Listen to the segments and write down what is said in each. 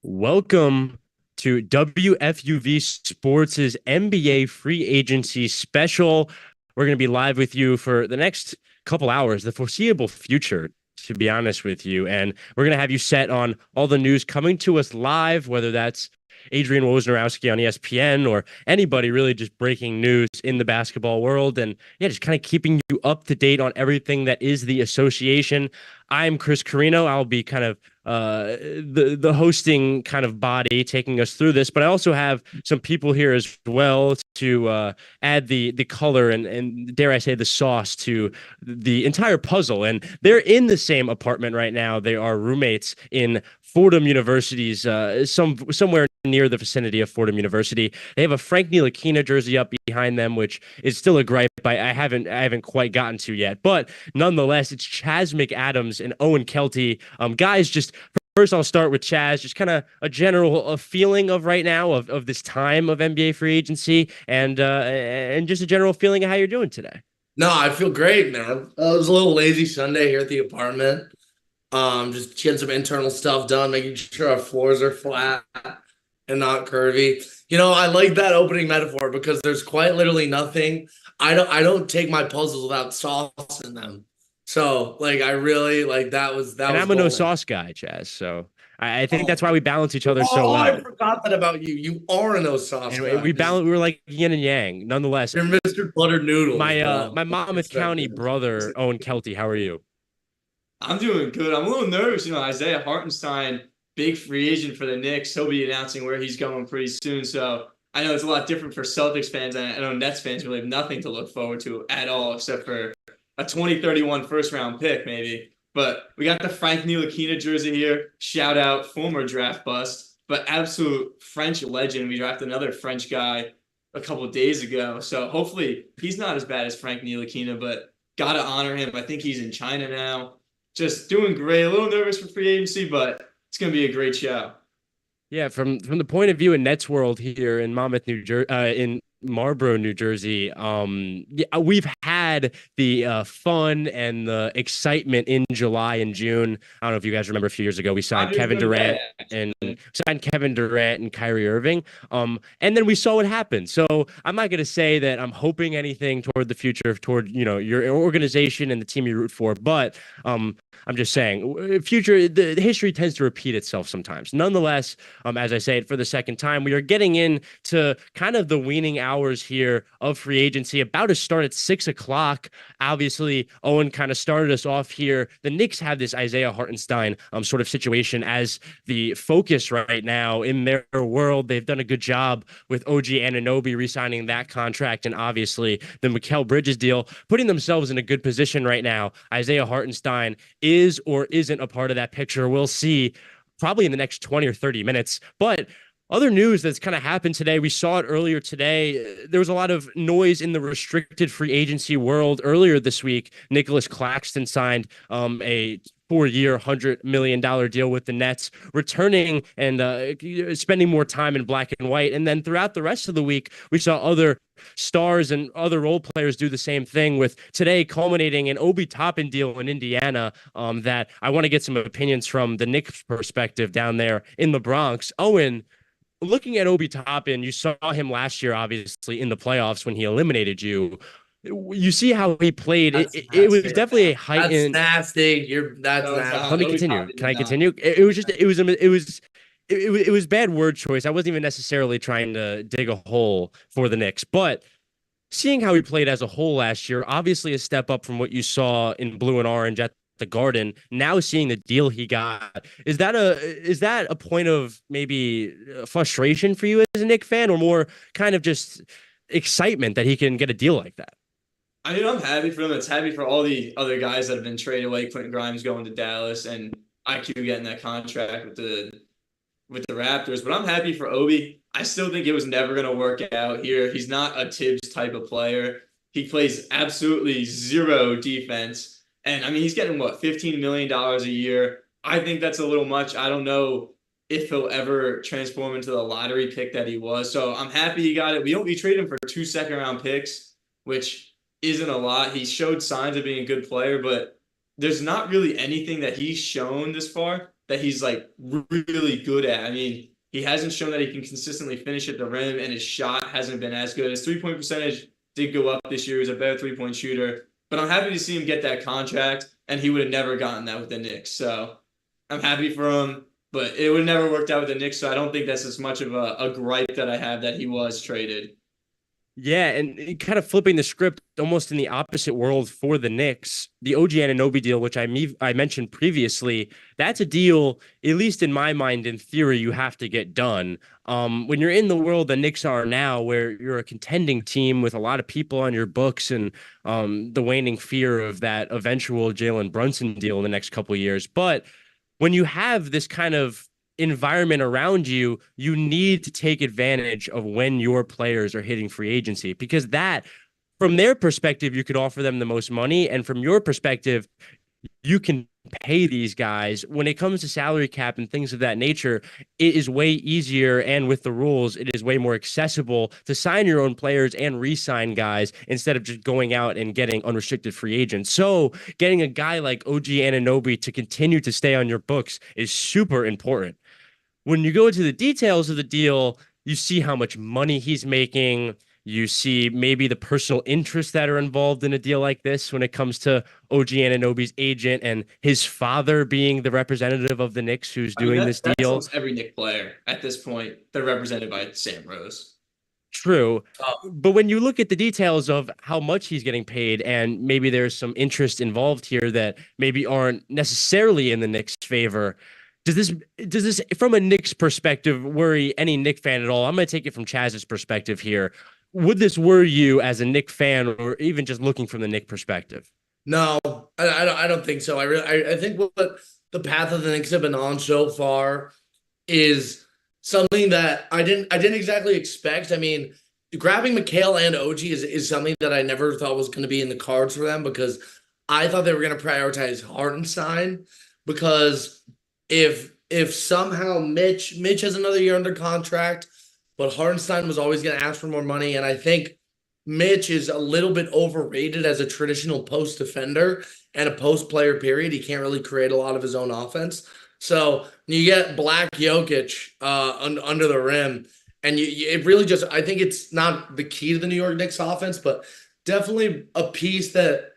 Welcome to WFUV Sports' NBA free agency special. We're going to be live with you for the next couple hours, the foreseeable future, to be honest with you. And we're going to have you set on all the news coming to us live, whether that's Adrian Wojnarowski on ESPN or anybody really just breaking news in the basketball world. And yeah, just kind of keeping you up to date on everything that is the association. I'm Chris Carrino. I'll be kind of the hosting kind of body taking us through this, but I also have some people here as well to add the color and dare I say the sauce to the entire puzzle. And they're in the same apartment right now. They are roommates in Fordham University's somewhere near the vicinity of Fordham University. They have a Frank Ntilikina jersey up behind them, which is still a gripe I haven't quite gotten to yet. But nonetheless, it's Chaz McAdams and Owen Kelty. Guys, just first I'll start with Chaz, just kind of a general feeling of right now of this time of NBA free agency and just a general feeling of how you're doing today. No, I feel great, man. It was a little lazy Sunday here at the apartment. Just getting some internal stuff done, making sure our floors are flat and not curvy. I like that opening metaphor because there's quite literally nothing. I don't take my puzzles without sauce in them. So like I really like that And was I'm a no golden. sauce guy, Chaz. So I think Oh, that's why we balance each other so I well. forgot that about you. You are a no sauce And guy. we balance. We were like yin and yang. Nonetheless, You're Mr. Buttered Noodles, my bro. Monmouth County brother Owen Kelty. How are you? I'm doing good. I'm a little nervous. Isaiah Hartenstein, big free agent for the Knicks. He'll be announcing where he's going pretty soon. So I know it's a lot different for Celtics fans. And I know Nets fans really have nothing to look forward to at all, except for a 2031 first round pick, maybe. But we got the Frank Ntilikina jersey here. Shout out, former draft bust, but absolute French legend. We drafted another French guy a couple of days ago. So hopefully he's not as bad as Frank Ntilikina, but got to honor him. I think he's in China now. Just doing great. A little nervous for free agency, but it's going to be a great show. Yeah, from the point of view in Nets world here in Monmouth, New Jersey, in Marlborough, New Jersey, yeah, we've had the fun and the excitement in July and June. I don't know if you guys remember a few years ago, we I do remember that, actually. Signed Kevin Durant and Kyrie Irving. And then we saw what happened. So I'm not going to say that I'm hoping anything toward the future, toward your organization and the team you root for, but I'm just saying, the history tends to repeat itself sometimes. Nonetheless, as I say it for the second time, we are getting into kind of the weaning hours here of free agency, about to start at 6 o'clock. Obviously, Owen kind of started us off here. The Knicks have this Isaiah Hartenstein sort of situation as the focus right now in their world. They've done a good job with OG Anunoby re-signing that contract, and obviously the Mikal Bridges deal, putting themselves in a good position right now. Isaiah Hartenstein is or isn't a part of that picture. We'll see probably in the next 20 or 30 minutes. But other news that's kind of happened today, we saw it earlier today. There was a lot of noise in the restricted free agency world earlier this week. Nicholas Claxton signed a 4-year, $100 million deal with the Nets, returning and spending more time in black and white. And then throughout the rest of the week, we saw other stars and other role players do the same thing, with today culminating an Obi Toppin deal in Indiana that I want to get some opinions from the Knicks perspective down there in the Bronx. Owen, looking at Obi Toppin, you saw him last year, obviously, in the playoffs when he eliminated you. You see how he played. It was definitely a That's heightened. nasty. That's No, it's nasty. not. Let me Obi continue. Toppin Can did I not. continue? It was just, it was bad word choice. I wasn't even necessarily trying to dig a hole for the Knicks, but seeing how he played as a whole last year, obviously a step up from what you saw in blue and orange at the Garden. Now seeing the deal he got, is that a point of maybe frustration for you as a Knick fan, or more kind of just excitement that he can get a deal like that? I'm happy for him. It's happy for all the other guys that have been traded away. Quentin Grimes going to Dallas and IQ getting that contract with the Raptors. But I'm happy for Obi. I still think it was never going to work out here. He's not a Tibbs type of player. He plays absolutely zero defense. And I mean, he's getting what, $15 million a year. I think that's a little much. I don't know if he'll ever transform into the lottery pick that he was. So I'm happy he got it. We traded him for 2 second-round picks, which isn't a lot. He showed signs of being a good player, but there's not really anything that he's shown this far that he's like really good at. I mean, he hasn't shown that he can consistently finish at the rim, and his shot hasn't been as good. His 3-point percentage did go up this year. He was a better 3-point shooter, but I'm happy to see him get that contract, and he would have never gotten that with the Knicks. So I'm happy for him, but it would have never worked out with the Knicks. So I don't think that's as much of a gripe that I have that he was traded. Yeah, and kind of flipping the script almost in the opposite world for the Knicks, the OG Anunoby deal, which I mentioned previously, that's a deal, at least in my mind, in theory, you have to get done. When you're in the world the Knicks are now, where you're a contending team with a lot of people on your books and the waning fear of that eventual Jalen Brunson deal in the next couple of years. But when you have this kind of environment around you, you need to take advantage of when your players are hitting free agency, because that, from their perspective, you could offer them the most money. And from your perspective, you can pay these guys. When it comes to salary cap and things of that nature, it is way easier. And with the rules, it is way more accessible to sign your own players and re-sign guys instead of just going out and getting unrestricted free agents. So getting a guy like OG Anunoby to continue to stay on your books is super important. When you go into the details of the deal, you see how much money he's making. You see maybe the personal interests that are involved in a deal like this when it comes to OG Anunoby's agent and his father being the representative of the Knicks who's doing this deal. Almost every Knicks player at this point, they're represented by Sam Rose. True. But when you look at the details of how much he's getting paid, and maybe there's some interest involved here that maybe aren't necessarily in the Knicks' favor, does this, from a Knicks perspective, worry any Knicks fan at all? I'm going to take it from Chaz's perspective here. Would this worry you as a Knicks fan, or even just looking from the Knicks perspective? No, I don't think so. I think what the path that the Knicks have been on so far is something that I didn't exactly expect. I mean, grabbing McHale and OG is something that I never thought was going to be in the cards for them, because I thought they were going to prioritize Hartenstein, because if somehow Mitch has another year under contract, but Hartenstein was always going to ask for more money, and I think Mitch is a little bit overrated as a traditional post defender and a post player, period. He can't really create a lot of his own offense. So you get Black Jokic under the rim, and it really just, I think it's not the key to the New York Knicks offense, but definitely a piece that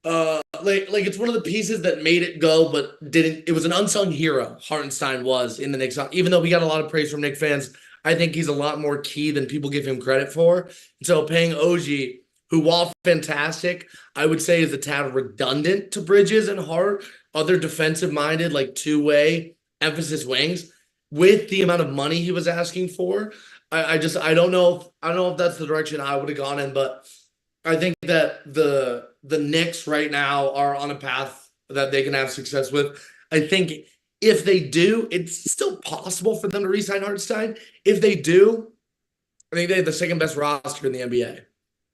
like it's one of the pieces that made it go, but didn't. It was an unsung hero. Hartenstein was in the Knicks, even though we got a lot of praise from Knicks fans. I think he's a lot more key than people give him credit for. And so paying OG, who, while fantastic, I would say is a tad redundant to Bridges and Hart, other defensive-minded, like two-way emphasis wings, with the amount of money he was asking for. I don't know if that's the direction I would have gone in, but I think that the Knicks right now are on a path that they can have success with. I think if they do, it's still possible for them to re-sign Hartenstein. If they do, I think they have the second best roster in the NBA.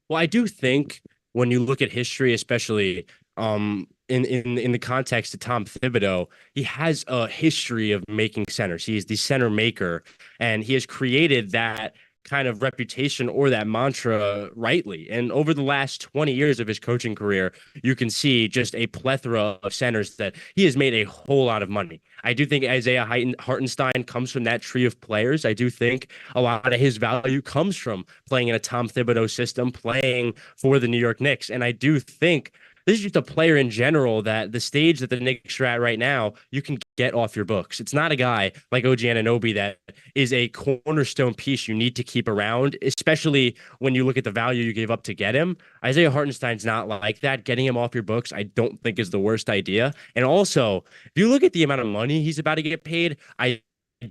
Well, I do think when you look at history, especially in the context of Tom Thibodeau, he has a history of making centers. He is the center maker, and he has created that kind of reputation or that mantra rightly. And over the last 20 years of his coaching career, you can see just a plethora of centers that he has made a whole lot of money. I do think Isaiah Hartenstein comes from that tree of players. I do think a lot of his value comes from playing in a Tom Thibodeau system, playing for the New York Knicks. And I do think this is just a player in general that the stage that the Knicks are at right now, you can get off your books. It's not a guy like OG Anunoby that is a cornerstone piece you need to keep around, especially when you look at the value you gave up to get him. Isaiah Hartenstein's not like that. Getting him off your books, I don't think is the worst idea. And also, if you look at the amount of money he's about to get paid, I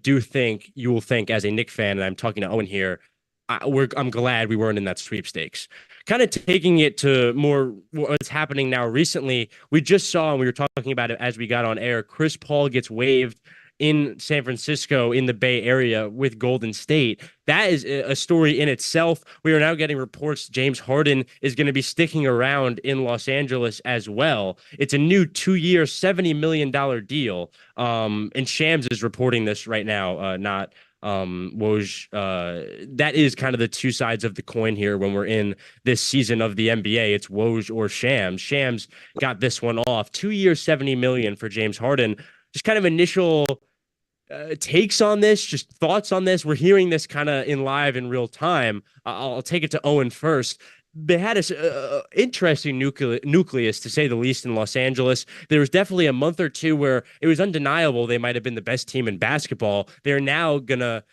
do think you will think, as a Knicks fan, and I'm talking to Owen here, I'm glad we weren't in that sweepstakes. Kind of taking it to more what's happening now recently, we just saw, and we were talking about it as we got on air, Chris Paul gets waived in San Francisco in the Bay Area with Golden State. That is a story in itself. We are now getting reports James Harden is going to be sticking around in Los Angeles as well. It's a new 2-year, $70 million deal. And Shams is reporting this right now, not Woj. That is kind of the two sides of the coin here when we're in this season of the NBA. It's Woj or Shams. Shams got this one off. 2 years, $70 million for James Harden. just kind of initial takes on this, just thoughts on this. We're hearing this kind of in live in real time. I'll take it to Owen first. They had a interesting nucleus, to say the least, in Los Angeles. There was definitely a month or two where it was undeniable they might have been the best team in basketball. They're now gonna,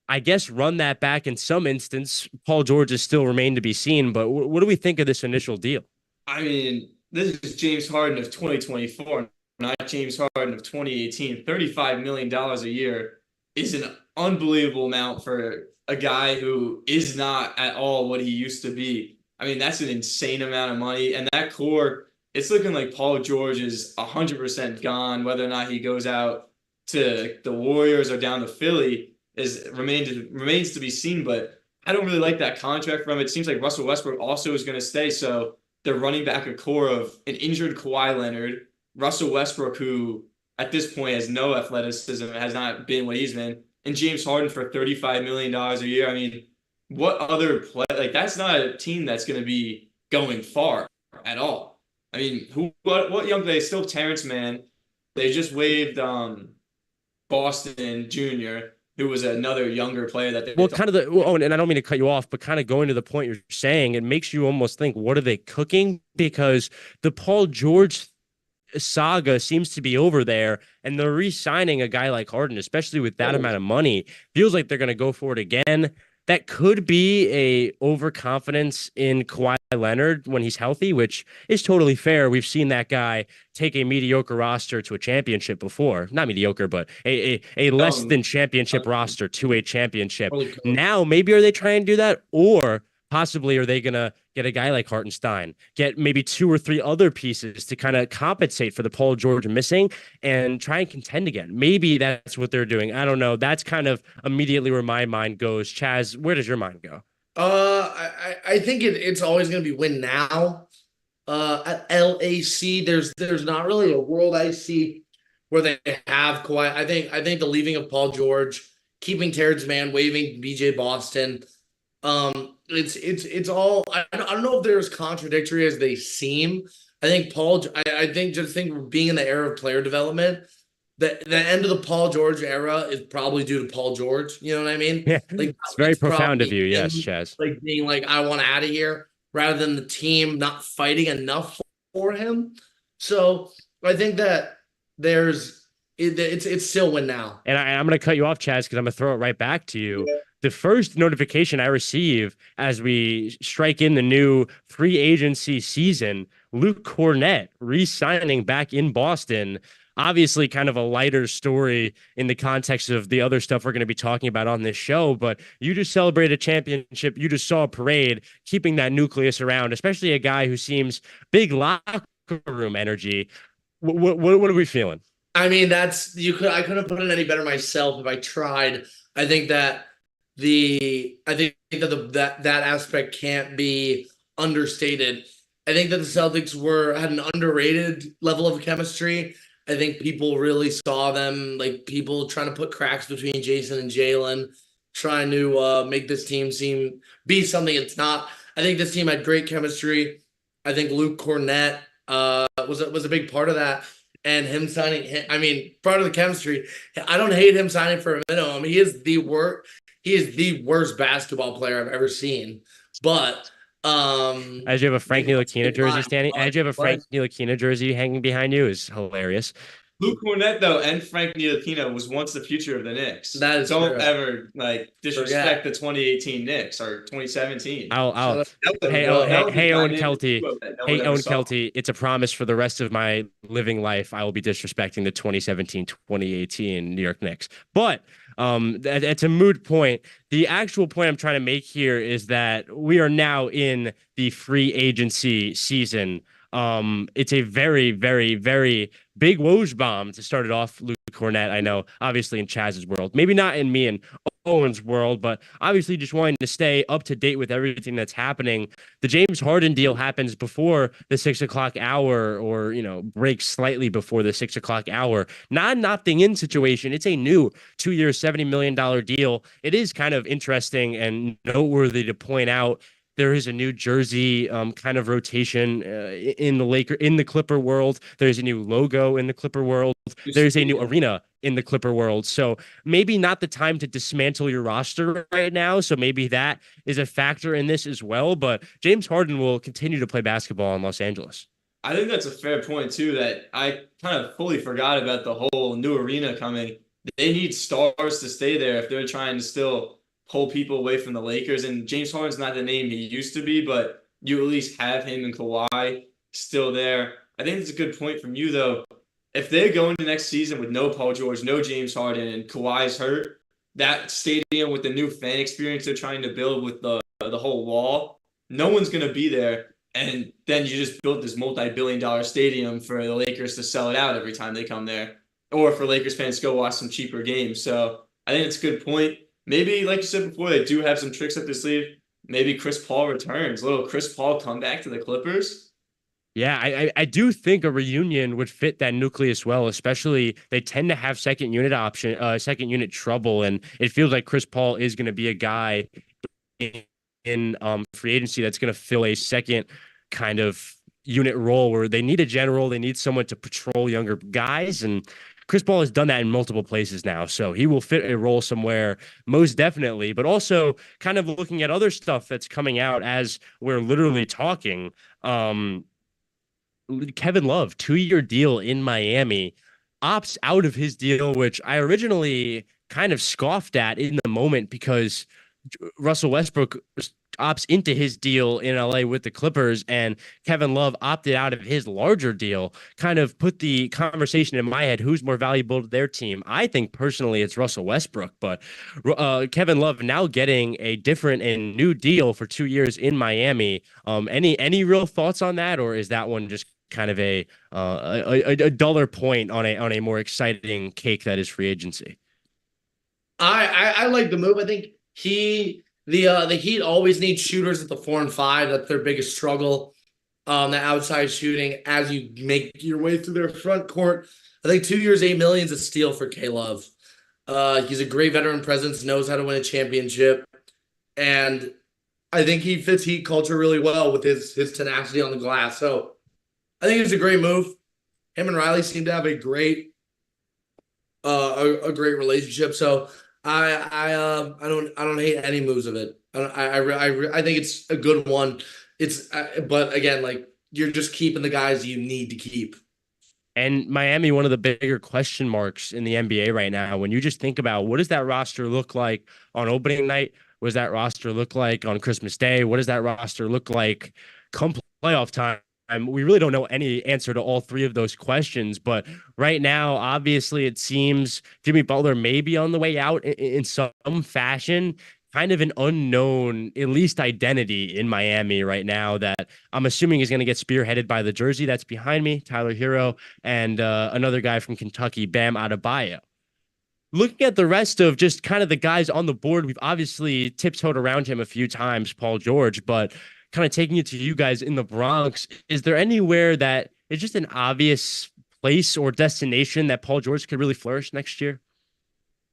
I guess, run that back in some instance. Paul George has still remained to be seen, but what do we think of this initial deal? I mean, this is James Harden of 2024, not James Harden of 2018. $35 million a year is an unbelievable amount for a guy who is not at all what he used to be. I mean, that's an insane amount of money. And that core, it's looking like Paul George is 100% gone. Whether or not he goes out to the Warriors or down to Philly remains to be seen. But I don't really like that contract from him. It seems like Russell Westbrook also is going to stay. So they're running back a core of an injured Kawhi Leonard, Russell Westbrook, who at this point has no athleticism, has not been what he's been, and James Harden for $35 million a year. I mean, what other play? Like, that's not a team that's going to be going far at all. I mean, what young they still have Terrence Mann. They just waived Boston Jr., who was another younger player that they and I don't mean to cut you off, but kind of going to the point you're saying, it makes you almost think, what are they cooking? Because the Paul George saga seems to be over there, and they're re-signing a guy like Harden, especially with that amount of money. Feels like they're going to go for it again. That could be a overconfidence in Kawhi Leonard when he's healthy, which is totally fair. We've seen that guy take a mediocre roster to a championship before. Not mediocre, but a less than championship roster to a championship. Now, maybe are they trying to do that? Or possibly are they going to get a guy like Hartenstein, get maybe 2 or 3 other pieces to kind of compensate for the Paul George missing and try and contend again? Maybe that's what they're doing. I don't know. That's kind of immediately where my mind goes. Chaz, where does your mind go? I think it's always going to be win now. At LAC, there's not really a world I see where they have Kawhi. I think the leaving of Paul George, keeping Terrence Mann, waiving BJ Boston, it's all, I don't know if they're as contradictory as they seem. I think being in the era of player development, the end of the Paul George era is probably due to Paul George. You know what I mean? Yeah, like, it's very profound of you. Yes, Chaz. Like being like, I want out of here, rather than the team not fighting enough for him. So I think that it's still win now. And I'm going to cut you off, Chaz, because I'm going to throw it right back to you. Yeah. The first notification I receive as we strike in the new free agency season, Luke Kornet re-signing back in Boston. Obviously, kind of a lighter story in the context of the other stuff we're going to be talking about on this show. But you just celebrated a championship. You just saw a parade, keeping that nucleus around, especially a guy who seems big locker room energy. What are we feeling? I mean, I couldn't put it any better myself if I tried. I think that that aspect can't be understated. I think that the Celtics had an underrated level of chemistry. I think people really saw them, like people trying to put cracks between Jason and Jalen, trying to make this team be something it's not. I think this team had great chemistry. I think Luke Kornet was a big part of that. And him signing, I mean, part of the chemistry. I don't hate him signing for a minimum. He is the worst basketball player I've ever seen. But as you have a Frank Ntilikina jersey hanging behind you is hilarious. Luke Kornet, though, and Frank Ntilikina was once the future of the Knicks. Don't true. Ever disrespect the 2018 Knicks or 2017. Hey, Owen Kelty. Hey, Owen Kelty. It's a promise for the rest of my living life. I will be disrespecting the 2017-2018 New York Knicks. But it's a moot point. The actual point I'm trying to make here is that we are now in the free agency season. It's a very, very, very big Woj bomb to start it off, Luke Kornet. I know, obviously in Chaz's world, maybe not in me and Owen's world, but obviously just wanting to stay up to date with everything that's happening. The James Harden deal happens before the 6 o'clock hour, or, breaks slightly before the 6 o'clock hour. Not an opting in situation. It's a new 2-year, $70 million deal. It is kind of interesting and noteworthy to point out There is a new jersey kind of rotation in the Clipper world. There's a new logo in the Clipper world. There's a new arena in the Clipper world. So maybe not the time to dismantle your roster right now. So maybe that is a factor in this as well. But James Harden will continue to play basketball in Los Angeles. I think that's a fair point too, that I kind of fully forgot about the whole new arena coming. They need stars to stay there if they're trying to still pull people away from the Lakers. And James Harden's not the name he used to be, but you at least have him and Kawhi still there. I think it's a good point from you, though. If they go into next season with no Paul George, no James Harden, and Kawhi's hurt, that stadium with the new fan experience they're trying to build with the whole wall, no one's going to be there. And then you just built this multi-billion-dollar stadium for the Lakers to sell it out every time they come there, or for Lakers fans to go watch some cheaper games. So I think it's a good point. Maybe, like you said before, they do have some tricks up their sleeve. Maybe Chris Paul returns. A little Chris Paul comeback to the Clippers. Yeah, I do think a reunion would fit that nucleus well, especially they tend to have second unit trouble. And it feels like Chris Paul is going to be a guy in free agency that's going to fill a second kind of unit role where they need a general, they need someone to patrol younger guys, and Chris Paul has done that in multiple places now, so he will fit a role somewhere most definitely. But also kind of looking at other stuff that's coming out as we're literally talking, Kevin Love, 2-year deal in Miami, opts out of his deal, which I originally kind of scoffed at in the moment because Russell Westbrook opts into his deal in LA with the Clippers and Kevin Love opted out of his larger deal, kind of put the conversation in my head, who's more valuable to their team? I think personally it's Russell Westbrook, but Kevin Love now getting a different and new deal for 2 years in Miami. Any real thoughts on that, or is that one just kind of a duller point on a more exciting cake that is free agency? I like the move. I think the Heat always need shooters at the 4 and 5. That's their biggest struggle. The outside shooting as you make your way through their front court. I think 2 years, $8 million is a steal for K Love. He's a great veteran presence, knows how to win a championship, and I think he fits Heat culture really well with his tenacity on the glass. So I think it's a great move. Him and Riley seem to have a great relationship. So I don't hate any moves of it. I think it's a good one. But again, like, you're just keeping the guys you need to keep. And Miami, one of the bigger question marks in the NBA right now, when you just think about what does that roster look like on opening night? What does that roster look like on Christmas Day? What does that roster look like come playoff time? We really don't know any answer to all three of those questions, but right now, obviously, it seems Jimmy Butler may be on the way out in some fashion, kind of an unknown, at least identity in Miami right now that I'm assuming is going to get spearheaded by the jersey that's behind me, Tyler Hero, and another guy from Kentucky, Bam Adebayo. Looking at the rest of just kind of the guys on the board, we've obviously tiptoed around him a few times, Paul George, but kind of taking it to you guys in the Bronx, is there anywhere that is just an obvious place or destination that Paul George could really flourish next year?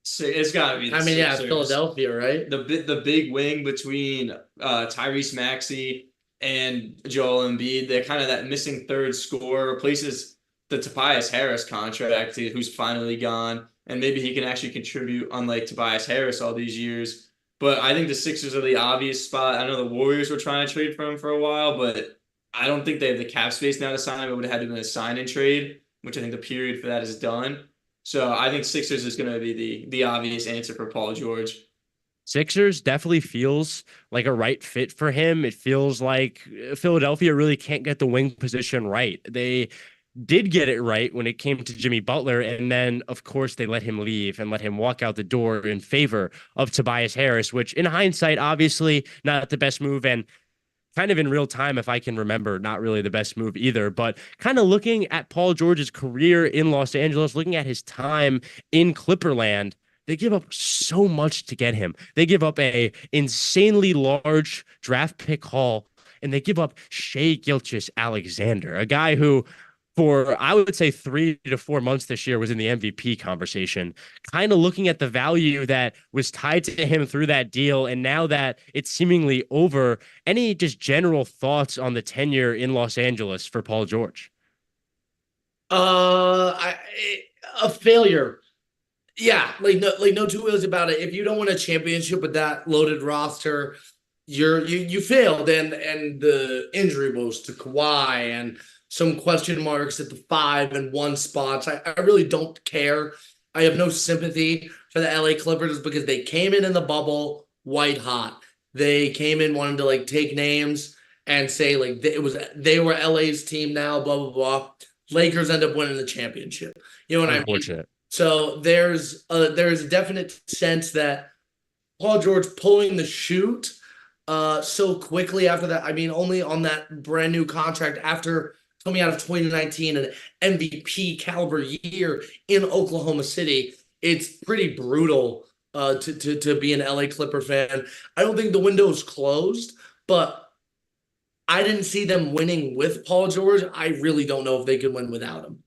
So it's got to be. Philadelphia, right? The big wing between Tyrese Maxey and Joel Embiid. They're kind of that missing third scorer, replaces the Tobias Harris contract, who's finally gone, and maybe he can actually contribute, unlike Tobias Harris all these years. But I think the Sixers are the obvious spot. I know the Warriors were trying to trade for him for a while, but I don't think they have the cap space now to sign him. It would have had to be a sign and trade, which I think the period for that is done. So I think Sixers is going to be the obvious answer for Paul George. Sixers definitely feels like a right fit for him. It feels like Philadelphia really can't get the wing position right. They did get it right when it came to Jimmy Butler, and then, of course, they let him leave and let him walk out the door in favor of Tobias Harris, which, in hindsight, obviously not the best move, and kind of in real time, if I can remember, not really the best move either. But kind of looking at Paul George's career in Los Angeles, looking at his time in Clipperland, they give up so much to get him. They give up a insanely large draft pick haul, and they give up Shai Gilgeous-Alexander, a guy who for, I would say, 3 to 4 months this year was in the MVP conversation, kind of looking at the value that was tied to him through that deal. And now that it's seemingly over, any just general thoughts on the tenure in Los Angeles for Paul George? A failure. Yeah, like no two ways about it. If you don't win a championship with that loaded roster, you failed, and the injury woes to Kawhi and some question marks at the 5 and 1 spots. I really don't care. I have no sympathy for the LA Clippers because they came in the bubble white hot. They came in wanting to like take names and say like they were LA's team now, blah blah blah. Lakers end up winning the championship. You know what I mean? Unfortunate. So there's a definite sense that Paul George pulling the chute so quickly after that. I mean, only on that brand new contract after coming out of 2019, an MVP caliber year in Oklahoma City. It's pretty brutal to be an LA Clipper fan. I don't think the window is closed, but I didn't see them winning with Paul George. I really don't know if they could win without him.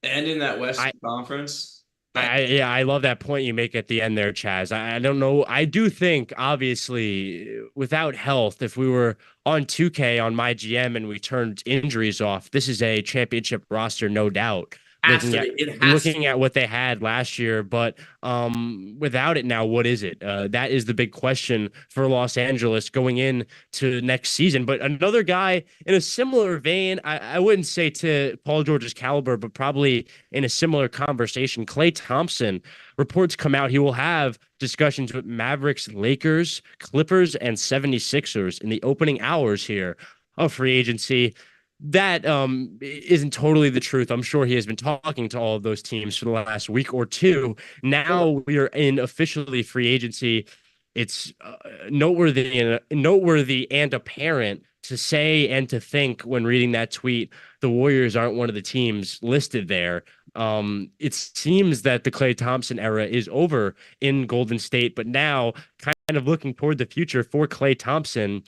And in that Western Conference. I love that point you make at the end there, Chaz. I don't know. I do think, obviously, without health, if we were on 2K on my GM and we turned injuries off, this is a championship roster, no doubt. Looking at what they had last year, but without it now, what is it? That is the big question for Los Angeles going into next season. But another guy in a similar vein, I wouldn't say to Paul George's caliber, but probably in a similar conversation, Klay Thompson. Reports come out he will have discussions with Mavericks, Lakers, Clippers, and 76ers in the opening hours here of free agency. That isn't totally the truth. I'm sure he has been talking to all of those teams for the last week or two. Now we are in officially free agency. It's noteworthy and apparent to say and to think when reading that tweet, the Warriors aren't one of the teams listed there. It seems that the Klay Thompson era is over in Golden State, but now kind of looking toward the future for Klay Thompson,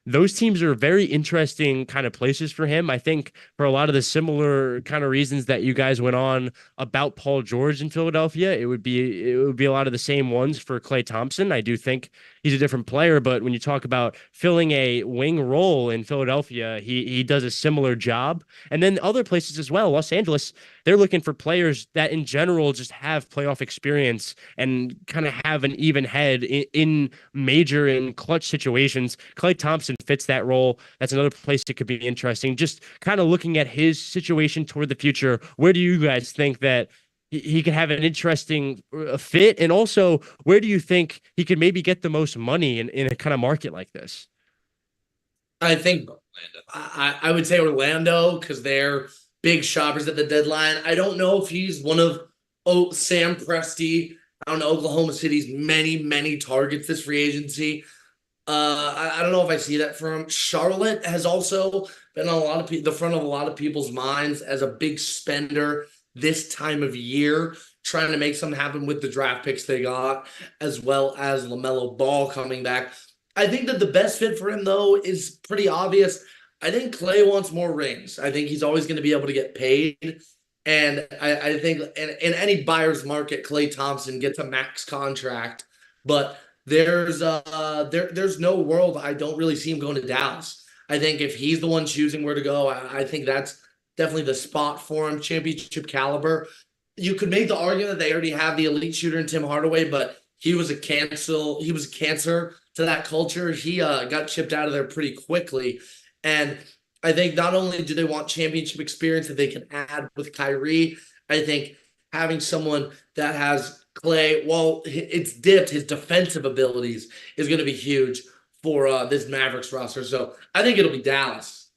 those teams are very interesting kind of places for him. I think for a lot of the similar kind of reasons that you guys went on about Paul George in Philadelphia, it would be a lot of the same ones for Klay Thompson. I do think he's a different player, but when you talk about filling a wing role in Philadelphia, he does a similar job. And then other places as well, Los Angeles, they're looking for players that in general just have playoff experience and kind of have an even head in major and clutch situations. Klay Thompson fits that role. That's another place it could be interesting. Just kind of looking at his situation toward the future, where do you guys think that he could have an interesting fit? And also, where do you think he could maybe get the most money in a kind of market like this? I think I would say Orlando because they're big shoppers at the deadline. I don't know if he's one of Sam Presti on Oklahoma City's many targets this free agency. I don't know if I see that for him. Charlotte has also been on the front of a lot of people's minds as a big spender this time of year, trying to make something happen with the draft picks they got, as well as LaMelo Ball coming back. I think that the best fit for him, though, is pretty obvious. I think Klay wants more rings. I think he's always going to be able to get paid. And I think in any buyer's market, Klay Thompson gets a max contract. But there's no world I don't really see him going to Dallas. I think if he's the one choosing where to go, I think that's definitely the spot for him, championship caliber. You could make the argument that they already have the elite shooter in Tim Hardaway, but he was a cancer to that culture. He got chipped out of there pretty quickly. And I think not only do they want championship experience that they can add with Kyrie, I think having someone that has Klay, while it's dipped, his defensive abilities is going to be huge for this Mavericks roster. So I think it'll be Dallas.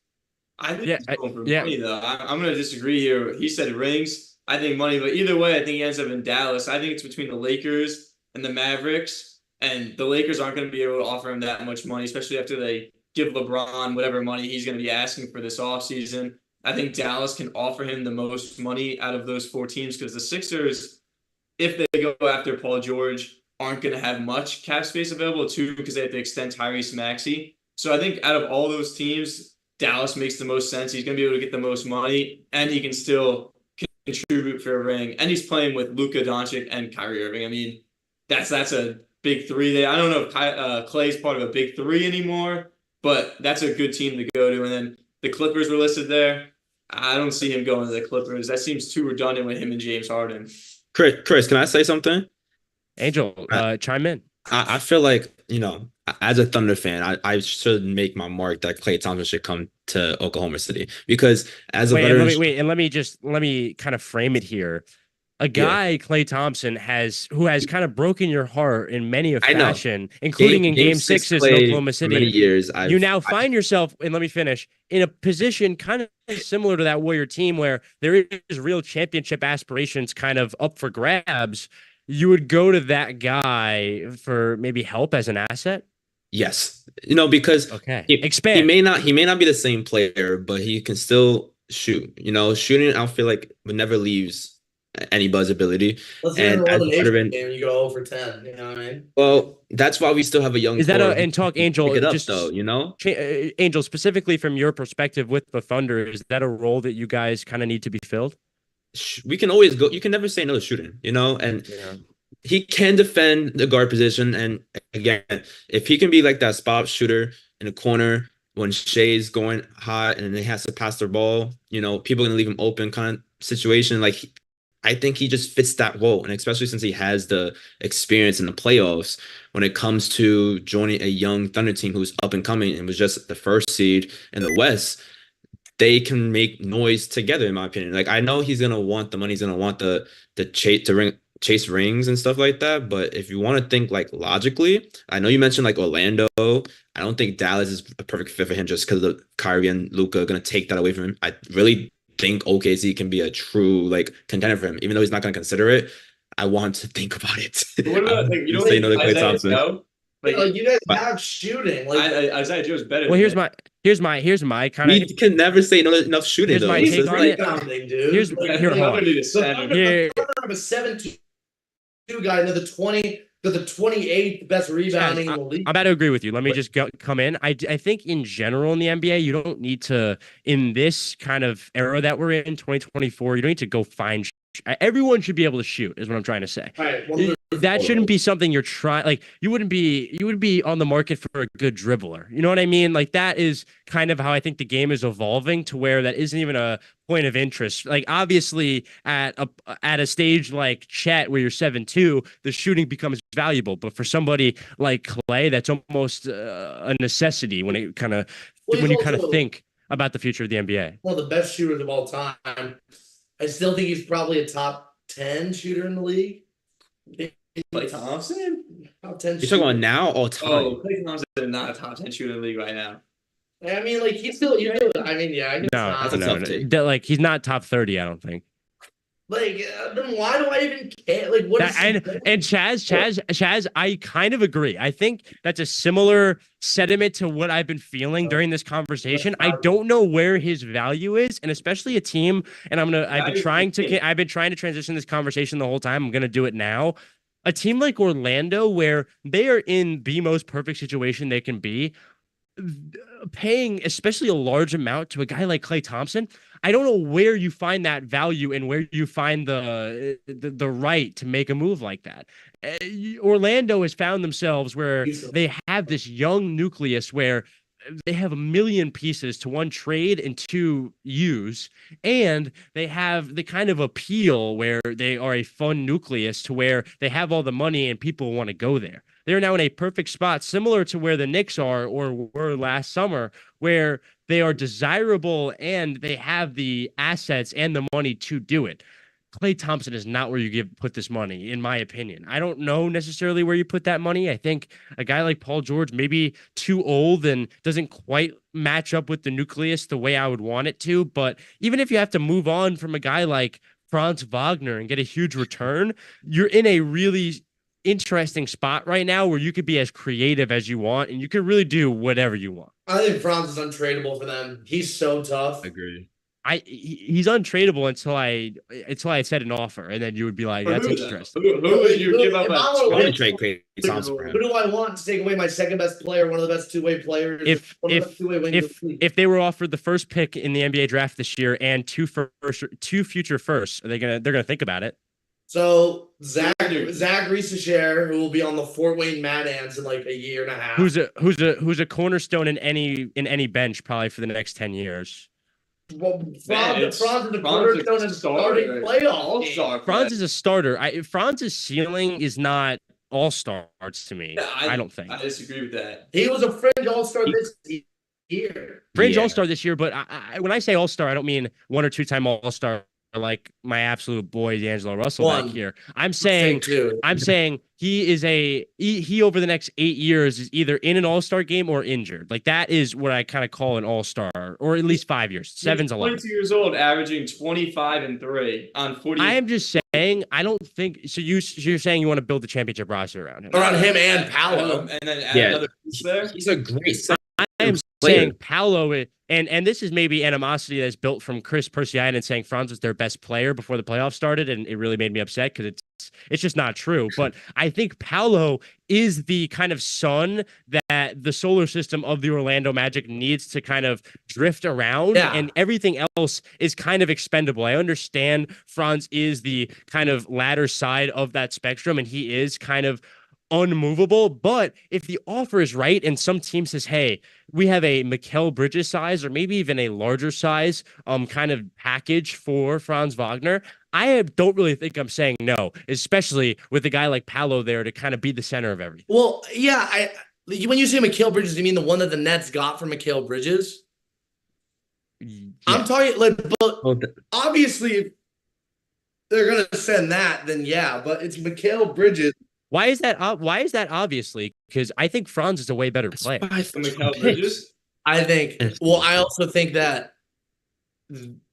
I think he's going for money, though. I'm going to disagree here. He said rings. I think money, but either way, I think he ends up in Dallas. I think it's between the Lakers and the Mavericks, and the Lakers aren't going to be able to offer him that much money, especially after they give LeBron whatever money he's going to be asking for this offseason. I think Dallas can offer him the most money out of those 4 teams because the Sixers, if they go after Paul George, aren't going to have much cap space available, too, because they have to extend Tyrese Maxey. So I think out of all those teams, Dallas makes the most sense. He's going to be able to get the most money, and he can still contribute for a ring. And he's playing with Luka Doncic and Kyrie Irving. I mean, that's a big three there. I don't know if Clay's part of a big three anymore, but that's a good team to go to. And then the Clippers were listed there. I don't see him going to the Clippers. That seems too redundant with him and James Harden. Chris, can I say something? Angel, chime in. I feel like, as a Thunder fan, I should make my mark that Klay Thompson should come to Oklahoma City, because as a veteran, let me kind of frame it here. A guy, Klay Thompson, who has kind of broken your heart in many a fashion, including in Game 6 in Oklahoma City. Many years, you now find yourself, and let me finish, in a position kind of similar to that Warrior team where there is real championship aspirations kind of up for grabs. You would go to that guy for maybe help as an asset? Yes. Because expand. He may not be the same player, but he can still shoot. Shooting, I feel like never leaves anybody's ability. Let's say game, you go 0 for 10. You know what I mean? Well, that's why we still have a young. Angel? Pick it up, though. Angel, specifically from your perspective with the Thunder, is that a role that you guys kind of need to be filled? We can always go. You can never say no to shooting. And he can defend the guard position. And again, if he can be like that spot shooter in the corner when Shea's going hot and he has to pass the ball, people are gonna leave him open kind of situation. Like, I think he just fits that role, and especially since he has the experience in the playoffs when it comes to joining a young Thunder team who's up and coming and was just the first seed in the West. They can make noise together, in my opinion. Like, I know he's gonna want the money, he's gonna want the chase rings and stuff like that. But if you want to think like logically, I know you mentioned like Orlando. I don't think Dallas is a perfect fit for him just because of Kyrie and Luka going to take that away from him. I really think OKC can be a true like contender for him, even though he's not going to consider it. I want to think about it. What about you don't say no to Klay Thompson? Like you guys have shooting. Like Isaiah Joe's better. Well, here's my kind of. We can never say no to enough shooting. Here's my take on it. Here's here. I'm a 7-2 guy, another 20. They're the 28th best rebounding in the league. I'm about to agree with you. Let me just come in. I think in general in the NBA, you don't need to, in this kind of era that we're in, 2024, you don't need to go find. Everyone should be able to shoot, is what I'm trying to say. Right, well, that shouldn't be something you're trying. Like, you would be on the market for a good dribbler. You know what I mean? Like, that is kind of how I think the game is evolving to where that isn't even a point of interest. Like, obviously at a stage like Chet where you're 7'2", the shooting becomes valuable. But for somebody like Klay, that's almost a necessity when you kind of think about the future of the NBA. One of the best shooters of all time. I still think he's probably a top 10 shooter in the league. Klay Thompson? Top 10 You're talking about now or time? Oh, Klay Thompson is not a top 10 shooter in the league right now. I mean, like, he's still, I mean, yeah. That's a tough take. Like, he's not top 30, I don't think. Like, then why do I even care? Like, what and Chaz, I kind of agree. I think that's a similar sentiment to what I've been feeling during this conversation. I don't know where his value is, and especially a team. And I've been trying to transition this conversation the whole time. I'm gonna do it now. A team like Orlando, where they are in the most perfect situation they can be, paying especially a large amount to a guy like Klay Thompson. I don't know where you find that value and where you find the right to make a move like that. Orlando has found themselves where they have this young nucleus where they have a million pieces to one trade and two use, and they have the kind of appeal where they are a fun nucleus to where they have all the money and people want to go there. They're now in a perfect spot, similar to where the Knicks are or were last summer, where they are desirable and they have the assets and the money to do it. Klay Thompson is not where you put this money, in my opinion. I don't know necessarily where you put that money. I think a guy like Paul George may be too old and doesn't quite match up with the nucleus the way I would want it to. But even if you have to move on from a guy like Franz Wagner and get a huge return, you're in a really interesting spot right now where you could be as creative as you want and you could really do whatever you want. I think Franz is untradeable for them. He's so tough. Agreed. he's untradeable until I said an offer, and then you would be like, that's interesting. Who would you give up? I want to trade Clay Thompson for him. Who do I want to take away my second best player, one of the best two-way players? If they were offered the first pick in the NBA draft this year and two future firsts, they're gonna think about it. So Zach Reisesher, who will be on the Fort Wayne Mad Ants in like a year and a half. Who's a cornerstone in any bench probably for the next 10 years. Well, Franz is the cornerstone and starting playoff. Franz is a starter. Franz's ceiling is not all-stars to me. Yeah, I don't think. I disagree with that. He was a fringe all-star this year. Fringe all-star this year, but when I say all-star, I don't mean 1 or 2 time all-star like my absolute boy D'Angelo Russell back here. I'm saying he is he over the next 8 years is either in an all-star game or injured. Like that is what I kind of call an all-star, or at least 5 years. 7's a lot. 22 years old, averaging 25 and 3 on 40. I am just saying I don't think so. You're saying you want to build the championship roster around him, and Paolo, and then add another piece there. He's a great. I am saying Paolo, and this is maybe animosity that's built from Chris Persianen saying Franz was their best player before the playoffs started, and it really made me upset because it's just not true. But I think Paolo is the kind of sun that the solar system of the Orlando Magic needs to kind of drift around, and everything else is kind of expendable. I understand Franz is the kind of latter side of that spectrum, and he is kind of unmovable, but if the offer is right and some team says, hey, we have a Mikal Bridges size or maybe even a larger size kind of package for Franz Wagner, I don't really think I'm saying no, especially with a guy like Paolo there to kind of be the center of everything. Well, yeah, when you say Mikal Bridges, you mean the one that the Nets got from Mikal Bridges? Yeah. I'm talking but obviously if they're gonna send that, then yeah, but it's Mikal Bridges. Why is that obviously? Because I think Franz is a way better player. I think. Well, I also think that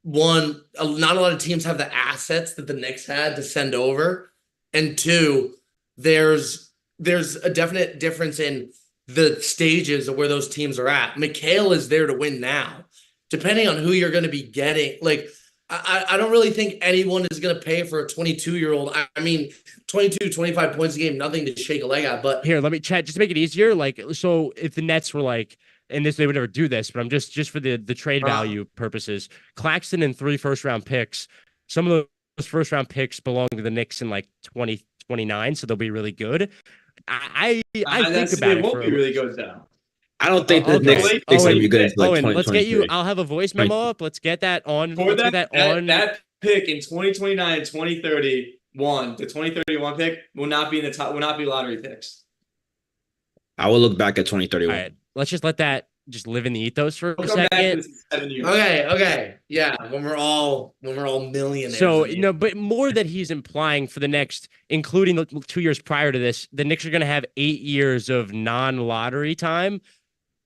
one, not a lot of teams have the assets that the Knicks had to send over, and two, there's a definite difference in the stages of where those teams are at. Mikal is there to win now, depending on who you're going to be getting. Like, I don't really think anyone is going to pay for a 22-year-old. I mean, 22, 25 points a game, nothing to shake a leg at. But here, let me chat just to make it easier. Like, so if the Nets were like, and they would never do this, but I'm just for the trade value purposes, Claxton and 3 first-round picks. Some of those first-round picks belong to the Knicks in like 2029, so they'll be really good. I think about it. It won't be really good though. I don't think the Knicks are going to be good until like 2023. Let's get you. I'll have a voice memo up. Let's get that on. That pick in 2029 and 2031, the 2031 pick will not be in the top. Will not be lottery picks. I will look back at 2031. All right, let's just let that just live in the ethos for a second. Okay. Yeah, when we're all millionaires. So but more that he's implying for the next, including the 2 years prior to this, the Knicks are going to have 8 years of non-lottery time.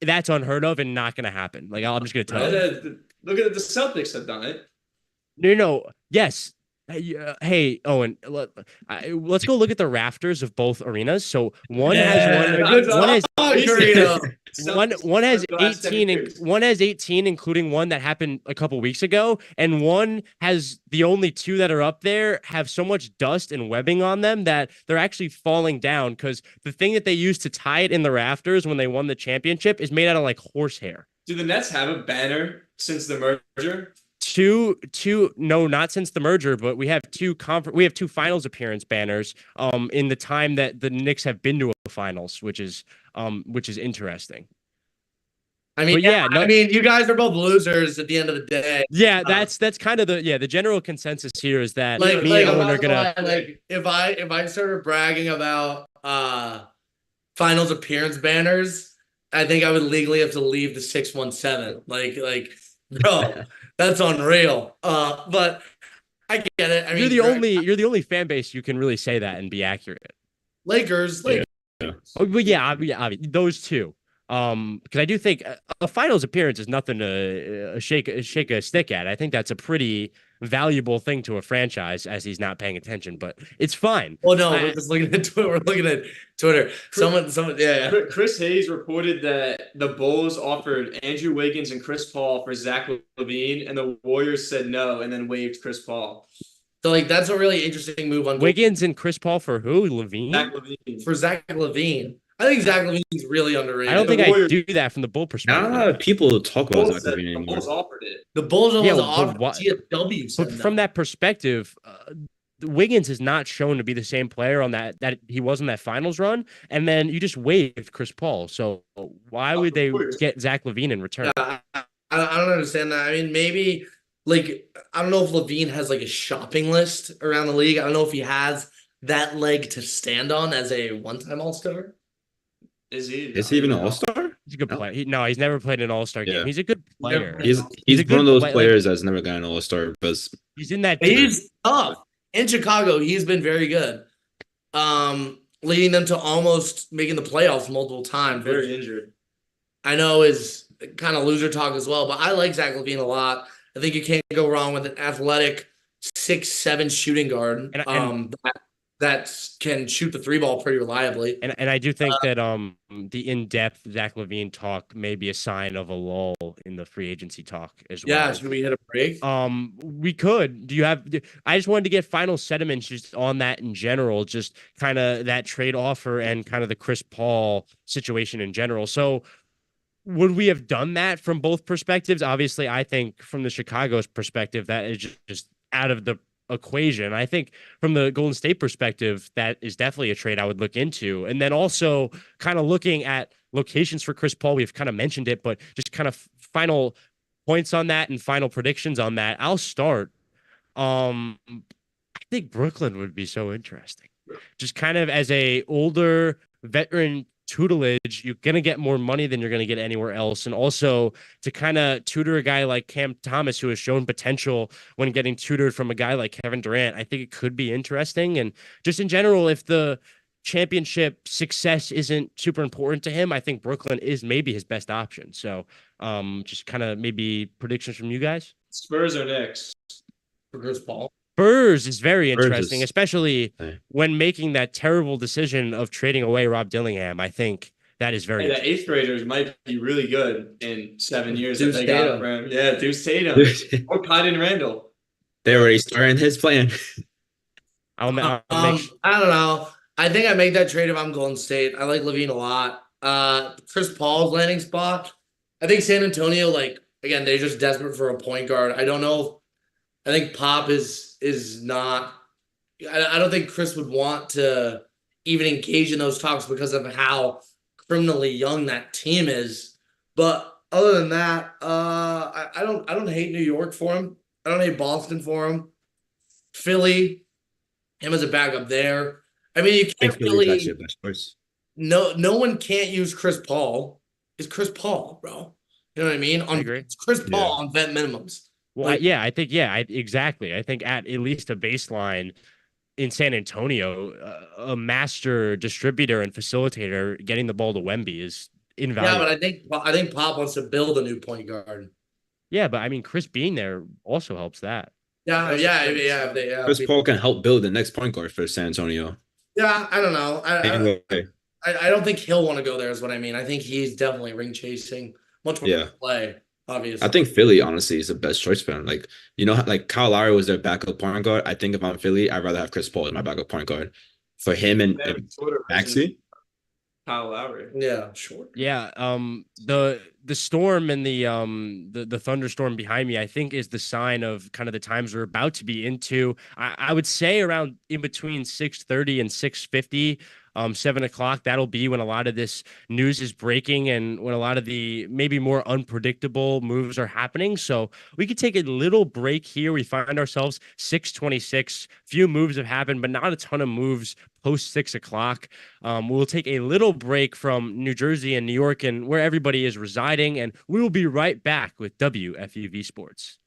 That's unheard of and not going to happen. Like, I'm just going to tell you. Look at the Celtics have done it. No. Yes. Hey, Owen, let's go look at the rafters of both arenas. So one has 18, including one that happened a couple weeks ago, and one has the only 2 that are up there have so much dust and webbing on them that they're actually falling down because the thing that they used to tie it in the rafters when they won the championship is made out of like horsehair. Do the Nets have a banner since the merger? No, not since the merger, but we have 2 finals appearance banners in the time that the Knicks have been to a finals, which is interesting. I mean, I mean, you guys are both losers at the end of the day. Yeah, that's kind of the general consensus here is that me and Owen are gonna if I started bragging about finals appearance banners, I think I would legally have to leave the 617. Like bro. That's unreal. But I get it. I mean, you're the only fan base you can really say that and be accurate. Lakers. Yeah. Oh, but yeah, those 2. Because I do think a finals appearance is nothing to shake a stick at. I think that's a pretty valuable thing to a franchise as he's not paying attention, but it's fine. Oh no, we're just looking at Twitter. We're looking at Twitter. Someone, yeah. Chris Hayes reported that the Bulls offered Andrew Wiggins and Chris Paul for Zach LaVine, and the Warriors said no, and then waived Chris Paul. So like that's a really interesting move on Wiggins and Chris Paul for who? LaVine? Zach LaVine. For Zach LaVine. I think Zach LaVine's really underrated. I don't think Warriors- I do that from the Bull perspective. Not a lot of people talk about Zach LaVine The anymore. Bulls offered it. The Bulls almost Yeah, offered but what- TSW. But from that perspective, Wiggins is not shown to be the same player on that he was on that finals run, and then you just waived Chris Paul. So why would they get Zach LaVine in return? I don't understand that. I mean, maybe like I don't know if LaVine has like a shopping list around the league. I don't know if he has that leg to stand on as a one-time All-Star. Is he? Is he even an All-Star? He's a good No. player. He's never played an All-Star game. Yeah. He's a good player. He's He's a one good of those play- players that's never gotten an All-Star because He's in that. He's tough. In Chicago, he's been very good. Leading them to almost making the playoffs multiple times. which Very injured. I know is kind of loser talk as well, but I like Zach LaVine a lot. I think you can't go wrong with an athletic 6'7" shooting guard that can shoot the three ball pretty reliably. And I do think that the in-depth Zach LaVine talk may be a sign of a lull in the free agency talk as well. Yeah, should we hit a break? We could. I just wanted to get final sentiments just on that in general, just kind of that trade offer and kind of the Chris Paul situation in general. So would we have done that from both perspectives? Obviously, I think from the Chicago's perspective, that is just out of the equation. I think from the Golden State perspective, that is definitely a trade I would look into. And then also kind of looking at locations for Chris Paul, we've kind of mentioned it, but just kind of final points on that and final predictions on that. I'll start. I think Brooklyn would be so interesting. Just kind of as a older veteran tutelage, you're going to get more money than you're going to get anywhere else. And also to kind of tutor a guy like Cam Thomas, who has shown potential when getting tutored from a guy like Kevin Durant, I think it could be interesting. And just in general, if the championship success isn't super important to him, I think Brooklyn is maybe his best option. So just kind of maybe predictions from you guys. Spurs or Knicks? For Chris Paul. Spurs is very Spurs interesting, is- especially when making that terrible decision of trading away Rob Dillingham. I think that is very Hey, the eighth graders might be really good in 7 years Deuce if they got Tatum. for him. Yeah, Deuce Tatum or Clyde Randall. they're already starting his plan. I'll make I don't know. I think I make that trade if I'm Golden State. I like LaVine a lot. Chris Paul's landing spot. I think San Antonio, like again, they're just desperate for a point guard. I don't know. I think Pop is not. I don't think Chris would want to even engage in those talks because of how criminally young that team is. But other than that, I don't hate New York for him. I don't hate Boston for him. Philly, him as a backup there. I mean, you I can't think Philly's really. actually a best choice. No one can't use Chris Paul. It's Chris Paul, bro. You know what I mean? I agree. It's Chris Yeah. Paul on vet minimums. Well, Like- exactly. I think at least a baseline in San Antonio, a master distributor and facilitator getting the ball to Wemby is Yeah, invaluable. but I think Pop wants to build a new point guard. Yeah, but I mean, Chris being there also helps that. Yeah. Chris Paul can help build the next point guard for San Antonio. Yeah, I don't know. Anyway, I don't think he'll want to go there. Is what I mean. I think he's definitely ring chasing much more Yeah. play. Obviously, I think Philly honestly is the best choice for him. Like, like Kyle Lowry was their backup point guard. I think if I'm Philly, I'd rather have Chris Paul as my backup point guard for him and Maxey. Kyle Lowry. Yeah, sure. Yeah, the storm and the thunderstorm behind me, I think, is the sign of kind of the times we're about to be into. I would say around in between 6:30 and 6:50, 7 o'clock. That'll be when a lot of this news is breaking and when a lot of the maybe more unpredictable moves are happening. So we could take a little break here. We find ourselves 6:26. Few moves have happened, but not a ton of moves post 6 o'clock. We'll take a little break from New Jersey and New York and where everybody is residing, and we will be right back with WFUV Sports.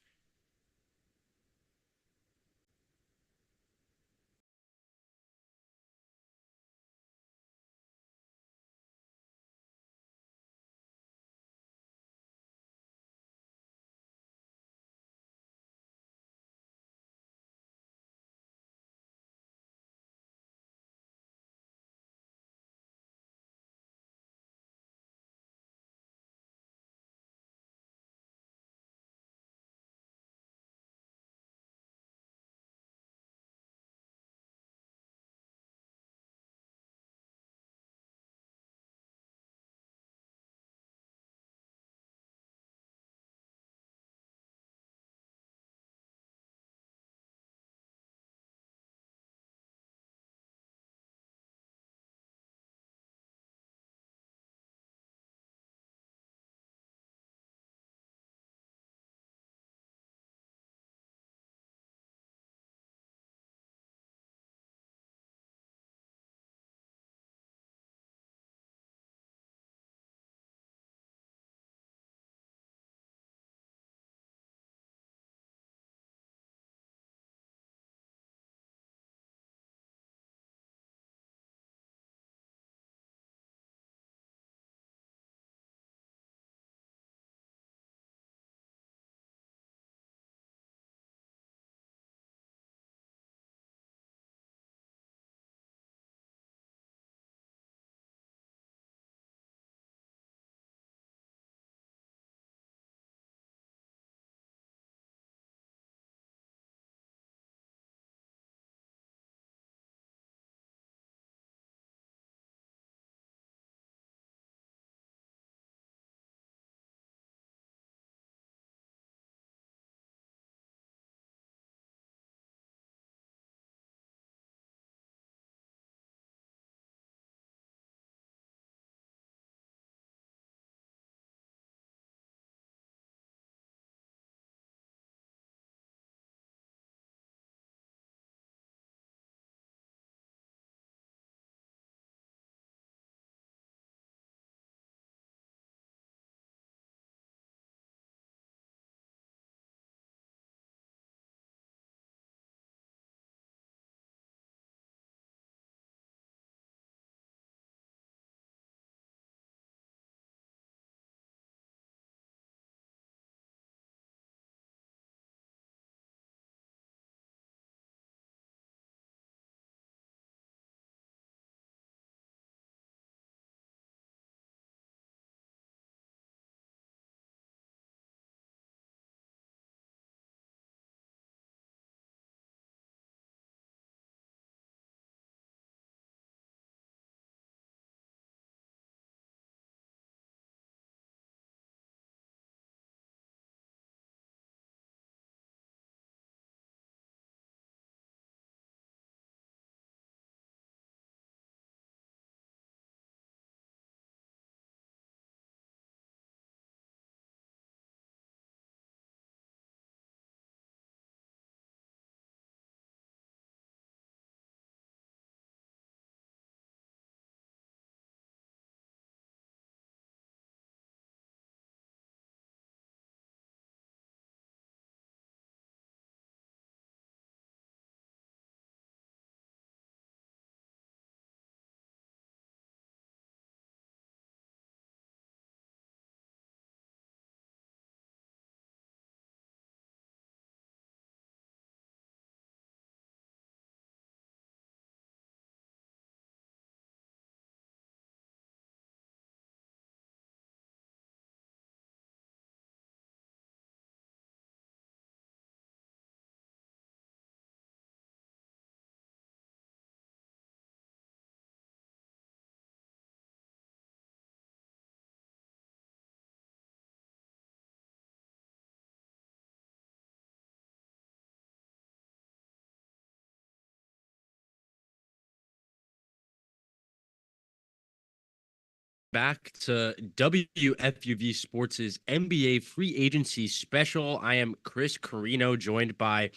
back to WFUV Sports' NBA free agency special. I am Chris Carrino, joined by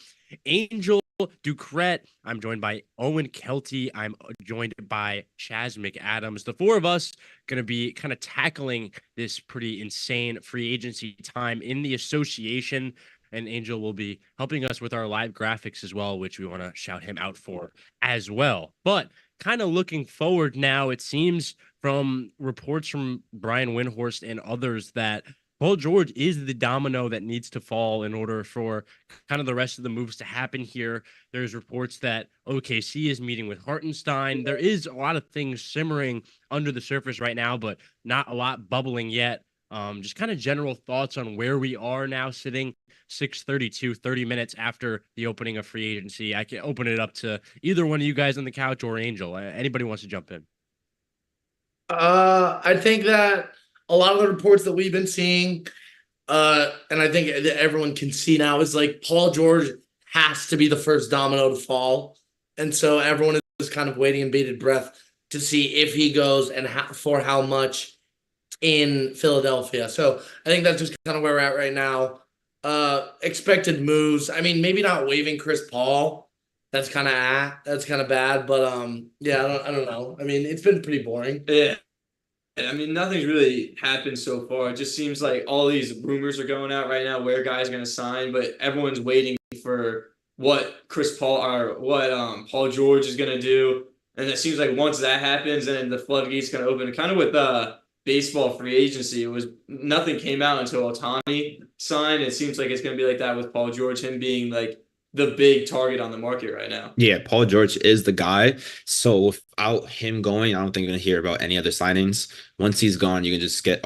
Angel Ducret. I'm joined by Owen Kelty. I'm joined by Chaz McAdams. The four of us going to be kind of tackling this pretty insane free agency time in the association. And Angel will be helping us with our live graphics as well, which we want to shout him out for as well. But kind of looking forward now, it seems from reports from Brian Windhorst and others that Paul George is the domino that needs to fall in order for kind of the rest of the moves to happen here. There's reports that OKC is meeting with Hartenstein. There is a lot of things simmering under the surface right now, but not a lot bubbling yet. Just kind of general thoughts on where we are now sitting 6:32, 30 minutes after the opening of free agency. I can open it up to either one of you guys on the couch or Angel. Anybody wants to jump in? I think that a lot of the reports that we've been seeing, and I think that everyone can see now, is like Paul George has to be the first domino to fall. And so everyone is kind of waiting in bated breath to see if he goes and for how much in Philadelphia. So I think that's just kind of where we're at right now. Expected moves. I mean, maybe not waiving Chris Paul. That's kind of bad. But yeah, I don't know. I mean, it's been pretty boring. Yeah. I mean, nothing's really happened so far. It just seems like all these rumors are going out right now where guys are going to sign, but everyone's waiting for what Chris Paul or what Paul George is going to do. And it seems like once that happens, then the floodgates going to open. Kind of with baseball free agency, it was nothing came out until Ohtani signed. It seems like it's going to be like that with Paul George, him being like the big target on the market right now. Yeah, Paul George is the guy. So without him going, I don't think you're going to hear about any other signings. Once he's gone, you can just get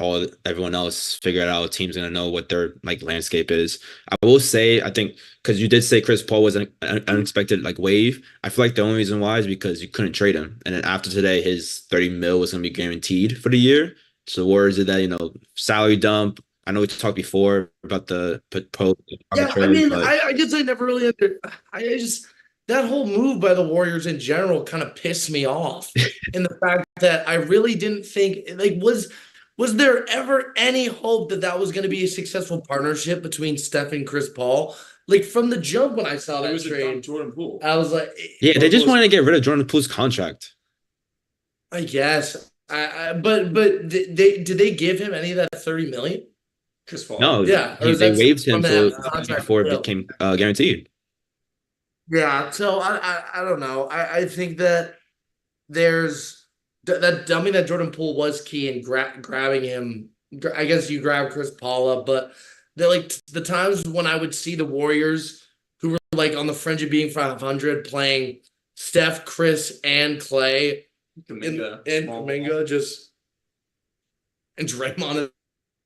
everyone else figure it out. Team's going to know what their like landscape is. I will say, I think, because you did say Chris Paul was an unexpected like wave. I feel like the only reason why is because you couldn't trade him. And then after today, his 30 mil was going to be guaranteed for the year. So words is that, salary dump. I know we talked before about the proposed. Yeah, I mean, I guess I never really that whole move by the Warriors in general kind of pissed me off. In the fact that I really didn't think, like, was there ever any hope that was going to be a successful partnership between Steph and Chris Paul? Like, from the jump when I saw that trade, Jordan Poole. I was like, yeah, they just wanted to get rid of Jordan Poole's contract. I guess. But did they give him any of that $30 million? Chris Paul. No, yeah, they waived him before it became guaranteed. Yeah, so I don't know. I think that there's that. I mean, that Jordan Poole was key in grabbing him. I guess you grab Chris Paul up, but the times when I would see the Warriors, who were like on the fringe of being 500, playing Steph, Chris, and Clay, and Kuminga, and Draymond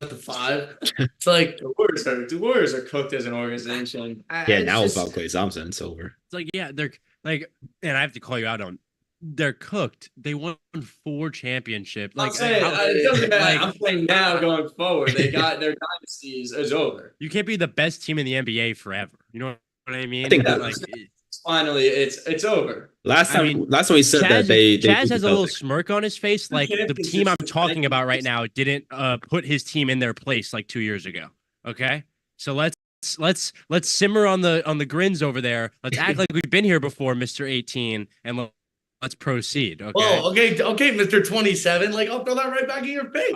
at the 5. It's like the Warriors are cooked as an organization. Now it's about Klay Thompson. It's over. It's like, yeah, they're like, and I have to call you out on. They're cooked. They won 4 championships. Like, it doesn't matter. I'm saying now going forward, they got their dynasties is over. You can't be the best team in the NBA forever. You know what I mean? I think finally it's over. Last time we said that Chaz has a little smirk on his face, like the team I'm talking about right now didn't put his team in their place like 2 years ago. Okay, so let's simmer on the grins over there. Let's act like we've been here before, Mr. 18, and let's proceed. Okay. Oh, okay, Mr. 27. Like, I'll throw that right back in your face.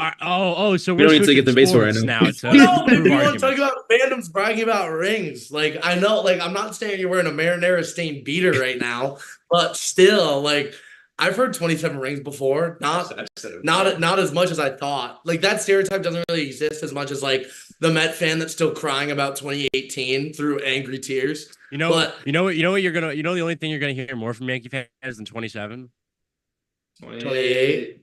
So we don't need to get the baseball right now. No, you want to talk about fandoms bragging about rings? Like, I know, like, I'm not saying you're wearing a marinara stained beater right now, but still, like, I've heard 27 rings before. Not as much as I thought. Like, that stereotype doesn't really exist as much as like the Met fan that's still crying about 2018 through angry tears. You know what the only thing you're gonna hear more from Yankee fans than 27? 28.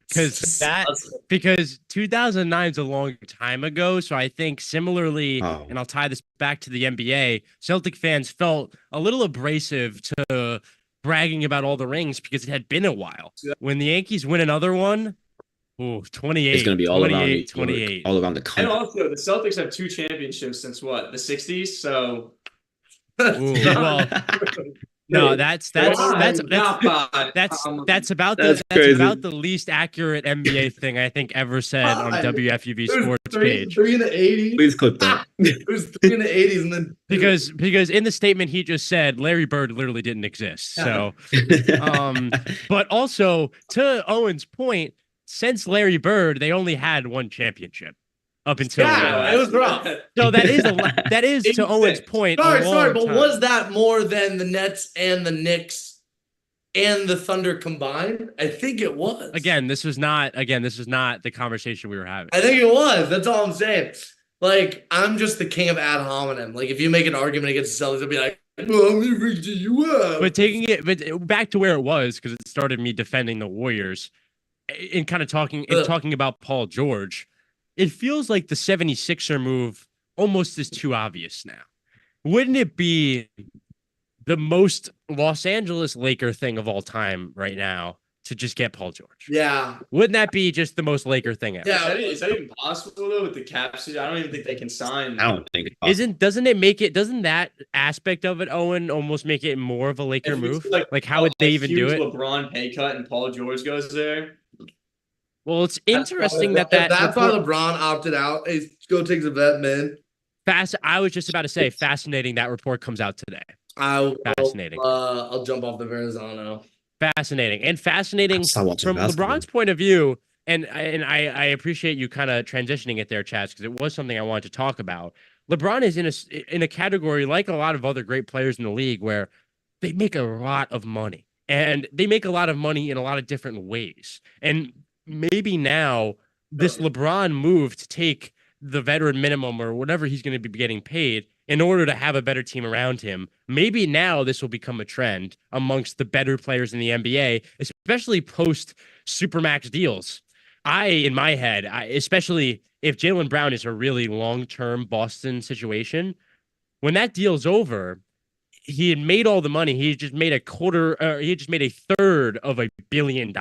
Because 2009 is a long time ago. So I think similarly, and I'll tie this back to the NBA, Celtic fans felt a little abrasive to bragging about all the rings because it had been a while. When the Yankees win another one, 28. It's going to be all around 28. All around the country. And also, the Celtics have 2 championships since what? The 60s? So well, No, that's about That's that's crazy. about the least accurate NBA thing I think ever said on WFUV It was Sports three, page. three in the 80s. Please clip that. It was 3 in the 80s, and then Because in the statement he just said Larry Bird literally didn't exist. So but also to Owen's point, since Larry Bird, they only had one championship up until it was rough. so that is to Owen's point. Sorry, but time. was that more than the Nets and the Knicks and the Thunder combined? I think it was. Again, this was not the conversation we were having. I think it was. That's all I'm saying. Like, I'm just the king of ad hominem. Like, if you make an argument against the Celtics, I'll be like, well, let me reach you up. But back to where it was, because it started me defending the Warriors and kind of talking about Paul George. It feels like the 76er move almost is too obvious now. Wouldn't it be the most Los Angeles Laker thing of all time right now to just get Paul George? Yeah. Wouldn't that be just the most Laker thing ever? Yeah. Is that even possible though with the cap situation? I don't even think they can sign. I don't think it's possible. Doesn't that aspect of it, Owen, almost make it more of a Laker move? Like how would a they even do huge it? LeBron pay cut and Paul George goes there. Well, it's interesting If that that's why LeBron opted out. Hey, go take the vet, man. I was just about to say, fascinating that report comes out today. Fascinating. I'll jump off the Verrazano. Fascinating from LeBron's point of view. And I appreciate you kind of transitioning it there, Chaz, because it was something I wanted to talk about. LeBron is in a category like a lot of other great players in the league where they make a lot of money, and they make a lot of money in a lot of different ways. And maybe now this LeBron move to take the veteran minimum or whatever he's going to be getting paid in order to have a better team around him. Maybe now this will become a trend amongst the better players in the NBA, especially post Supermax deals. In my head, especially if Jaylen Brown is a really long-term Boston situation, when that deal's over, he had made all the money. He just made a third of $1 billion.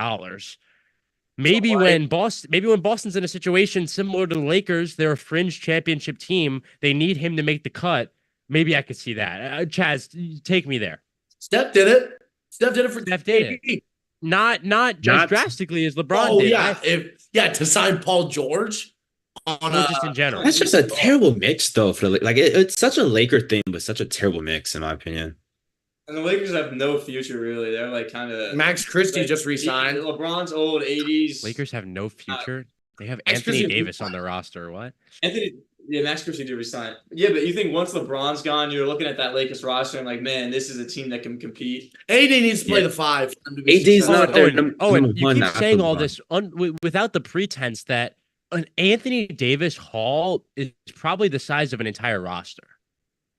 Maybe when Boston's in a situation similar to the Lakers, they're a fringe championship team. They need him to make the cut. Maybe I could see that. Chaz, take me there. Steph did it. Steph did it. Not as drastically as LeBron did. Yeah, to sign Paul George on just in general. That's just a terrible mix, though. It's such a Laker thing, but such a terrible mix, in my opinion. And the Lakers have no future, really. They're like kind of Max Christie just resigned. LeBron's old 80s. Lakers have no future. They have Anthony Davis on the roster. What? Max Christie did resign. Yeah, but you think once LeBron's gone, you're looking at that Lakers roster and like, man, this is a team that can compete. AD needs to play the 5. AD's not there. You keep saying all this without the pretense that an Anthony Davis haul is probably the size of an entire roster.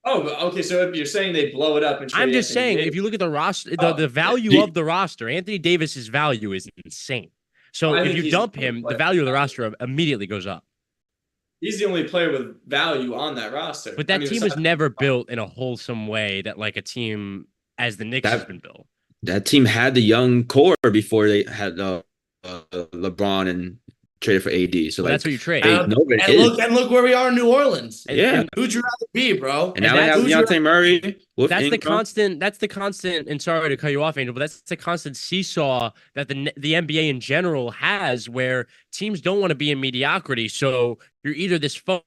Oh, okay. So if you're saying they blow it up, and I'm just saying, if you look at the roster, the value of the roster, Anthony Davis's value is insane. So if you dump him, the value of the roster immediately goes up. He's the only player with value on that roster. But that team was never built in a wholesome way that like a team as the Knicks has been built. That team had the young core before they had LeBron and traded for AD. So that's what you trade. And look where we are in New Orleans. And who'd you rather be, bro? And now they have Dejounte Murray. That's the constant. And sorry to cut you off, Angel, but that's the constant seesaw that the NBA in general has, where teams don't want to be in mediocrity. So you're either this fun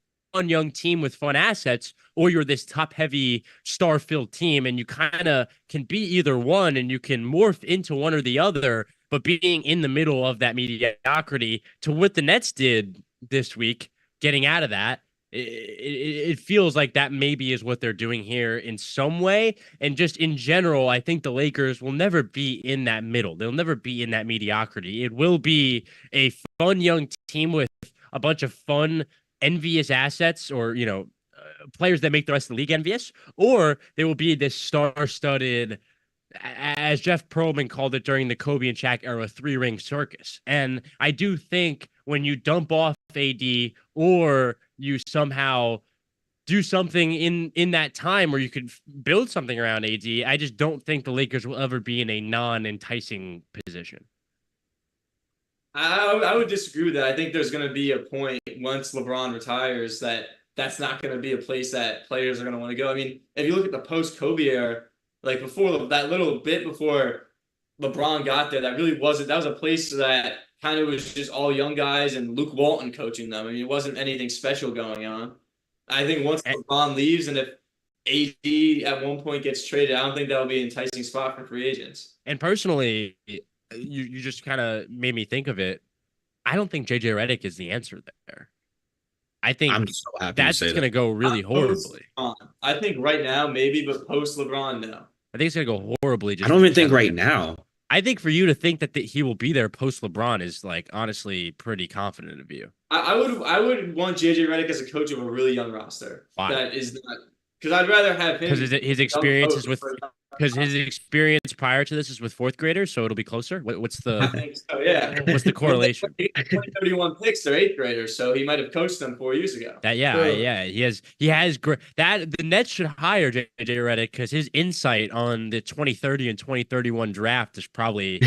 young team with fun assets, or you're this top-heavy, star-filled team, and you kind of can be either one, and you can morph into one or the other. But being in the middle of that mediocrity, to what the Nets did this week, getting out of that, it feels like that maybe is what they're doing here in some way. And just in general, I think the Lakers will never be in that middle. They'll never be in that mediocrity. It will be a fun young team with a bunch of fun, envious assets, or, players that make the rest of the league envious, or they will be this star-studded, as Jeff Pearlman called it during the Kobe and Shaq era, 3-ring circus. And I do think when you dump off AD, or you somehow do something in that time where you could build something around AD, I just don't think the Lakers will ever be in a non-enticing position. I would disagree with that. I think there's going to be a point once LeBron retires that's not going to be a place that players are going to want to go. I mean, if you look at the post-Kobe era, Like before that little bit before LeBron got there, that was a place that kind of was just all young guys and Luke Walton coaching them. I mean, it wasn't anything special going on. I think once LeBron leaves and if AD at one point gets traded, I don't think that'll be an enticing spot for free agents. And personally, you just kind of made me think of it. I don't think JJ Redick is the answer there. I think I'm so happy that's going to go really horribly. I think right now, maybe, but post LeBron, no. I think it's going to go horribly. I don't even think right now. I think for you to think that he will be there post LeBron is like honestly pretty confident of you. I would want JJ Redick as a coach of a really young roster. Why? That is not because I'd rather have him because his experience is with his experience prior to this is with fourth graders, so it'll be closer. What's the? I think so. Yeah. What's the correlation? 31 picks. They're eighth graders, so he might have coached them 4 years ago. He has great. That the Nets should hire JJ Redick because his insight on the 2030 and 2031 draft is probably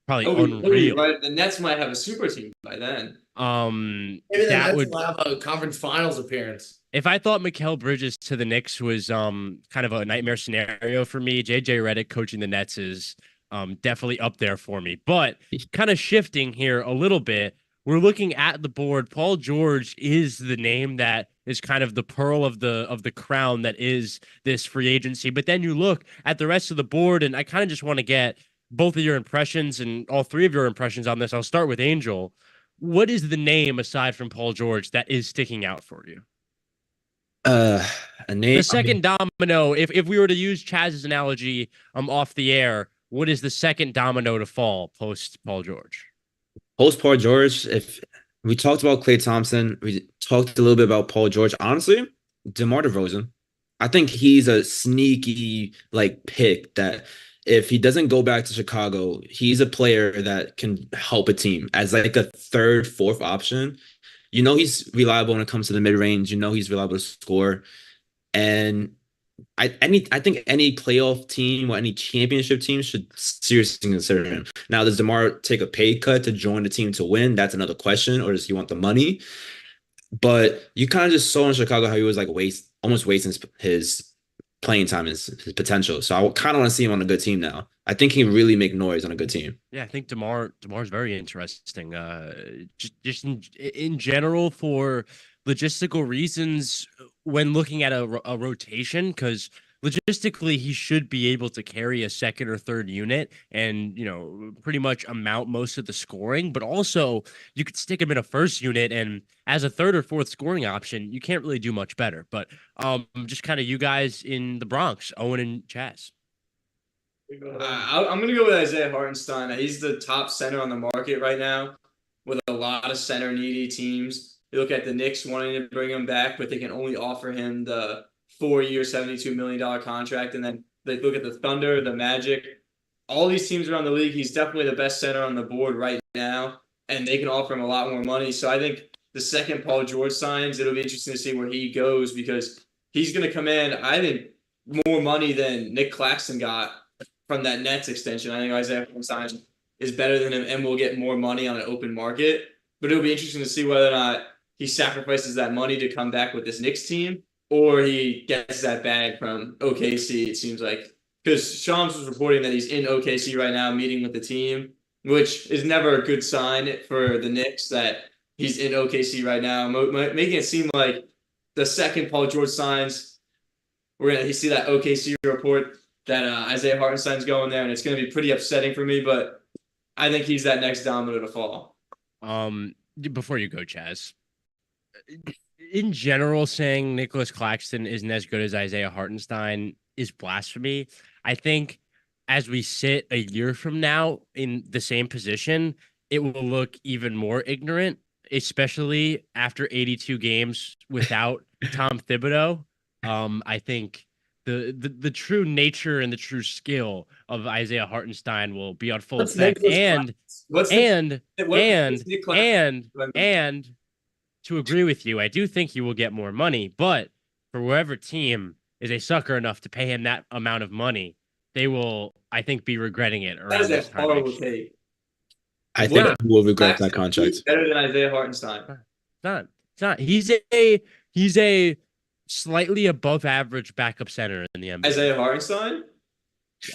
unreal. Right? The Nets might have a super team by then. Maybe the Nets will have a conference finals appearance. If I thought Mikal Bridges to the Knicks was kind of a nightmare scenario for me, JJ Redick coaching the Nets is definitely up there for me. But kind of shifting here a little bit, we're looking at the board. Paul George is the name that is kind of the pearl of the crown that is this free agency. But then you look at the rest of the board, and I kind of just want to get both of your impressions and all three of your impressions on this. I'll start with Angel. What is the name aside from Paul George that is sticking out for you? A name. The second domino, if we were to use Chaz's analogy off the air, what is the second domino to fall post Paul George? Post Paul George, if we talked about Klay Thompson, we talked a little bit about Paul George. Honestly, DeMar DeRozan, I think he's a sneaky pick that if he doesn't go back to Chicago, he's a player that can help a team as a third, fourth option. You know he's reliable when it comes to the mid-range. You know he's reliable to score. And I think any playoff team or any championship team should seriously consider him. Now, does DeMar take a pay cut to join the team to win? That's another question. Or does he want the money? But you kind of just saw in Chicago how he was almost wasting his playing time and his potential. So I kind of want to see him on a good team now. I think he can really make noise on a good team. Yeah, I think DeMar's very interesting. Just in general for logistical reasons when looking at a rotation, because logistically he should be able to carry a second or third unit and pretty much amount most of the scoring. But also you could stick him in a first unit and as a third or fourth scoring option, you can't really do much better. But just kind of you guys in the Bronx, Owen and Chaz. I'm going to go with Isaiah Hartenstein. He's the top center on the market right now with a lot of center needy teams. You look at the Knicks wanting to bring him back, but they can only offer him the 4-year, $72 million contract. And then they look at the Thunder, the Magic, all these teams around the league. He's definitely the best center on the board right now, and they can offer him a lot more money. So I think the second Paul George signs, it'll be interesting to see where he goes because he's going to command, I think, more money than Nick Claxton got from that Nets extension. I think Isaiah Hartenstein is better than him and will get more money on an open market. But it'll be interesting to see whether or not he sacrifices that money to come back with this Knicks team or he gets that bag from OKC, it seems like. Because Shams was reporting that he's in OKC right now meeting with the team, which is never a good sign for the Knicks that he's in OKC right now, making it seem like the second Paul George signs, we're going to see that OKC report that Isaiah Hartenstein's going there, and it's going to be pretty upsetting for me, but I think he's that next domino to fall. Before you go, Chaz, in general, saying Nicholas Claxton isn't as good as Isaiah Hartenstein is blasphemy. I think as we sit a year from now in the same position, it will look even more ignorant, especially after 82 games without Tom Thibodeau. I think the true nature and the true skill of Isaiah Hartenstein will be on full effect. And to agree with you, I do think he will get more money, but for whoever team is a sucker enough to pay him that amount of money, they will, I think, be regretting it. That is a horrible take. I think he will regret that contract. He's better than Isaiah Hartenstein. It's not. He's a slightly above average backup center in the NBA. Isaiah Hartenstein?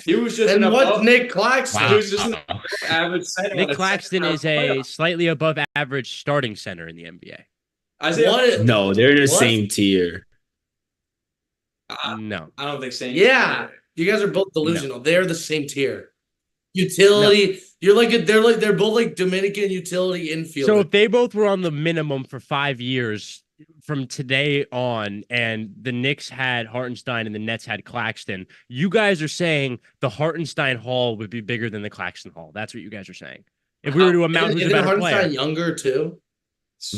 He was just And an what's above, Nick Claxton? he was just an average center. on Nick a Claxton second-round is a playoff. slightly above average starting center in the NBA. Isaiah What? Hartenstein- No, they're in the What? same tier. No. I don't think so. Yeah, you guys are both delusional. They're the same tier. Utility. They're both like Dominican utility infield. So if they both were on the minimum for 5 years from today on, and the Knicks had Hartenstein and the Nets had Claxton, you guys are saying the Hartenstein Hall would be bigger than the Claxton Hall. That's what you guys are saying. If we were to amount who's a better Hartenstein player, younger too?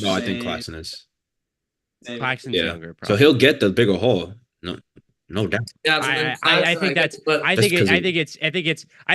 No, I think Same- Claxton is. same. Claxton's Yeah. younger. So Probably. he'll get the bigger haul. No doubt. Yeah, so then Claxton, think that's. guess, but I That's think 'cause I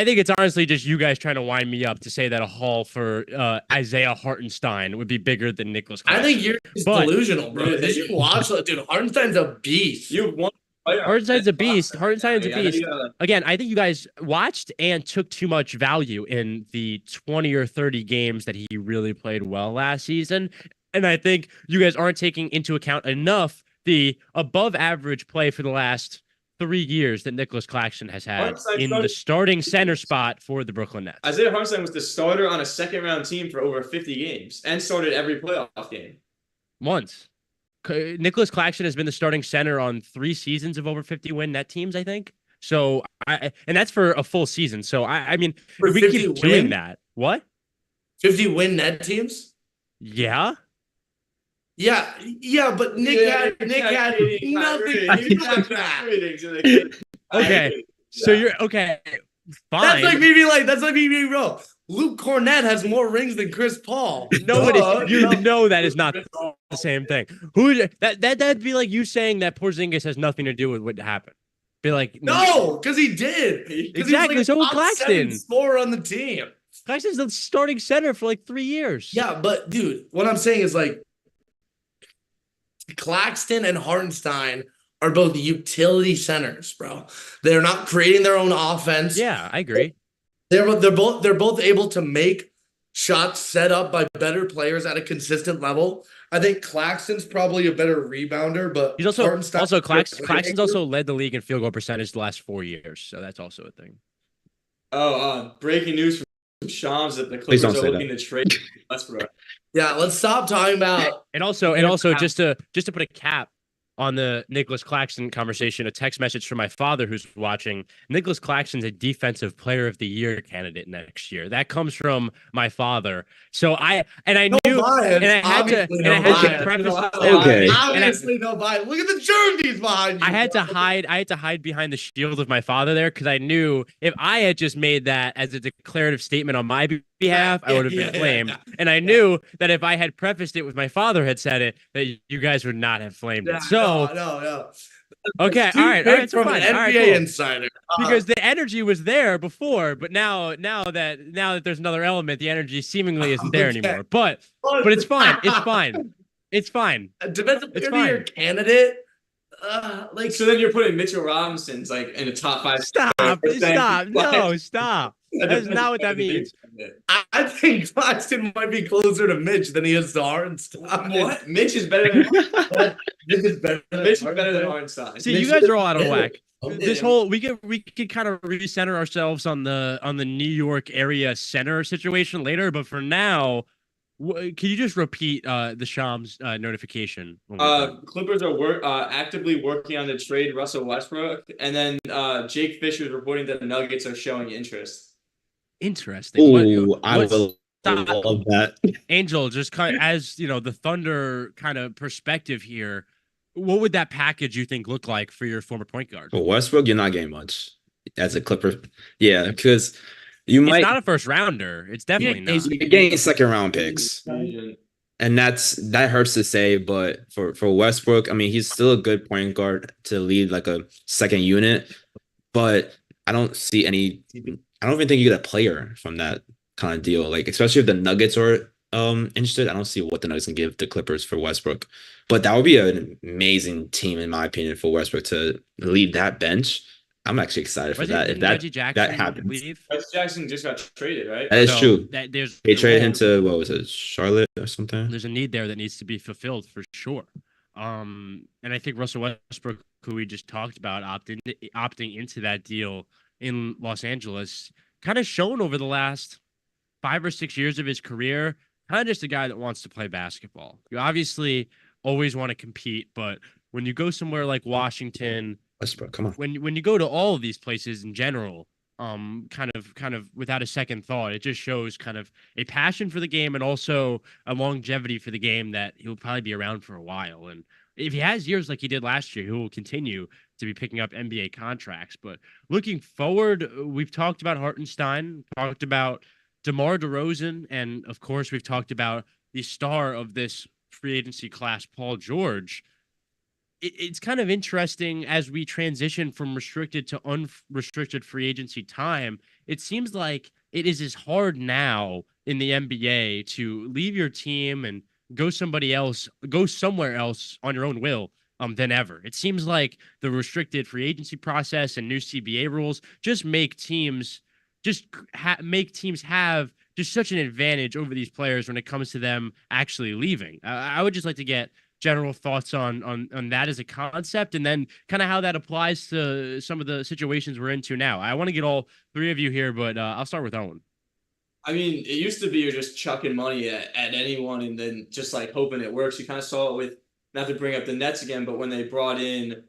think it's honestly just you guys trying to wind me up to say that a haul for Isaiah Hartenstein would be bigger than Nicholas I Claxton. think you're just But- delusional, bro. Did you watch that? Dude, Hartenstein's a beast. You have one player. Hartenstein's a beast. Hartenstein's a I know you beast. gotta- Again, I think you guys watched and took too much value in the 20 or 30 games that he really played well last season. And I think you guys aren't taking into account enough the above average play for the last 3 years that Nicholas Claxton has had Hartenstein in the starting center spot for the Brooklyn Nets. Isaiah Hartenstein was the starter on a second-round team for over 50 games and started every playoff game. Once. Nicholas Claxton has been the starting center on 3 seasons of over 50 win net teams, I think. So and that's for a full season. So I mean, For if we 50 keep doing win? that. What? 50 win net teams? Yeah. Yeah, but Nick had nothing to do with that. Okay. So you're okay. Fine. That's like me being bro. Luke Cornett has more rings than Chris Paul. You know that is not the same thing. That'd be like you saying that Porzingis has nothing to do with what happened. Be like No, because he did. 'Cause Exactly, He's so would top Claxton. 7 scorer on the team. Claxton's the starting center for like 3 years. Yeah, but dude, what I'm saying is like Claxton and Hartenstein are both utility centers, bro. They're not creating their own offense. Yeah, I agree. They're both able to make shots set up by better players at a consistent level. I think Claxton's probably a better rebounder, but He's also Hartenstein's Claxton's also led the league in field goal percentage the last 4 years, so that's also a thing. Breaking news from Shams that the Please Clippers don't are say looking to trade Westbrook. Yeah, let's stop talking about And also just to put a cap on the Nicholas Claxton conversation, a text message from my father who's watching. Nicholas Claxton's a defensive player of the year candidate next year. That comes from my father. So I knew bias. and I had to Obviously and I no had to bias. preface Okay. Obviously no bias. Look at the jerseys behind you. I had to hide behind the shield of my father there because I knew if I had just made that as a declarative statement on my behalf, I would have been flamed. And I knew that if I had prefaced it with my father had said it, that you guys would not have flamed it. So no. okay, Steve all right, picked so from fine. an All right, NBA cool. insider. Because the energy was there before, but now that there's another element, the energy seemingly isn't there Okay. anymore. But it's fine. It's fine. It's fine. Defensive It's player of the year fine. candidate. So then you're putting Mitchell Robinson's like in the top 5. Stop. No, stop. That's not what that means. I think Claxton might be closer to Mitch than he is to Hartenstein. What? Mitch is better than Mitch is better than Mitch is better than Hartenstein. See, you guys are all out of whack. Yeah. This whole we could kind of recenter ourselves on the New York area center situation later, but for now, can you just repeat the Shams notification? when we're done? Clippers are actively working on the trade Russell Westbrook, and then Jake Fisher is reporting that the Nuggets are showing interest. Interesting. Ooh, I what's- will stop. love that. Angel, just kind of, as you know, the Thunder kind of perspective here, what would that package you think look like for your former point guard? For Westbrook, you're not getting much as a Clipper. Yeah, because you It's might not a first rounder. It's definitely not. you're getting second round picks. And that hurts to say, but for Westbrook, I mean, he's still a good point guard to lead like a second unit, but I don't even think you get a player from that kind of deal. Like, especially if the Nuggets are interested, I don't see what the Nuggets can give the Clippers for Westbrook. But that would be an amazing team, in my opinion, for Westbrook to lead that bench. I'm actually excited for that. If Reggie Jackson that happens, leave? Reggie Jackson just got traded, right? that is So true. There's They traded him to what was it, Charlotte or something? There's a need there that needs to be fulfilled for sure. And I think Russell Westbrook, who we just talked about, opting into that deal in Los Angeles, kind of shown over the last 5 or 6 years of his career, kind of just a guy that wants to play basketball. You obviously always want to compete, but when you go somewhere like Washington, Westbrook, come on. when you go to all of these places in general, kind of without a second thought, it just shows kind of a passion for the game and also a longevity for the game that he'll probably be around for a while. And if he has years like he did last year, he will continue to be picking up NBA contracts. But looking forward, we've talked about Hartenstein, talked about DeMar DeRozan, and of course, we've talked about the star of this free agency class, Paul George. It's kind of interesting as we transition from restricted to unrestricted free agency time. It seems like it is as hard now in the NBA to leave your team and go somewhere else on your own will than ever. It seems like the restricted free agency process and new CBA rules just make teams have just such an advantage over these players when it comes to them actually leaving. I would just like to get general thoughts on that as a concept, and then kind of how that applies to some of the situations we're into now. I want to get all three of you here, but I'll start with Owen. I mean, it used to be you're just chucking money at anyone and then just like hoping it works. You kind of saw it with, not to bring up the Nets again, but when they brought in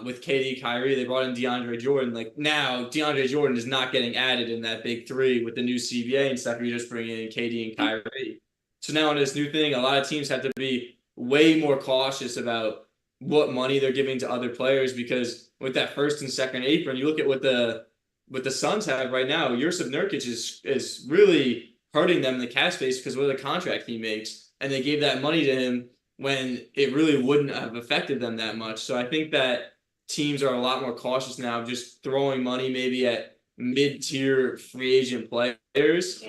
with KD, Kyrie, they brought in DeAndre Jordan. Like now, DeAndre Jordan is not getting added in that big three with the new CBA and stuff. You're just bringing in KD and Kyrie. So now in this new thing, a lot of teams have to be way more cautious about what money they're giving to other players, because with that first and second apron, you look at what the Suns have right now. Yusuf Nurkic is really hurting them in the cap space because of the contract he makes, and they gave that money to him when it really wouldn't have affected them that much. So I think that teams are a lot more cautious now of just throwing money maybe at mid-tier free agent players,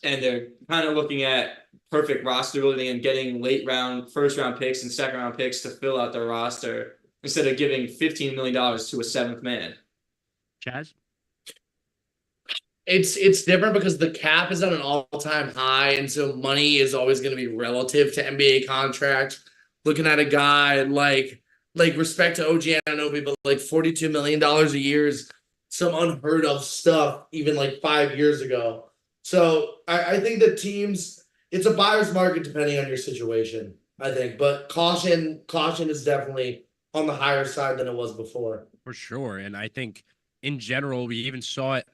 and they're kind of looking at perfect roster building and getting first round picks and second round picks to fill out their roster instead of giving $15 million to a seventh man. Chaz? It's different because the cap is at an all-time high, and so money is always going to be relative to NBA contracts. Looking at a guy like respect to OG Anunoby, but like $42 million a year is some unheard of stuff even like 5 years ago. So I think that teams, it's a buyer's market depending on your situation, I think. But caution is definitely on the higher side than it was before. For sure. And I think in general, we even saw it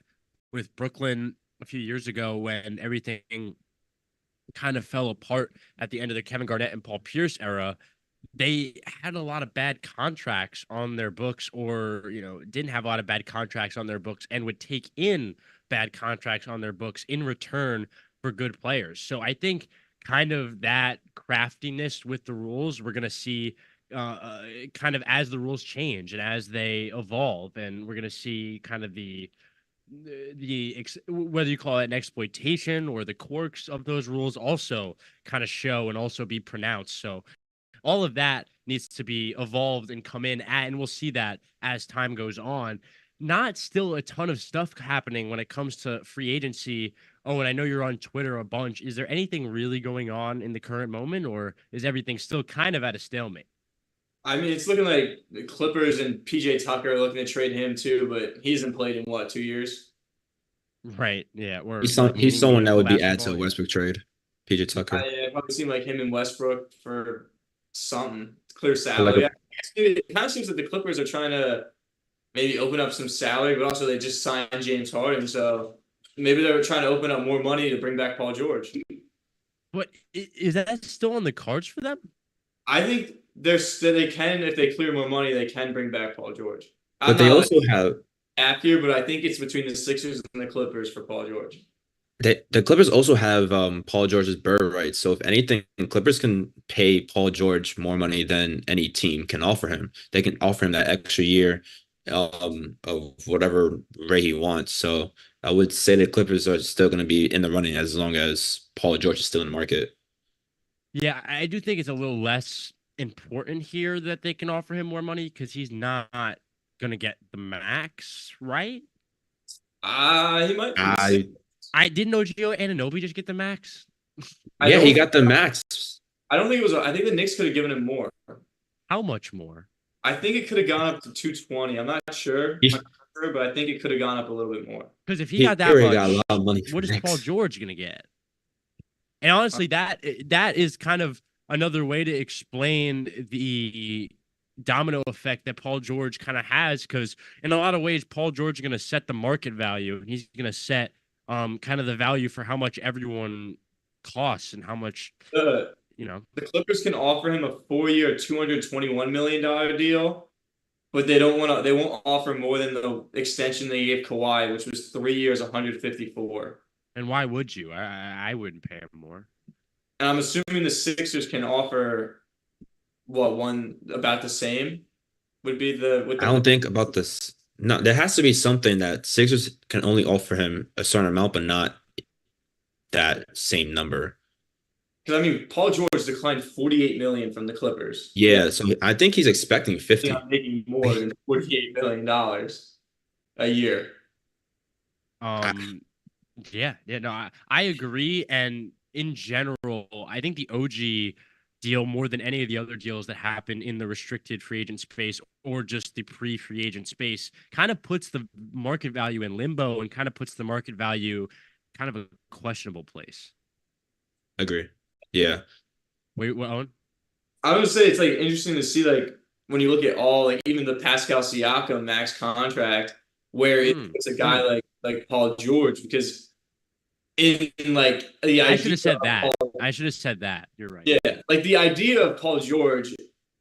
with Brooklyn a few years ago when everything kind of fell apart at the end of the Kevin Garnett and Paul Pierce era. They had a lot of bad contracts on their books, or, didn't have a lot of bad contracts on their books and would take in bad contracts on their books in return for good players. So I think kind of that craftiness with the rules, we're going to see kind of as the rules change and as they evolve, and we're going to see kind of the whether you call it an exploitation or the quirks of those rules also kind of show and also be pronounced. So all of that needs to be evolved and come in and we'll see that as time goes on. Not still a ton of stuff happening when it comes to free agency. Oh, and I know you're on Twitter a bunch. Is there anything really going on in the current moment, or is everything still kind of at a stalemate? I mean, it's looking like the Clippers and PJ Tucker are looking to trade him too, but he hasn't played in 2 years? Right. Yeah. He's someone that would be added to a Westbrook trade. PJ Tucker. It probably seemed like him and Westbrook for something. Clear salary. It kind of seems like the Clippers are trying to maybe open up some salary, but also they just signed James Harden, so maybe they're trying to open up more money to bring back Paul George. But is that still on the cards for them? I think they can, if they clear more money, they can bring back Paul George. But they also have after, but I think it's between the Sixers and the Clippers for Paul George. The Clippers also have Paul George's bird rights. So if anything, Clippers can pay Paul George more money than any team can offer him. They can offer him that extra year of whatever rate he wants. So I would say the Clippers are still going to be in the running as long as Paul George is still in the market. Yeah, I do think it's a little less important here that they can offer him more money because he's not going to get the max, right? He might. I didn't know Gio Anunoby just get the max. Yeah, he got the max. I don't think it was. I think the Knicks could have given him more. How much more? I think it could have gone up to 220. I'm not sure. sure, but I think it could have gone up a little bit more. Because if he He got that already much, got a lot of money what is from Paul Knicks. George gonna get? And honestly, that is kind of another way to explain the domino effect that Paul George kind of has, because in a lot of ways, Paul George is going to set the market value. He's going to set kind of the value for how much everyone costs and how much, The you know. the Clippers can offer him a 4-year, $221 million deal, but they won't offer more than the extension they gave Kawhi, which was 3 years, 154. And why would you? I wouldn't pay him more. And I'm assuming the Sixers can offer one about the same would be I don't think about this. No, there has to be something that Sixers can only offer him a certain amount, but not that same number. because I mean Paul George declined 48 million from the Clippers. Yeah, so I think he's expecting 50. I'm making more than $48 million a year. Yeah, no, I agree. And in general, I think the OG deal, more than any of the other deals that happen in the restricted free agent space or just the pre-free agent space, kind of puts the market value in limbo and kind of puts the market value kind of a questionable place. Agree. Yeah. Wait, what, Owen? I would say it's like interesting to see like when you look at all like even the Pascal Siakam max contract where it's a guy like Paul George, because in like the idea I should have said that. I should have said that. You're right. Yeah, like the idea of Paul George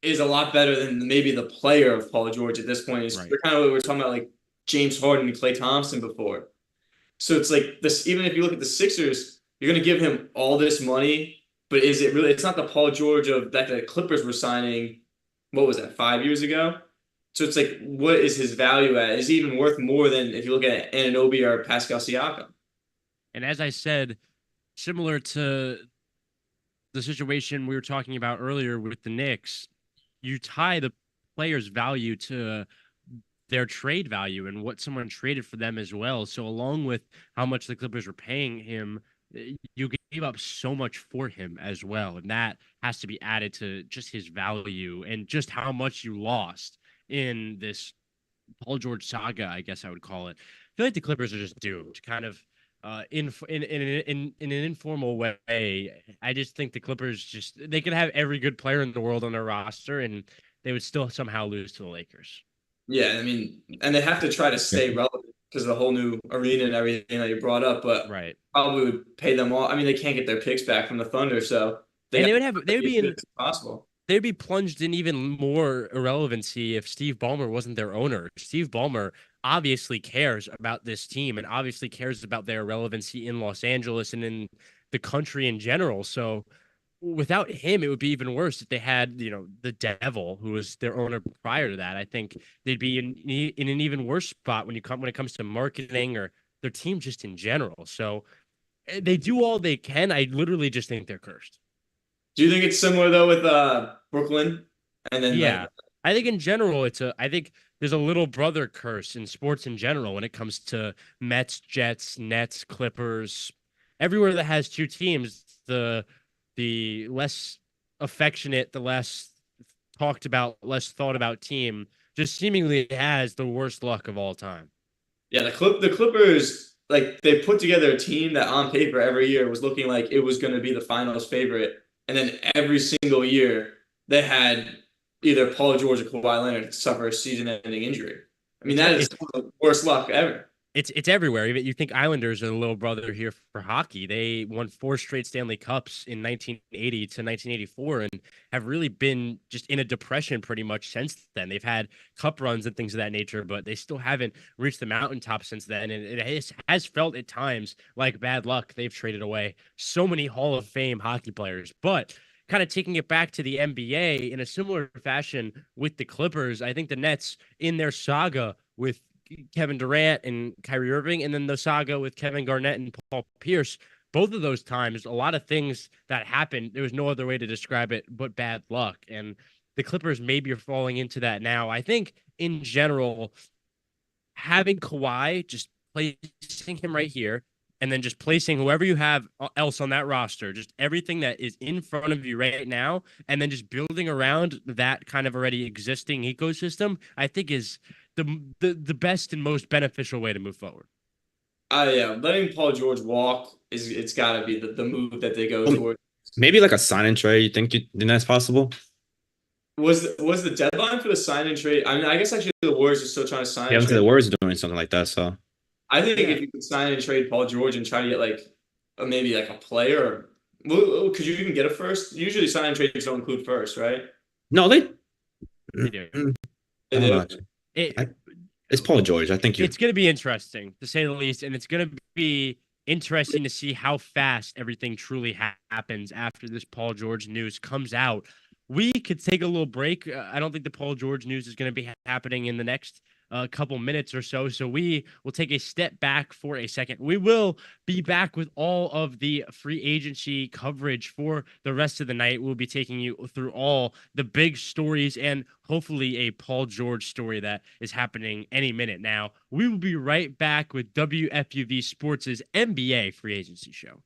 is a lot better than maybe the player of Paul George at this point. Is Right. kind of what we were talking about, like James Harden and Klay Thompson before. So it's like this. Even if you look at the Sixers, you're going to give him all this money, but is it really? It's not the Paul George of that the Clippers were signing. What was that, 5 years ago? So it's like, what is his value at? Is he even worth more than if you look at Anunoby or Pascal Siakam? And as I said, similar to the situation we were talking about earlier with the Knicks, you tie the player's value to their trade value and what someone traded for them as well. So along with how much the Clippers were paying him, you gave up so much for him as well. And that has to be added to just his value and just how much you lost in this Paul George saga, I guess I would call it. I feel like the Clippers are just doomed, kind of in an informal way. I just think the Clippers they could have every good player in the world on their roster and they would still somehow lose to the Lakers. Yeah, I mean, and they have to try to stay relevant because of the whole new arena and everything that you brought up, but right. Probably would pay them all. I mean, they can't get their picks back from the Thunder, so they would be in possible. They'd be plunged in even more irrelevancy if Steve Ballmer wasn't their owner. Steve Ballmer obviously cares about this team and obviously cares about their relevancy in Los Angeles and in the country in general. So without him, it would be even worse if they had, the Devil, who was their owner prior to that. I think they'd be in an even worse spot when it comes to marketing or their team just in general. So they do all they can. I literally just think they're cursed. Do you think it's similar though with Brooklyn? And then I think in general I think there's a little brother curse in sports in general when it comes to Mets, Jets, Nets, Clippers, everywhere that has two teams. The less affectionate, the less talked about, less thought about team just seemingly has the worst luck of all time. Yeah, the Clippers, like they put together a team that on paper every year was looking like it was going to be the finals favorite. And then every single year they had either Paul George or Kawhi Leonard suffer a season-ending injury. I mean, that is the worst luck ever. It's everywhere. Even you think Islanders are the little brother here for hockey. They won 4 straight Stanley Cups in 1980 to 1984 and have really been just in a depression pretty much since then. They've had cup runs and things of that nature, but they still haven't reached the mountaintop since then. And it has felt at times like bad luck. They've traded away so many Hall of Fame hockey players. But kind of taking it back to the NBA in a similar fashion with the Clippers, I think the Nets in their saga with Kevin Durant and Kyrie Irving, and then the saga with Kevin Garnett and Paul Pierce, both of those times, a lot of things that happened, there was no other way to describe it but bad luck. And the Clippers maybe are falling into that now. I think in general, having Kawhi, just placing him right here, and then just placing whoever you have else on that roster, just everything that is in front of you right now, and then just building around that kind of already existing ecosystem, I think is the best and most beneficial way to move forward. Yeah, letting Paul George walk it's got to be the move that they go towards. Maybe like a sign and trade. You think that's possible? Was the deadline for the sign and trade? I mean, I guess actually the Warriors are still trying to sign Yeah, and the trade. Warriors are doing something like that. So I think if you could sign and trade Paul George and try to get like maybe like a player, could you even get a first? Usually sign and trades don't include first, right? no, they. They do. They I don't do? know. It's Paul George. I think It's going to be interesting, to say the least, and it's going to be interesting to see how fast everything truly happens after this Paul George news comes out. We could take a little break. I don't think the Paul George news is going to be happening in the next couple minutes or so. So we will take a step back for a second. We will be back with all of the free agency coverage for the rest of the night. We'll be taking you through all the big stories and hopefully a Paul George story that is happening any minute now. We will be right back with WFUV Sports' NBA free agency show.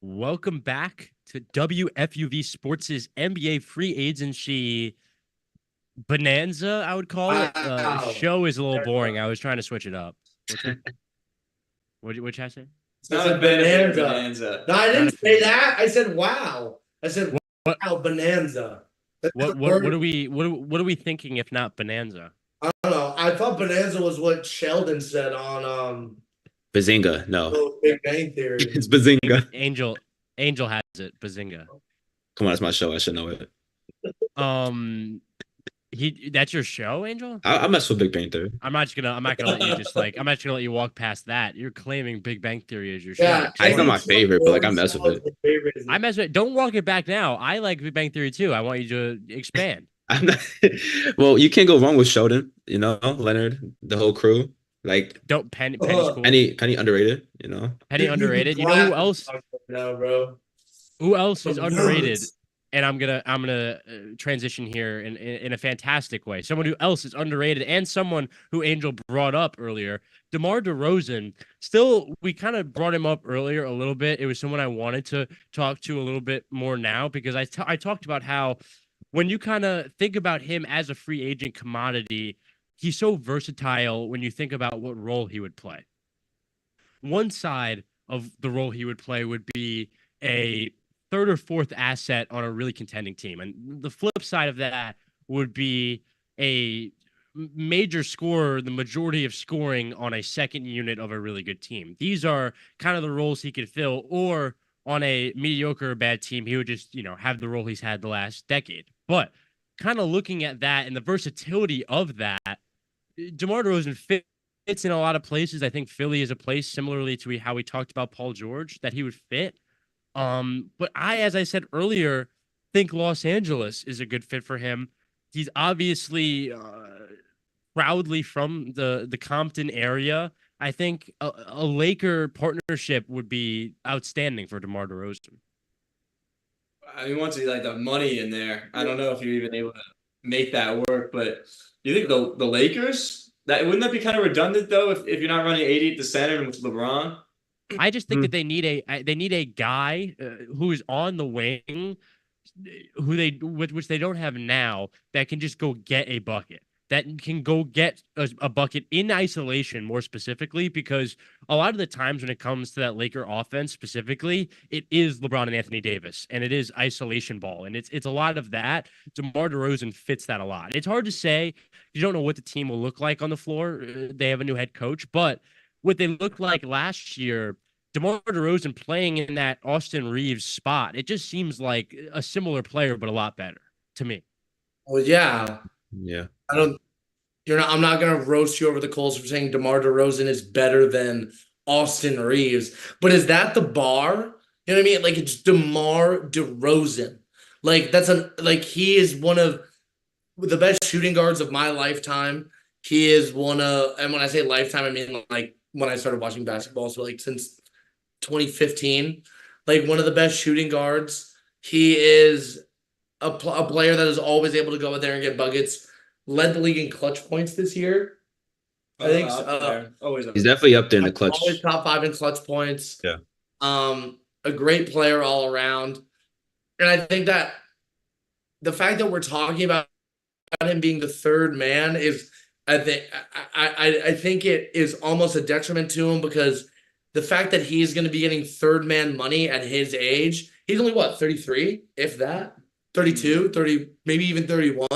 Welcome back to WFUV Sports' NBA free agency bonanza, I would call it. Wow. Show is a little boring. I was trying to switch it up. What's that? What'd I say? It's not a bonanza. No, I Not didn't a say bonanza. that. I said wow. I said What wow, bonanza. That's what the what word. what are we thinking if not bonanza? I don't know. I thought bonanza was what Sheldon said on Bazinga. No, Big Bang Theory. it's Bazinga. Angel has it. Bazinga. Come on, it's my show. I should know it. Um, that's your show, Angel? I mess with Big Bang Theory. I'm not gonna let you I'm not just gonna let you walk past that. You're claiming Big Bang Theory as your Yeah, show. It's not my favorite, but like I mess with it. I mess with it. Don't walk it back now. I like Big Bang Theory too. I want you to expand. I'm not, well, you can't go wrong with Sheldon, you know, Leonard, the whole crew. Like Don't Penny's cool. Penny underrated, you know. Penny underrated. You know who else? No, bro. Who else is Oh, underrated? no. And I'm gonna transition here in a fantastic way. Someone who else is underrated, and someone who Angel brought up earlier, DeMar DeRozan. Still, we kind of brought him up earlier a little bit. It was someone I wanted to talk to a little bit more now because I talked about how when you kind of think about him as a free agent commodity, he's so versatile when you think about what role he would play. One side of the role he would play would be a third or fourth asset on a really contending team. And the flip side of that would be a major scorer, the majority of scoring on a second unit of a really good team. These are kind of the roles he could fill, or on a mediocre or bad team, he would just, have the role he's had the last decade. But kind of looking at that and the versatility of that, DeMar DeRozan fits in a lot of places. I think Philly is a place similarly to how we talked about Paul George that he would fit. But as I said earlier, think Los Angeles is a good fit for him. He's obviously proudly from the Compton area. I think a Laker partnership would be outstanding for DeMar DeRozan. I mean, once you like the money in there, I don't know if you're even able to make that work. But you think the Lakers, that wouldn't that be kind of redundant though if you're not running 80 at the center and with LeBron? I just think that they need a guy who is on the wing, which they don't have now, that can just go get a bucket, that can go get a bucket in isolation, more specifically, because a lot of the times when it comes to that Laker offense specifically, it is LeBron and Anthony Davis, and it is isolation ball, and it's a lot of that. DeMar DeRozan fits that a lot. It's hard to say. You don't know what the team will look like on the floor. They have a new head coach, but what they looked like last year, DeMar DeRozan playing in that Austin Reeves spot, it just seems like a similar player, but a lot better to me. Well, yeah. Yeah. I'm not gonna roast you over the coals for saying DeMar DeRozan is better than Austin Reeves, but is that the bar? You know what I mean? Like, it's DeMar DeRozan. Like, he is one of the best shooting guards of my lifetime. He is one of, and when I say lifetime, I mean like when I started watching basketball, so like since 2015, like one of the best shooting guards. He is a player that is always able to go out there and get buckets. Led the league in clutch points this year. I think Always He's definitely up there in the clutch. Always top 5 in clutch points. Yeah. A great player all around. And I think that the fact that we're talking about him being the third man is, I think it is almost a detriment to him, because the fact that he's going to be getting third man money at his age, he's only 33, if that, 32, 30, maybe even 31.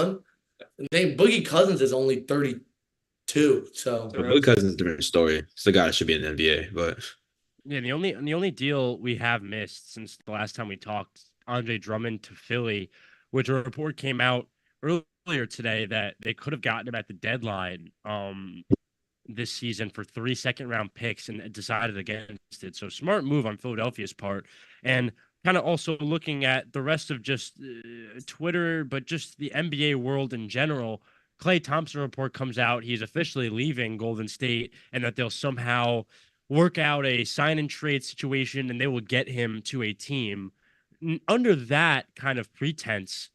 I think Boogie Cousins is only 32. So Boogie Cousins is a different story. It's the guy that should be in the NBA, but yeah, the only deal we have missed since the last time we talked, Andre Drummond to Philly, which a report came out earlier today that they could have gotten him at the deadline this season for 3 second-round picks and decided against it. So smart move on Philadelphia's part. And kind of also looking at the rest of just Twitter, but just the NBA world in general, Klay Thompson report comes out. He's officially leaving Golden State, and that they'll somehow work out a sign and trade situation and they will get him to a team. Under that kind of pretense,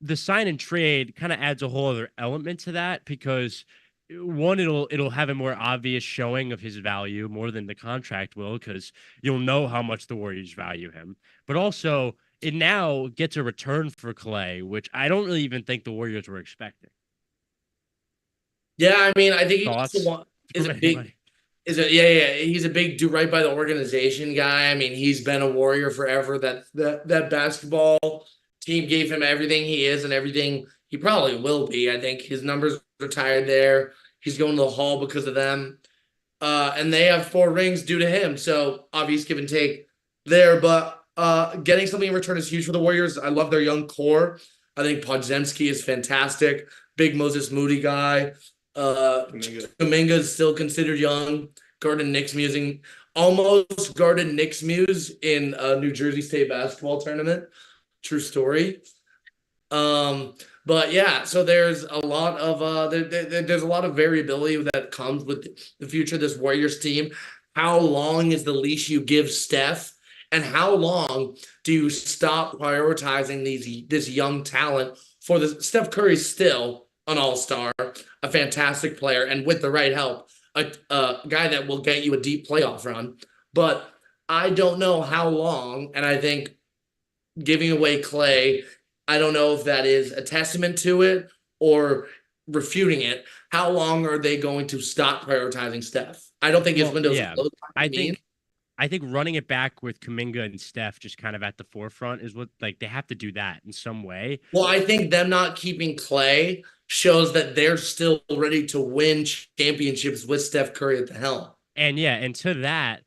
the sign and trade kind of adds a whole other element to that, because one, it'll have a more obvious showing of his value more than the contract will, because you'll know how much the Warriors value him. But also, it now gets a return for Clay, which I don't really even think the Warriors were expecting. Yeah, I mean, I think he Thoughts also is from a big anybody? yeah. He's a big do right by the organization guy. I mean, he's been a Warrior forever. That basketball team gave him everything he is and everything he probably will be. I think his numbers retired there. He's going to the Hall because of them. And they have 4 rings due to him. So obvious give and take there. But getting something in return is huge for the Warriors. I love their young core. I think Podziemski is fantastic. Big Moses Moody guy. Kuminga is still considered young. Garden Knicks musing almost Garden Knicks muse in a New Jersey State basketball tournament. True story. But yeah, so there's a lot of there's a lot of variability that comes with the future of this Warriors team. How long is the leash you give Steph, and how long do you stop prioritizing this young talent for the Steph Curry's still an all-star, a fantastic player, and with the right help, a guy that will get you a deep playoff run. But I don't know how long, and I think giving away Clay, I don't know if that is a testament to it or refuting it. How long are they going to stop prioritizing Steph? I don't think his window's closed. I think running it back with Kuminga and Steph just kind of at the forefront is what, like, they have to do that in some way. Well, I think them not keeping Clay shows that they're still ready to win championships with Steph Curry at the helm. And yeah, and to that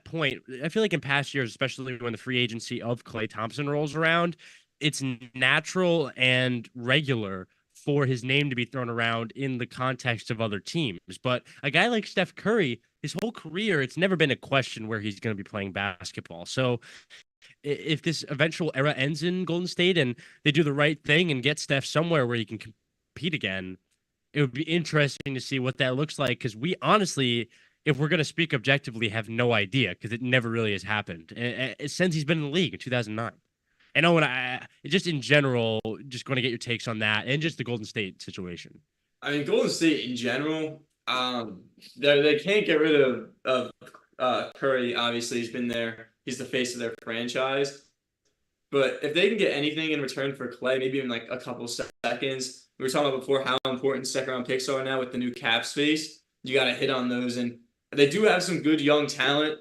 point, I feel like in past years, especially when the free agency of Klay Thompson rolls around, it's natural and regular for his name to be thrown around in the context of other teams. But a guy like Steph Curry, his whole career, it's never been a question where he's going to be playing basketball. So if this eventual era ends in Golden State and they do the right thing and get Steph somewhere where he can compete again, it would be interesting to see what that looks like. Because we honestly, if we're going to speak objectively, have no idea, because it never really has happened since he's been in the league in 2009. And Owen, I just in general, just going to get your takes on that and just the Golden State situation. I mean, Golden State in general, they can't get rid of Curry. Obviously, he's been there. He's the face of their franchise. But if they can get anything in return for Clay, maybe in like a couple seconds. We were talking about before how important second-round picks are now with the new cap space. You got to hit on those. And they do have some good young talent.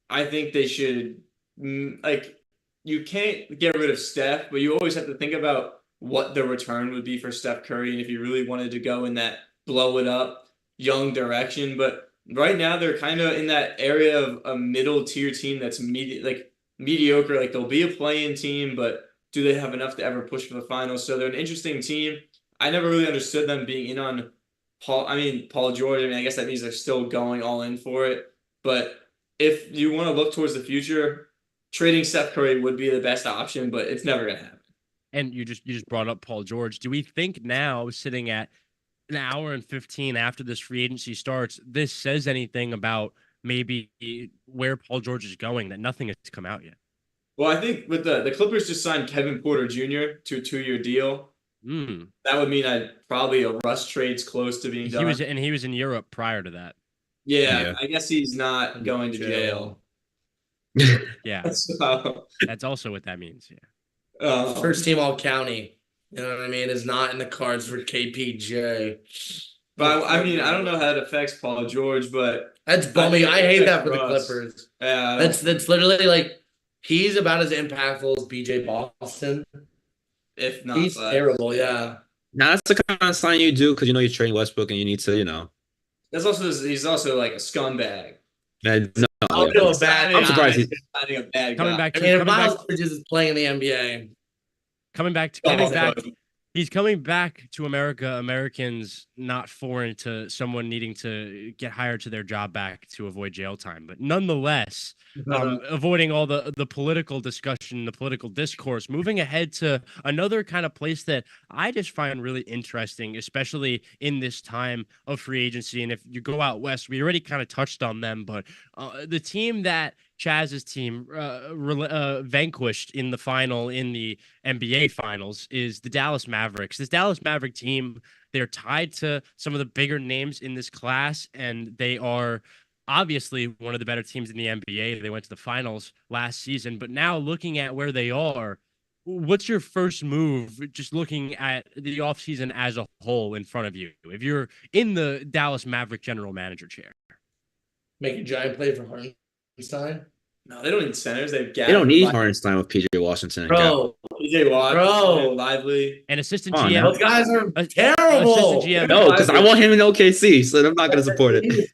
I think they should, you can't get rid of Steph, but you always have to think about what the return would be for Steph Curry and if you really wanted to go in that blow it up young direction. But right now they're kind of in that area of a middle tier team that's mediocre. Like they'll be a play-in team, but do they have enough to ever push for the finals? So they're an interesting team. I never really understood them being in on Paul George. I mean, I guess that means they're still going all in for it. But if you want to look towards the future, trading Steph Curry would be the best option, but it's never going to happen. And you just brought up Paul George. Do we think now, sitting at an hour and 15 after this free agency starts, this says anything about maybe where Paul George is going, that nothing has come out yet? Well, I think with the Clippers just signed Kevin Porter Jr. to a 2-year deal. That would mean probably a Russ trade's close to being done. He was in Europe prior to that. Yeah. I guess he's not going to jail. Yeah. That's also what that means. Yeah. First team all county. You know what I mean? Is not in the cards for KPJ. But I mean, I don't know how it affects Paul George, but that's bumming. I hate that for the Clippers. Yeah. That's literally like he's about as impactful as BJ Boston. If not, he's terrible. Yeah. Now that's the kind of sign you do because you're trading Westbrook and you need to, That's also he's also like a scumbag. I'm surprised he's signing a bad coming guy. back. Miles Bridges is playing in the NBA. He's coming back to America. Americans not foreign to someone needing to get hired to their job back to avoid jail time, but nonetheless, avoiding all the political discussion, the political discourse, moving ahead to another kind of place that I just find really interesting, especially in this time of free agency. And if you go out west, we already kind of touched on them, but the team that Chaz's team vanquished in the final in the NBA finals is the Dallas Mavericks. This Dallas Maverick team, they're tied to some of the bigger names in this class, and they are obviously one of the better teams in the NBA. They went to the finals last season, but now looking at where they are, what's your first move just looking at the offseason as a whole in front of you? If you're in the Dallas Maverick general manager chair. Make a giant play for Hartenstein. No, they don't need centers. They don't need Hartenstein with PJ Washington. Bro, PJ Washington, Lively, and assistant Oh, GM. no. those guys are terrible. Assistant GM, No, because I want him in OKC, so I'm not going to support it.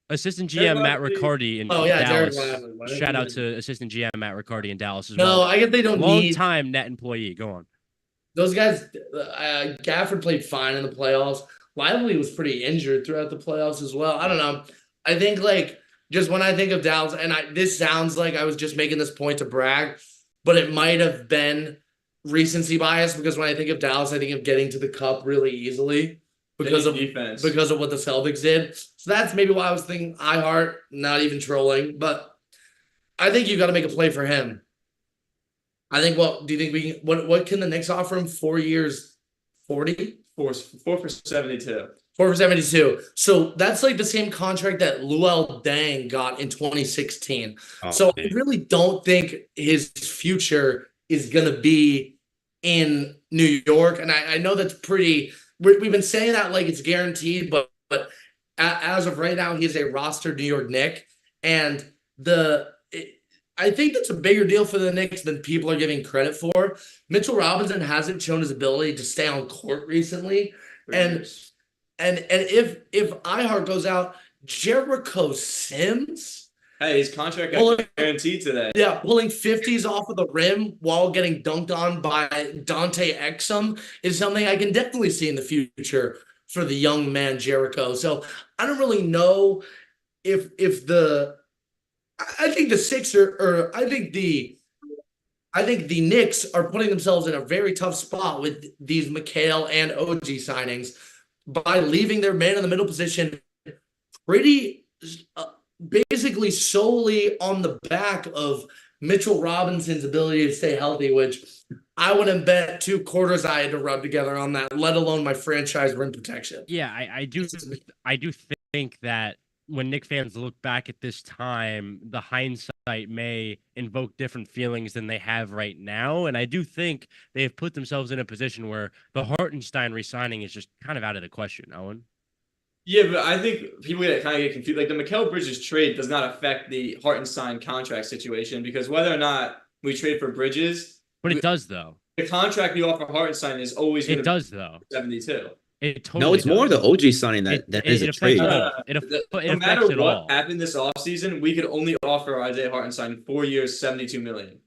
Assistant GM Matt Riccardi in Derek Dallas. Lively. Shout out to assistant GM Matt Riccardi in Dallas as No, well. I guess they don't Long need time net employee. Go on. those guys. Gafford played fine in the playoffs. Lively was pretty injured throughout the playoffs as well. I don't know. I think just when I think of Dallas, and this sounds like I was just making this point to brag, but it might have been recency bias because when I think of Dallas, I think of getting to the cup really easily because of defense. Because of what the Celtics did. So that's maybe why I was thinking iHeart, not even trolling, but I think you got to make a play for him. I think what can the Knicks offer him? 4 years, 40? 4 for 72. 4 for 72. So that's like the same contract that Luol Deng got in 2016. So I really don't think his future is going to be in New York. And I know that's we've been saying that like it's guaranteed, but as of right now, he's a roster New York Knick. And I think that's a bigger deal for the Knicks than people are giving credit for. Mitchell Robinson hasn't shown his ability to stay on court recently. And if iHeart goes out, Jericho Sims. Hey, his contract got guaranteed today. Yeah, pulling 50s off of the rim while getting dunked on by Dante Exum is something I can definitely see in the future for the young man Jericho. So I don't really know if I think the Sixers or I think the Knicks are putting themselves in a very tough spot with these McHale and OG signings by leaving their man in the middle position pretty basically solely on the back of Mitchell Robinson's ability to stay healthy, which I wouldn't bet 2 quarters I had to rub together on that, let alone my franchise rim protection. Yeah, I do think that when Knicks fans look back at this time, the hindsight may invoke different feelings than they have right now. And I do think they have put themselves in a position where the Hartenstein re-signing is just kind of out of the question, Owen. Yeah, but I think people get confused. Like the Mikal Bridges trade does not affect the Hartenstein contract situation because whether or not we trade for Bridges. But it does, though. The contract we offer Hartenstein is always going to be 72. It totally no, it's does. more the OG signing that is a trade. No matter what happened this offseason, we could only offer Isaiah Hartenstein 4 years, $72 million.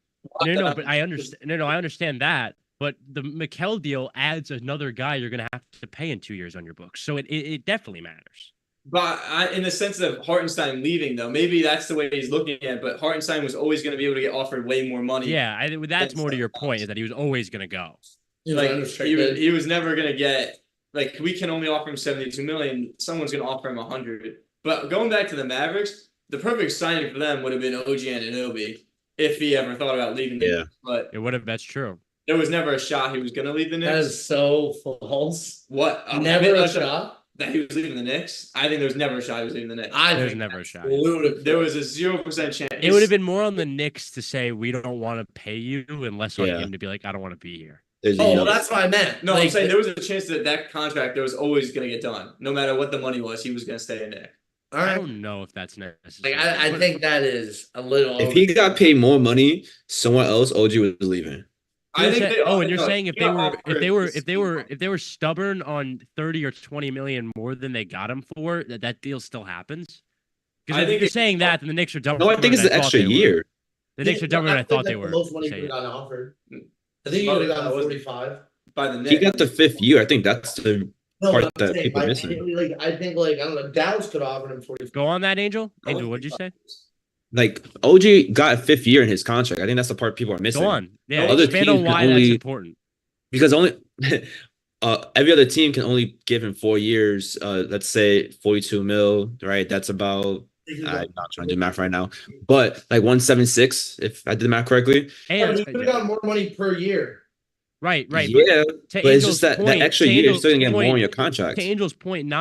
No, but I understand. No, I understand that. But the Mikal deal adds another guy you're going to have to pay in 2 years on your books. So it definitely matters. But in the sense of Hartenstein leaving, though, maybe that's the way he's looking at it. But Hartenstein was always going to be able to get offered way more money. Yeah, that's more to your point, is that he was always going to go. Like he was never going to get. Like, we can only offer him $72 million. Someone's going to offer him $100 million. But going back to the Mavericks, the perfect signing for them would have been OG Anunoby if he ever thought about leaving. Yeah, but it would have. That's true. There was never a shot he was going to leave the Knicks. That is so false. What? Never a shot that he was leaving the Knicks. I think there was never a shot he was leaving the Knicks. There's never a shot. There was a 0% chance. It would have been more on the Knicks to say we don't want to pay you, and less on him to be like, I don't want to be here. Well, that's what I meant. No, I'm saying there was a chance that contract there was always going to get done. No matter what the money was, he was going to stay in there. All right. I don't know if that's necessary. I think that is a little. If he got paid more money somewhere else, OG was leaving. I think and you're saying if they were stubborn on 30 or 20 million more than they got him for, that deal still happens. Because if you're saying that, then the Knicks are dumber. No, I think it's an extra year. The Knicks are dumber than I thought they were. Most money could have gotten offered. I think he would have gotten 45 by the Knicks. He got the 5th year. I think that's the part that people are missing. I think I don't know. Dallas could offer him 45. Go on that, Angel. Angel, what'd you say? Like OG got a 5th year in his contract. I think that's the part people are missing. Go on. Yeah. Other expand teams on why can only, that's important. Because only every other team can only give him 4 years. Let's say 42 mil. Right. That's about I'm not trying to do math right now, but like 176, if I did the math correctly. And He could have gotten more money per year. right. Yeah, To but it's just Angel's that extra to year, you're Angel's still gonna get more point- in your to contract. Angel's point,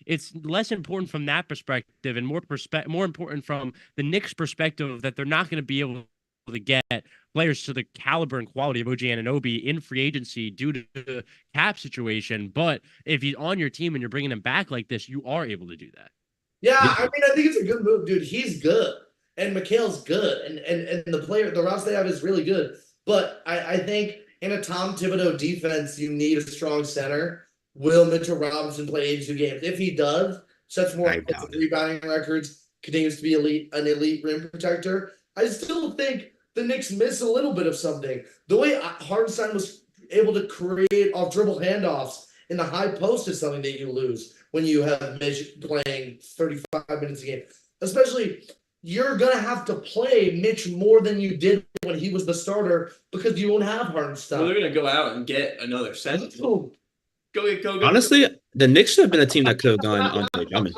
it's less important from that perspective and more important from the Knicks' perspective that they're not going to be able to get players to the caliber and quality of OG Anunoby in free agency due to the cap situation. But if he's on your team and you're bringing him back like this, you are able to do that. Yeah, I mean, I think it's a good move, dude. He's good, and Mikhail's good, and the roster they have is really good. But I think in a Tom Thibodeau defense, you need a strong center. Will Mitchell Robinson play 82 games? If he does, sets more rebounding records, continues to be an elite rim protector. I still think the Knicks miss a little bit of something. The way Hartenstein was able to create off dribble handoffs in the high post is something that you lose when you have Mitch playing 35 minutes a game. Especially, you're going to have to play Mitch more than you did when he was the starter because you won't have Hartenstein. Well, they're going to go out and get another center. Go. Honestly, the Knicks should have been a team that could have gone on Andre Drummond.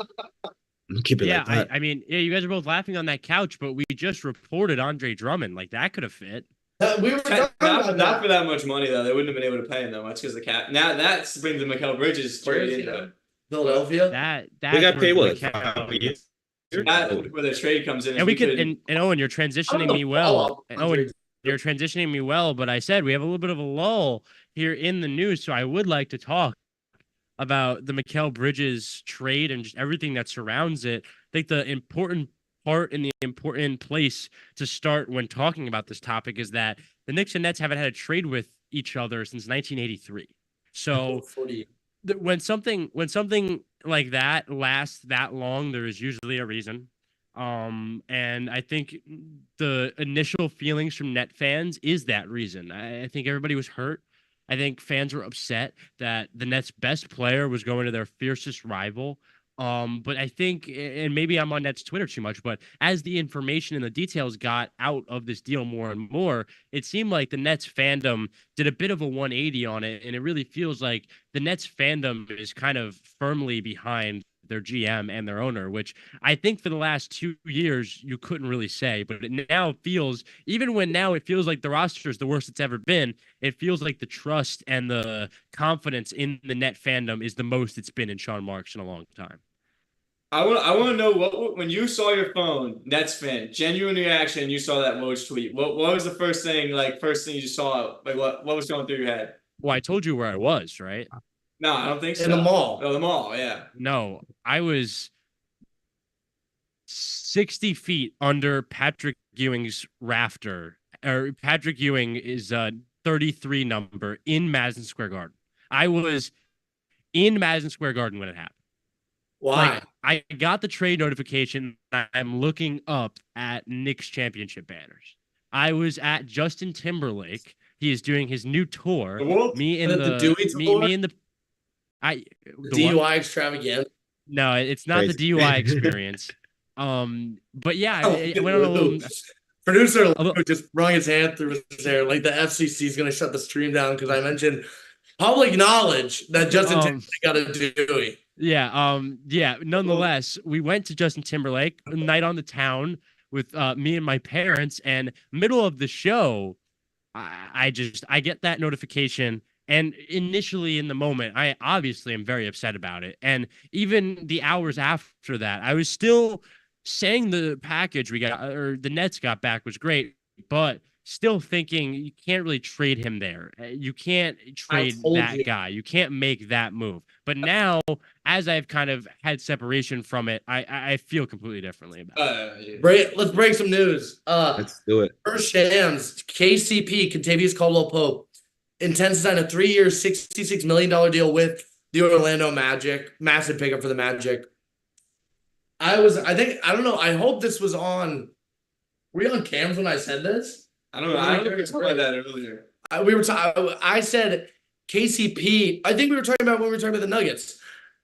Keep it like that. I mean, you guys are both laughing on that couch, but we just reported Andre Drummond. Like, that could have fit. We were not for that much money, though. They wouldn't have been able to pay him that much because the cap. Now that's brings the Mikal Bridges trade into Philadelphia. They got paid what? That where the trade comes in. And we could and Owen, you're transitioning me well. Owen, you're transitioning me well, but I said we have a little bit of a lull here in the news, so I would like to talk about the Mikal Bridges trade and just everything that surrounds it. I think the important part and the important place to start when talking about this topic is that the Knicks and Nets haven't had a trade with each other since 1983. So when something like that lasts that long, there is usually a reason. And I think the initial feelings from Net fans is that reason. I think everybody was hurt. I think fans were upset that the Nets' best player was going to their fiercest rival. But I think, and maybe I'm on Nets Twitter too much, but as the information and the details got out of this deal more and more, it seemed like the Nets fandom did a bit of a 180 on it. And it really feels like the Nets fandom is kind of firmly behind their GM and their owner, which I think for the last 2 years, you couldn't really say, but it now feels, even when now it feels like the roster is the worst it's ever been, it feels like the trust and the confidence in the Net fandom is the most it's been in Sean Marks in a long time. I want to know what when you saw your phone, Nets fan, genuine reaction, you saw that Woj tweet. What was the first thing you just saw? Like what was going through your head? Well, I told you where I was, right? No, I don't think so. In the mall. Oh, the mall, yeah. No, I was 60 feet under Patrick Ewing's rafter. Or Patrick Ewing is a 33 number in Madison Square Garden. I was in Madison Square Garden when it happened. Why? Like, I got the trade notification. I'm looking up at Knicks championship banners. I was at Justin Timberlake. He is doing his new tour. Me and the DUI extravaganza. No, it's not Crazy. the DUI experience. But yeah, I went on a little. Producer just wrung his hand through his hair. Like the FCC is going to shut the stream down because I mentioned public knowledge that Justin Timberlake got a Dewey. Yeah. Nonetheless, we went to Justin Timberlake, night on the town with me and my parents, and middle of the show, I get that notification. And initially in the moment, I obviously am very upset about it. And even the hours after that, I was still saying the package we got, or the Nets got back, was great, but still thinking you can't really trade him there. You can't trade that guy. You can't make that move. But now, as I've kind of had separation from it, I feel completely differently about it. Let's break some news. Let's do it. First Shams, KCP, Contavious Caldwell-Pope, intends to sign a 3-year, $66 million deal with the Orlando Magic. Massive pickup for the Magic. I don't know. I hope this was on. Were you on cams when I said this? I don't know. I heard you about that earlier. I said KCP. I think we were talking about when we were talking about the Nuggets.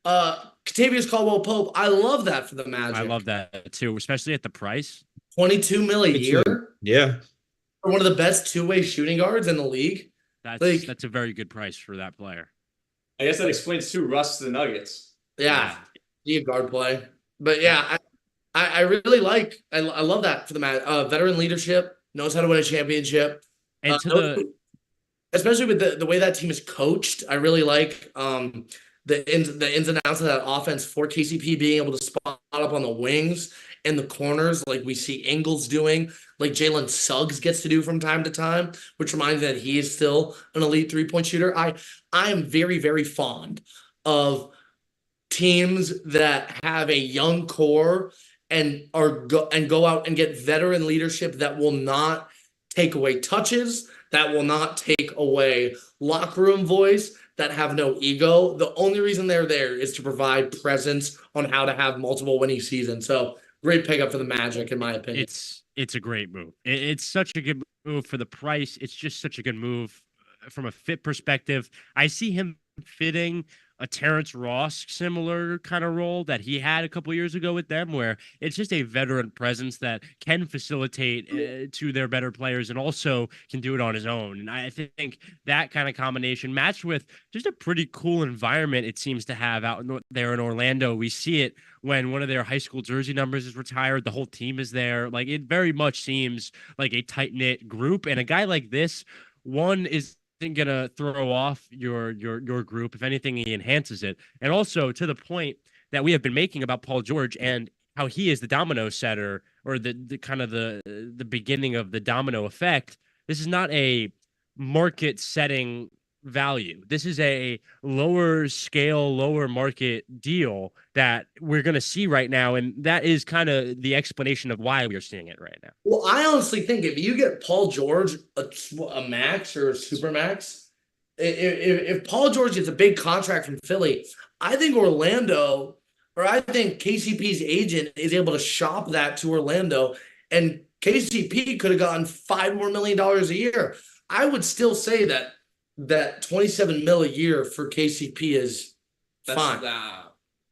Contavious Caldwell-Pope. I love that for the Magic. I love that too, especially at the price. $22 million a year. Yeah. For one of the best two-way shooting guards in the league. That's a very good price for that player. I guess that explains too Russ to the Nuggets. Yeah. He a guard play. But yeah, I really like. I love that for the match. Veteran leadership, knows how to win a championship, And especially with the way that team is coached. I really like the ins and outs of that offense for KCP being able to spot up on the wings and the corners, like we see Ingles doing, like Jalen Suggs gets to do from time to time, which reminds me that he is still an elite 3-point shooter. I am very, very fond of teams that have a young core and go out and get veteran leadership that will not take away touches, that will not take away locker room voice, that have no ego. The only reason they're there is to provide presence on how to have multiple winning seasons. So great pickup for the Magic, in my opinion. It's a great move. It's such a good move for the price. It's just such a good move from a fit perspective. I see him fitting a Terrence Ross similar kind of role that he had a couple years ago with them, where it's just a veteran presence that can facilitate to their better players and also can do it on his own. And I think that kind of combination matched with just a pretty cool environment it seems to have out there in Orlando. We see it when one of their high school jersey numbers is retired, the whole team is there. Like, it very much seems like a tight-knit group. And a guy like this, one is gonna throw off your group. If anything, he enhances it. And also, to the point that we have been making about Paul George and how he is the domino setter, or the kind of the beginning of the domino effect, this is not a market setting value. This is a lower scale, lower market deal that we're going to see right now. And that is kind of the explanation of why we're seeing it right now. Well, I honestly think if you get Paul George a max or a super max, if Paul George gets a big contract from Philly, I think Orlando, or I think KCP's agent is able to shop that to Orlando, and KCP could have gotten $5 million more a year. I would still say that $27 million a year for KCP is fine.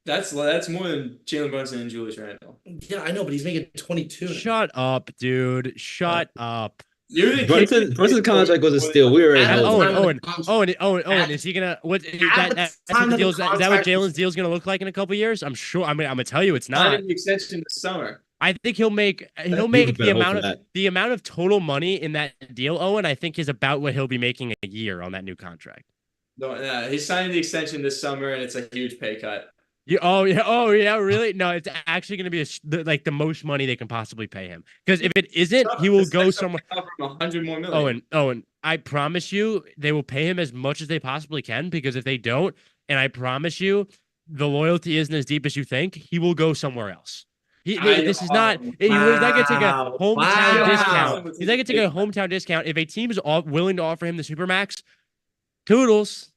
That's more than Jalen Brunson and Julius Randle. Yeah, I know, but he's making 22. Shut up, dude. Shut up. Brunson's contract was a steal. We were Owen, is he gonna what is that what the deal, is that what Jalen's deal is gonna look like in a couple years? I'm sure. I'm gonna tell you it's not. An extension this summer. I think he'll make the amount of total money in that deal, Owen, I think is about what he'll be making a year on that new contract. No, he's signing the extension this summer, and it's a huge pay cut. Oh yeah, really? No, it's actually going to be the most money they can possibly pay him. Because if it isn't, he will go somewhere. $100 more million. Owen, I promise you, they will pay him as much as they possibly can. Because if they don't, and I promise you, the loyalty isn't as deep as you think, he will go somewhere else. He's not going to take a hometown discount. He's not going to take a hometown discount. If a team is willing to offer him the Supermax, toodles.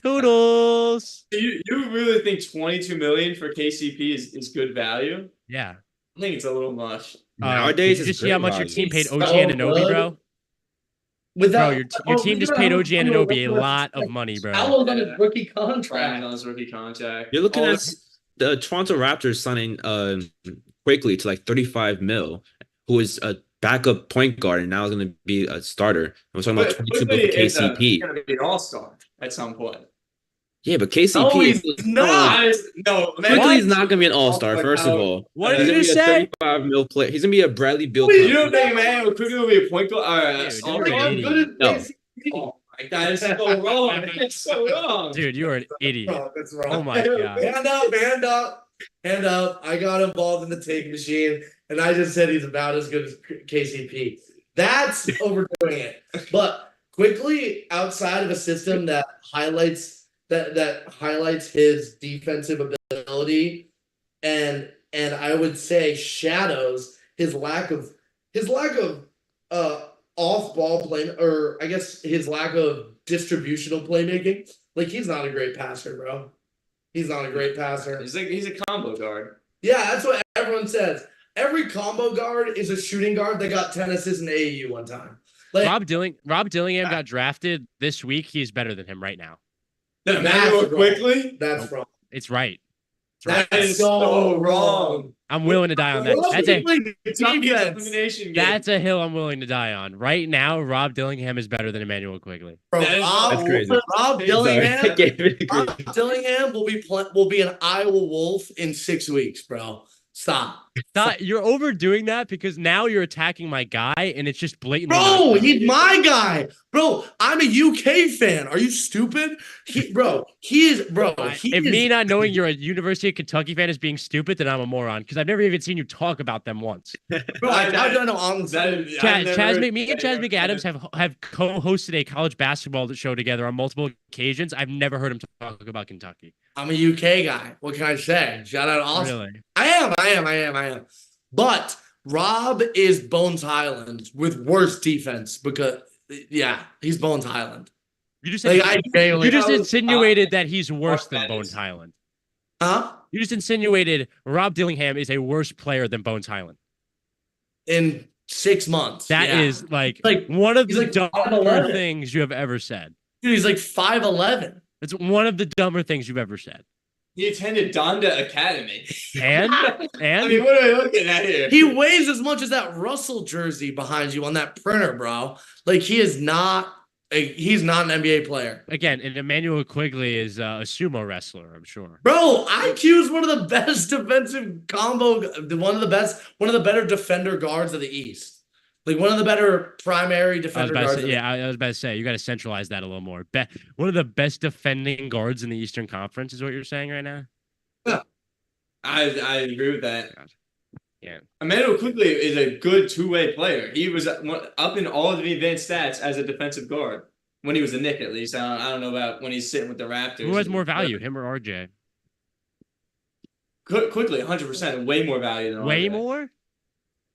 You really think $22 million for KCP is good value? Yeah. I think it's a little much. Nowadays, did you see how much your team paid OG Anunoby, bro? Your team just paid OG Anunoby a lot of money, bro. How long on his rookie contract? On his rookie contract. You're looking at the Toronto Raptors signing Quickly to like $35 million, who is a backup point guard and now is going to be a starter. And we're talking about $22 million for KCP. He's going to be an all-star at some point. Yeah, but KCP is not. Quickly is not going to be an all-star. First of all, what did you say? $35 million player. He's going to be a Bradley Beal. You don't think, man, Quickly will be a point guard? All right, no. Oh my God, it's so wrong. It's so wrong, dude. You are an idiot. Oh, that's wrong. Oh my God. Hand up. I got involved in the take machine, and I just said he's about as good as KCP. That's overdoing it. But Quickly, outside of a system that highlights his defensive ability, and I would say shadows his lack of off ball play, or I guess his lack of distributional playmaking. Like, he's not a great passer, bro. He's not a great passer. He's a combo guard. Yeah, that's what everyone says. Every combo guard is a shooting guard that got 10 assists in AAU one time. Like, Rob Dillingham got drafted this week. He's better than him right now. That's Quickly? That's wrong. It's right. That is so wrong. I'm willing to die on that. That's a hill I'm willing to die on. Right now, Rob Dillingham is better than Emmanuel Quickly. Rob Dillingham will be an Iowa Wolf in 6 weeks, bro. Stop. You're overdoing that because now you're attacking my guy, and it's just blatantly. Bro, he's my guy. Bro, I'm a UK fan. Are you stupid? If me not knowing you're a University of Kentucky fan is being stupid, then I'm a moron because I've never even seen you talk about them once. Bro, I don't know. Me and Chaz McAdams have co-hosted a college basketball show together on multiple occasions. I've never heard him talk about Kentucky. I'm a UK guy. What can I say? Shout out Austin. Really? I am. But Rob is Bones Highland with worse defense because, he's Bones Highland. You just insinuated that he's worse than Bones Highland. Huh? You just insinuated Rob Dillingham is a worse player than Bones Highland. In 6 months. That is like one of the dumber things you have ever said. Dude, he's like 5'11". It's one of the dumber things you've ever said. He attended Donda Academy. And I mean, what are we looking at here? He weighs as much as that Russell jersey behind you on that printer, bro. Like he's not an NBA player. Again, and Emmanuel Quigley is a sumo wrestler, I'm sure. Bro, IQ is one of the best defensive combo, one of the better defender guards of the East. Like one of the better primary defender guards. I was about to say, you got to centralize that a little more. One of the best defending guards in the Eastern Conference is what you're saying right now? Yeah. I agree with that. God. Yeah. Emmanuel Quigley is a good two-way player. He was up in all of the advanced stats as a defensive guard when he was a Knick, at least. I don't know about when he's sitting with the Raptors. Who has more value, him or RJ? Quigley, 100%. Way more value than RJ. Way more?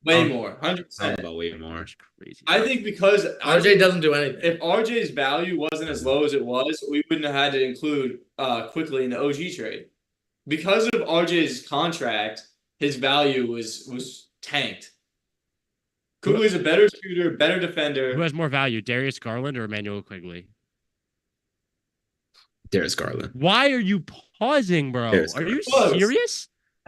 Way more. 100%. About way more. That's crazy. I think because RJ doesn't do anything. If RJ's value wasn't as low as it was, we wouldn't have had to include Quigley in the OG trade. Because of RJ's contract, his value was tanked. Quigley's a better shooter, better defender. Who has more value, Darius Garland or Emmanuel Quigley? Darius Garland. Why are you pausing, bro? Are you serious?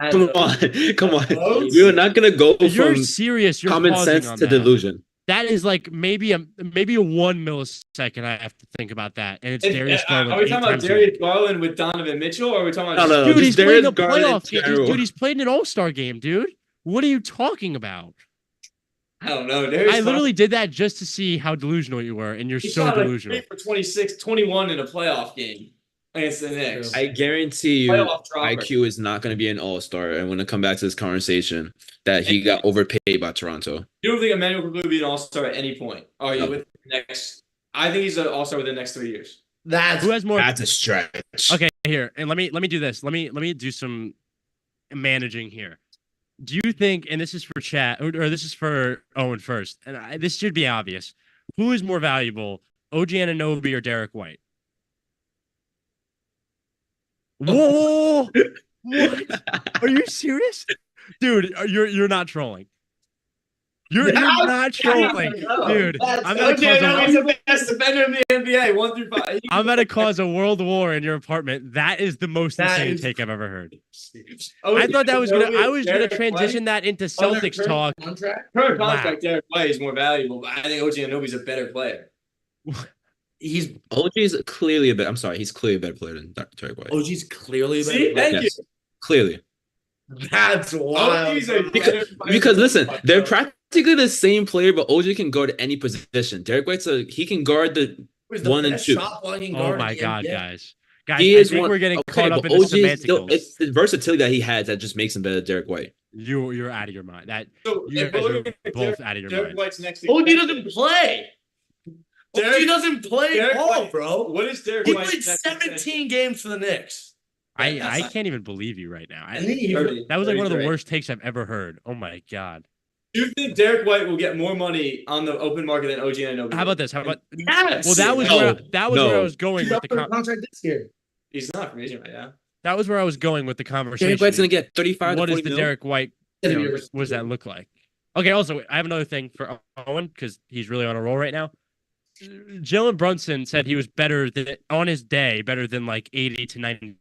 Come on. We're not gonna go You're from serious. You're common sense to delusion. That is like maybe a 1 millisecond I have to think about that, and it's Darius Garland. Are we talking about Darius Garland with Donovan Mitchell, or are we talking about? No, dude, he's playing a Garland playoff game. Dude, he's played in an All-Star game, dude. What are you talking about? I don't know. I literally did that just to see how delusional you were, and you're so delusional. Like 3 for 26, 21 in a playoff game against the Knicks. I guarantee you, IQ is not going to be an all-star. And when I come back to this conversation, that he got overpaid by Toronto. You don't think Emmanuel Quigley will be an all-star at any point? Are you with the next? I think he's an all-star within the next 3 years. Who has more? That's a stretch. Okay, here, and let me do this. Let me do some managing here. Do you think, and this is for chat, or this is for Owen first, and this should be obvious. Who is more valuable, OG Anunoby or Derek White? Whoa! What? Are you serious? Dude, you're not trolling. You're not trolling, dude. I'm gonna cause the best defender in the NBA, 1 through 5. I'm gonna cause a world war in your apartment. That is the most insane take I've ever heard. I thought that was gonna. I was gonna transition that into Celtics talk. Current contract, Derek White is more valuable, but I think OG Anunoby's a better player. OG's clearly a better. I'm sorry, he's clearly a better player than Derek White. OG's clearly a better player. player. Thank you. Clearly. That's wild. Because listen, they're practically the same player, but OG can guard any position. Derek White's he can guard the 1 and 2. Oh my god, guys. He I think we're getting caught up in the semantics. It's the versatility that he has that just makes him better than Derek White. You're out of your mind. You guys are both out of your Derek mind. White's next. OG doesn't play. OG doesn't play ball, bro. What is Derek He White? played 17 games for the Knicks. I can't even believe you right now. That was like one of the worst takes I've ever heard. Oh my god. Do you think Derek White will get more money on the open market than OG Anunoby? How about this? How about yes? Well, that was where I was going with the contract this year. He's not free agent right now. That was where I was going with the conversation. Derek White's gonna get 35. What to 40 is the mil? Derek White? What does that look like? Okay. Also, I have another thing for Owen because he's really on a roll right now. Jalen Brunson said he was better than on his day, better than like 80 to 90%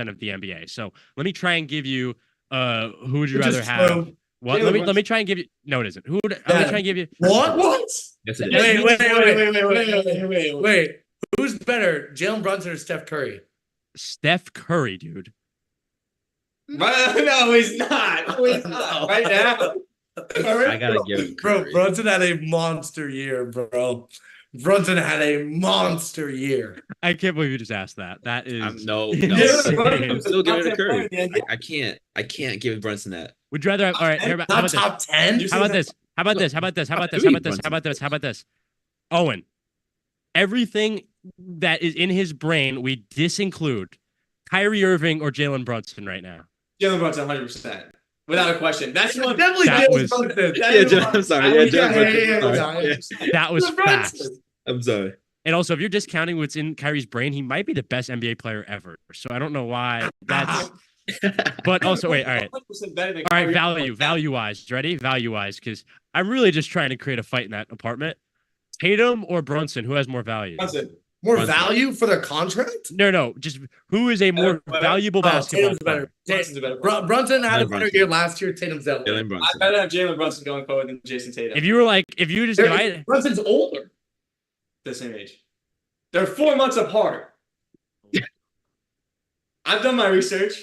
of the NBA. So let me try and give you who would you rather have? What? Let me try and give you. No, it isn't. I'm gonna try and give you. What? Yes, it is. Wait. Who's better, Jalen Brunson or Steph Curry? Steph Curry, dude. Right? No, he's not. No, he's not. Right now. I gotta give it Bro, Curry. Brunson had a monster year, bro. Brunson had a monster year. I can't believe you just asked that. That is No. insane. I'm still giving it to Top 10 Curry. player in the NBA. I can't give Brunson that. Would you rather have, all right, here, how Not about this? top 10? How about this? How about this? How about this? How about this? How about this? How about this? How about this? Owen, everything that is in his brain, we disinclude Kyrie Irving or Jalen Brunson right now. Jalen Brunson, 100%. Without a question. That's one. Definitely That Jalen was- Brunson. Yeah, I'm sorry. Yeah, Jalen Brunson. Sorry. That was Brunson. fast. I'm sorry. And also, if you're discounting what's in Kyrie's brain, he might be the best NBA player ever. So I don't know why that's. But also, wait, all right. 100% better than All right, Kyrie. value wise. Ready? Value wise, because I'm really just trying to create a fight in that apartment. Tatum or Brunson, who has more value? Brunson. More Brunson. value for their contract? No, just who is a more valuable basketball Tatum's player? better. Brunson's a better Brunson had a Jalen better Brunson. year last year. Tatum's out. Jalen I Brunson. better have Jalen Brunson going forward than Jason Tatum. If you just divide, Brunson's older. the same age. They're 4 months apart. I've done my research.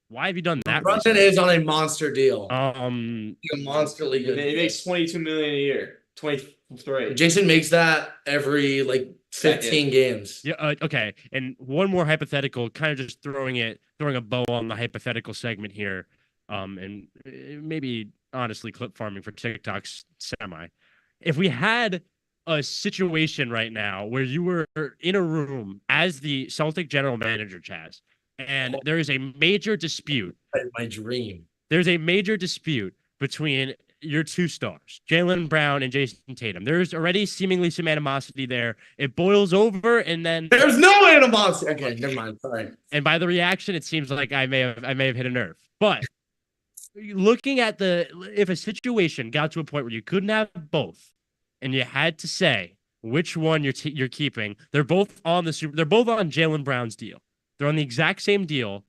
why have you done that? Brunson is on a monster deal. Oh. A monsterly He good. makes $22 million a year. 23. Jason makes that every like 15 games. Yeah. Okay. And one more hypothetical, kind of just throwing a bow on the hypothetical segment here, and maybe honestly clip farming for TikTok's semi. If we had a situation right now where you were in a room as the Celtic general manager, Chaz, and there is a major dispute. My dream. There's a major dispute between your two stars, Jaylen Brown and Jason Tatum. There's already seemingly some animosity there. It boils over, and then There's no animosity. Okay, never mind. Sorry. and by the reaction, it seems like I may have hit a nerve. But looking at if a situation got to a point where you couldn't have both, and you had to say which one you're keeping, they're both on they're both on Jaylen Brown's deal. They're on the exact same deal.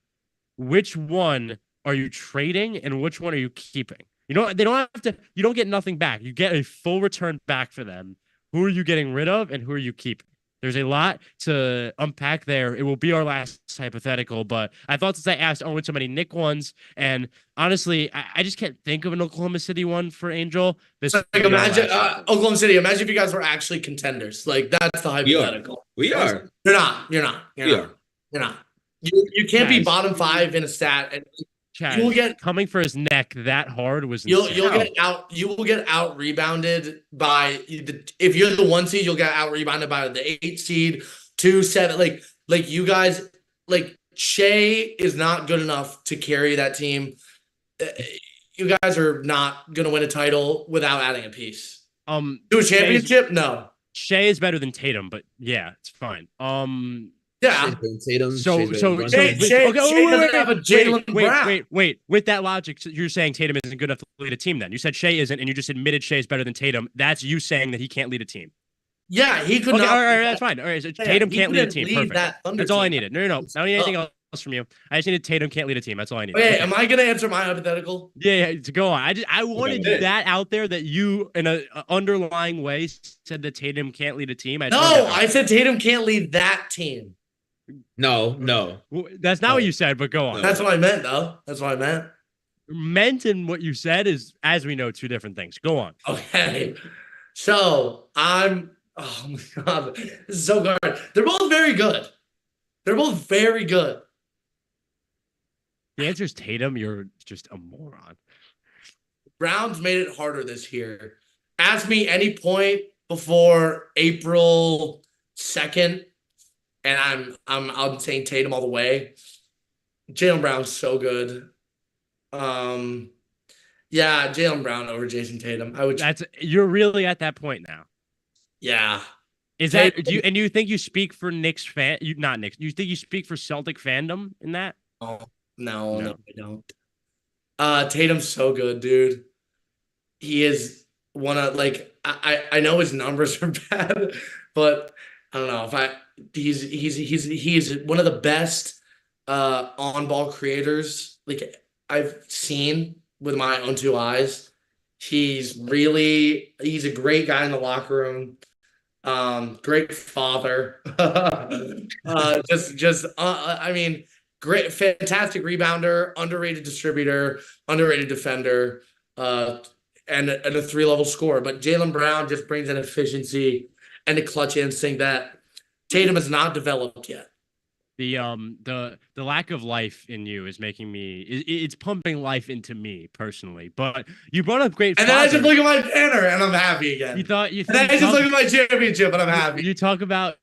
Which one are you trading, and which one are you keeping? They don't have to. You don't get nothing back. You get a full return back for them. Who are you getting rid of, and who are you keeping? There's a lot to unpack there. It will be our last hypothetical, but I thought since I asked Owen so many Nick ones, and honestly, I just can't think of an Oklahoma City one for Angel. This So, like, imagine Oklahoma City. Imagine if you guys were actually contenders. Like that's the hypothetical. We are. You're not. You're not. You're We not. are. You're not. You can't be Guys. bottom 5 in a stat, and Chaz, you will get coming for his neck that hard was you'll insane. you will get out rebounded by if you're the 1 seed, you'll get out rebounded by the 8 seed, 2, 7. Like you guys, like Shea is not good enough to carry that team. You guys are not gonna win a title without adding a piece. To a championship, no. Shea is better than Tatum, but yeah, it's fine. Yeah. Tatum. So Shea doesn't have a Jaylen Brown. Wait. With that logic, so you're saying Tatum isn't good enough to lead a team then. You said Shea isn't, and you just admitted Shea is better than Tatum. That's you saying that he can't lead a team. Yeah, he could Okay, not. all right, that's fine. All right, so Yeah, Tatum he can't lead a couldn't team. lead Perfect. that Thunder That's all I team. needed. No. I don't need anything else from you. I just needed Tatum can't lead a team. That's all I need. Okay, Okay. am I gonna answer my hypothetical? Yeah, to go on. I wanted that out there that you, in a underlying way, said that Tatum can't lead a team. No, I said Tatum can't lead that team. No. That's not what you said, but go on. That's what I meant, though. That's what I meant. Meant and what you said is, as we know, two different things. Go on. Okay. So oh my God, this is so good. They're both very good. They're both very good. The answer is Tatum. You're just a moron. Browns made it harder this year. Ask me any point before April 2nd, and I'm saying Tatum all the way. Jaylen Brown's so good. Yeah, Jaylen Brown over Jason Tatum. You're really at that point now. Yeah. Is that do you think you speak for Knicks fan? You not Knicks. You think you speak for Celtic fandom in that? Oh, no, I don't. Tatum's so good, dude. He is one of I know his numbers are bad, but I don't know he's one of the best on-ball creators I've seen with my own 2 eyes. He's a great guy in the locker room. Great father. I mean, great, fantastic rebounder, underrated distributor, underrated defender, and a 3-level scorer. But Jaylen Brown just brings an efficiency and a clutch instinct that Tatum has not developed yet. The lack of life in you is making me it's pumping life into me personally. But you brought up great And father. then I just look at my banner and I'm happy again. And then I just look at my championship and I'm happy. You talk about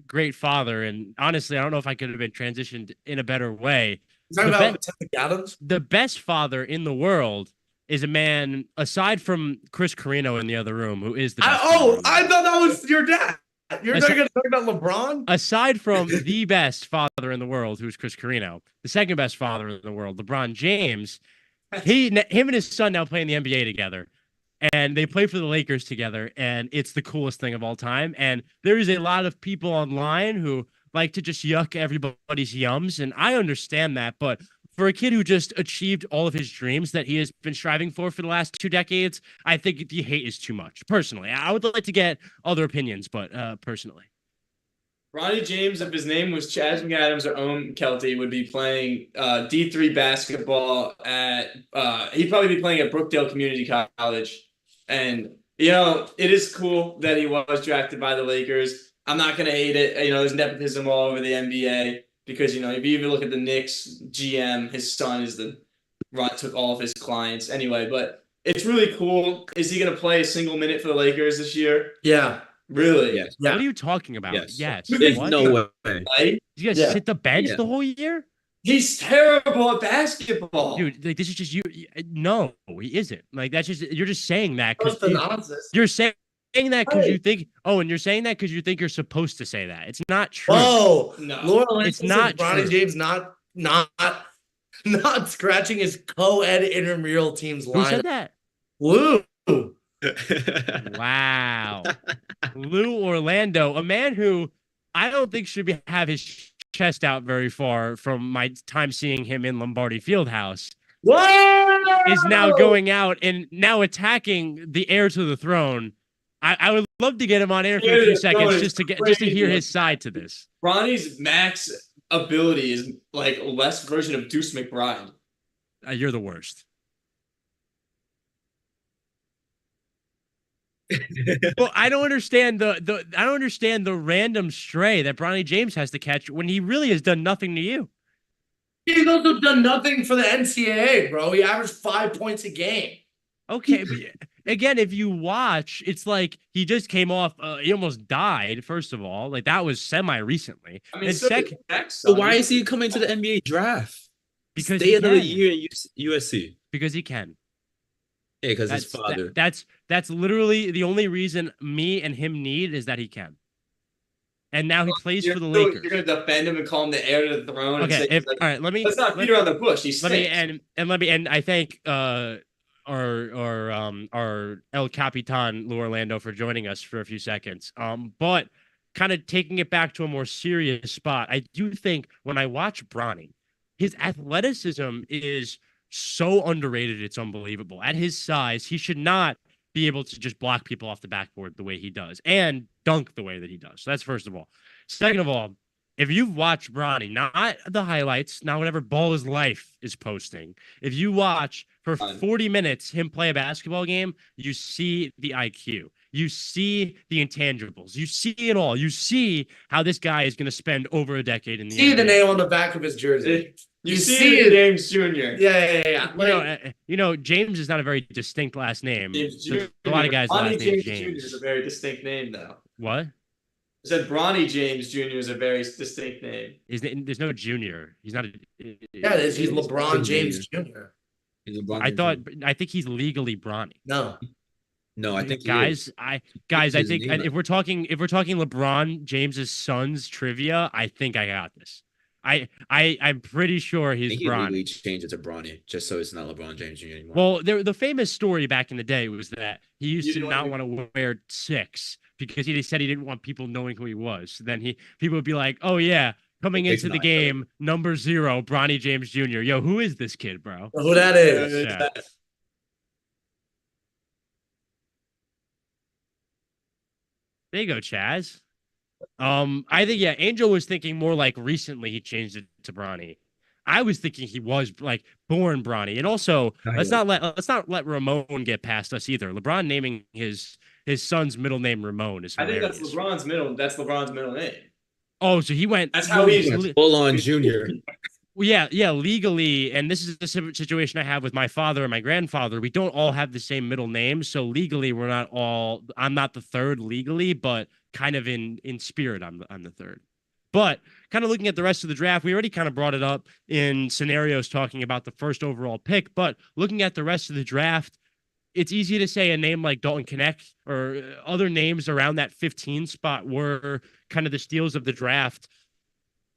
great father, and honestly, I don't know if I could have been transitioned in a better way. You talking about Chaz McAdams? The best father in the world is a man aside from Chris Carrino in the other room, who is the best I thought that was your dad. You're not going to talk about LeBron? Aside from the best father in the world, who's Chris Carrino, the second best father in the world, LeBron James, him and his son now play in the NBA together. And they play for the Lakers together, and it's the coolest thing of all time. And there is a lot of people online who like to just yuck everybody's yums, and I understand that. But for a kid who just achieved all of his dreams that he has been striving for the last 2 decades, I think the hate is too much. Personally, I would like to get other opinions, but personally. Bronny James, if his name was Chaz McAdams or Owen Kelty, would be playing D3 basketball at he'd probably be playing at Brookdale Community College. And it is cool that he was drafted by the Lakers. I'm not gonna hate it. There's nepotism all over the NBA because if you even look at the Knicks GM, his son is took all of his clients anyway. But it's really cool. Is he gonna play a single minute for the Lakers this year? Yeah. Really? Yes. What are you talking about? Yes. There's no way. Right? You guys sit the bench the whole year? He's terrible at basketball. Dude, like this is just you. No, he isn't. Like that's just you're just saying that What's because the nonsense? you're saying that because you think. Oh, and you're saying that because you think you're supposed to say that. It's not true. Whoa, No. Laura Lynch It's not Bronny true. James not scratching his co-ed intramural team's Who line. said that? Lou. Wow, Lou Orlando, a man who I don't think should have his chest out very far from my time seeing him in Lombardi Fieldhouse. Whoa! Is now going out and now attacking the heir to the throne. I would love to get him on air for a few seconds just to hear his side to this. Bronny's max ability is like a less version of Deuce McBride. You're the worst. Well, I don't understand the random stray that Bronny James has to catch when he really has done nothing to you. He's also done nothing for the NCAA, bro. He averaged 5 points a game. Okay, but again, if you watch, it's like he just came off. He almost died. First of all, like that was semi-recently. I mean, and second, So why is he coming to the NBA draft? Because stay he another can. year in USC. Because he can. Yeah, because his father. That's literally the only reason me and him need is that he can. And now he plays for the Lakers. You're gonna defend him and call him the heir to the throne. Okay, and say, all right. Let's not beat around the bush. He let me and I thank our El Capitan Lou Orlando for joining us for a few seconds. But kind of taking it back to a more serious spot, I do think when I watch Bronny, his athleticism is so underrated, it's unbelievable. At his size, he should not be able to just block people off the backboard the way he does and dunk the way that he does. So that's first of all. Second of all, if you've watched Bronny, not the highlights, not whatever Ball is Life is posting, if you watch for 40 minutes him play a basketball game, you see the IQ. You see the intangibles. You see it all. You see how this guy is going to spend over a decade in the See NBA. the name on the back of his jersey. You see it, James Jr. Yeah. James is not a very distinct last name. James Jr. A lot of guys' last Bronny name James Jr. is James. a very distinct name, though. What? I said Bronny James Jr. is a very distinct name. There's no junior. He's not. Yeah, he's LeBron James Jr. I think he's legally Bronny. No, I think guys, I think if we're talking LeBron James's son's trivia, I think I got this. I'm pretty sure he's Bronny. Legally changed it to Bronny just so it's not LeBron James Jr. anymore. Well, the famous story back in the day was that he used to not want to wear 6 because he said he didn't want people knowing who he was. So then people would be like, "Oh yeah, coming into the game, number 0, Bronny James Jr. Yo, who is this kid, bro?" Who that is? Yeah. There you go, Chaz. I think Angel was thinking more like recently he changed it to Bronny. I was thinking he was like born Bronny. And also, let's not let Ramon get past us either. LeBron naming his son's middle name Ramon is I think hilarious. that's LeBron's middle name. Oh, so he went. That's how he's full on junior. Well, yeah, legally, and this is the situation I have with my father and my grandfather. We don't all have the same middle name, so legally, we're not all. I'm not the third legally, but kind of in spirit, I'm the third. But kind of looking at the rest of the draft, we already kind of brought it up in scenarios talking about the first overall pick. But looking at the rest of the draft, it's easy to say a name like Dalton Connect or other names around that 15 spot were kind of the steals of the draft.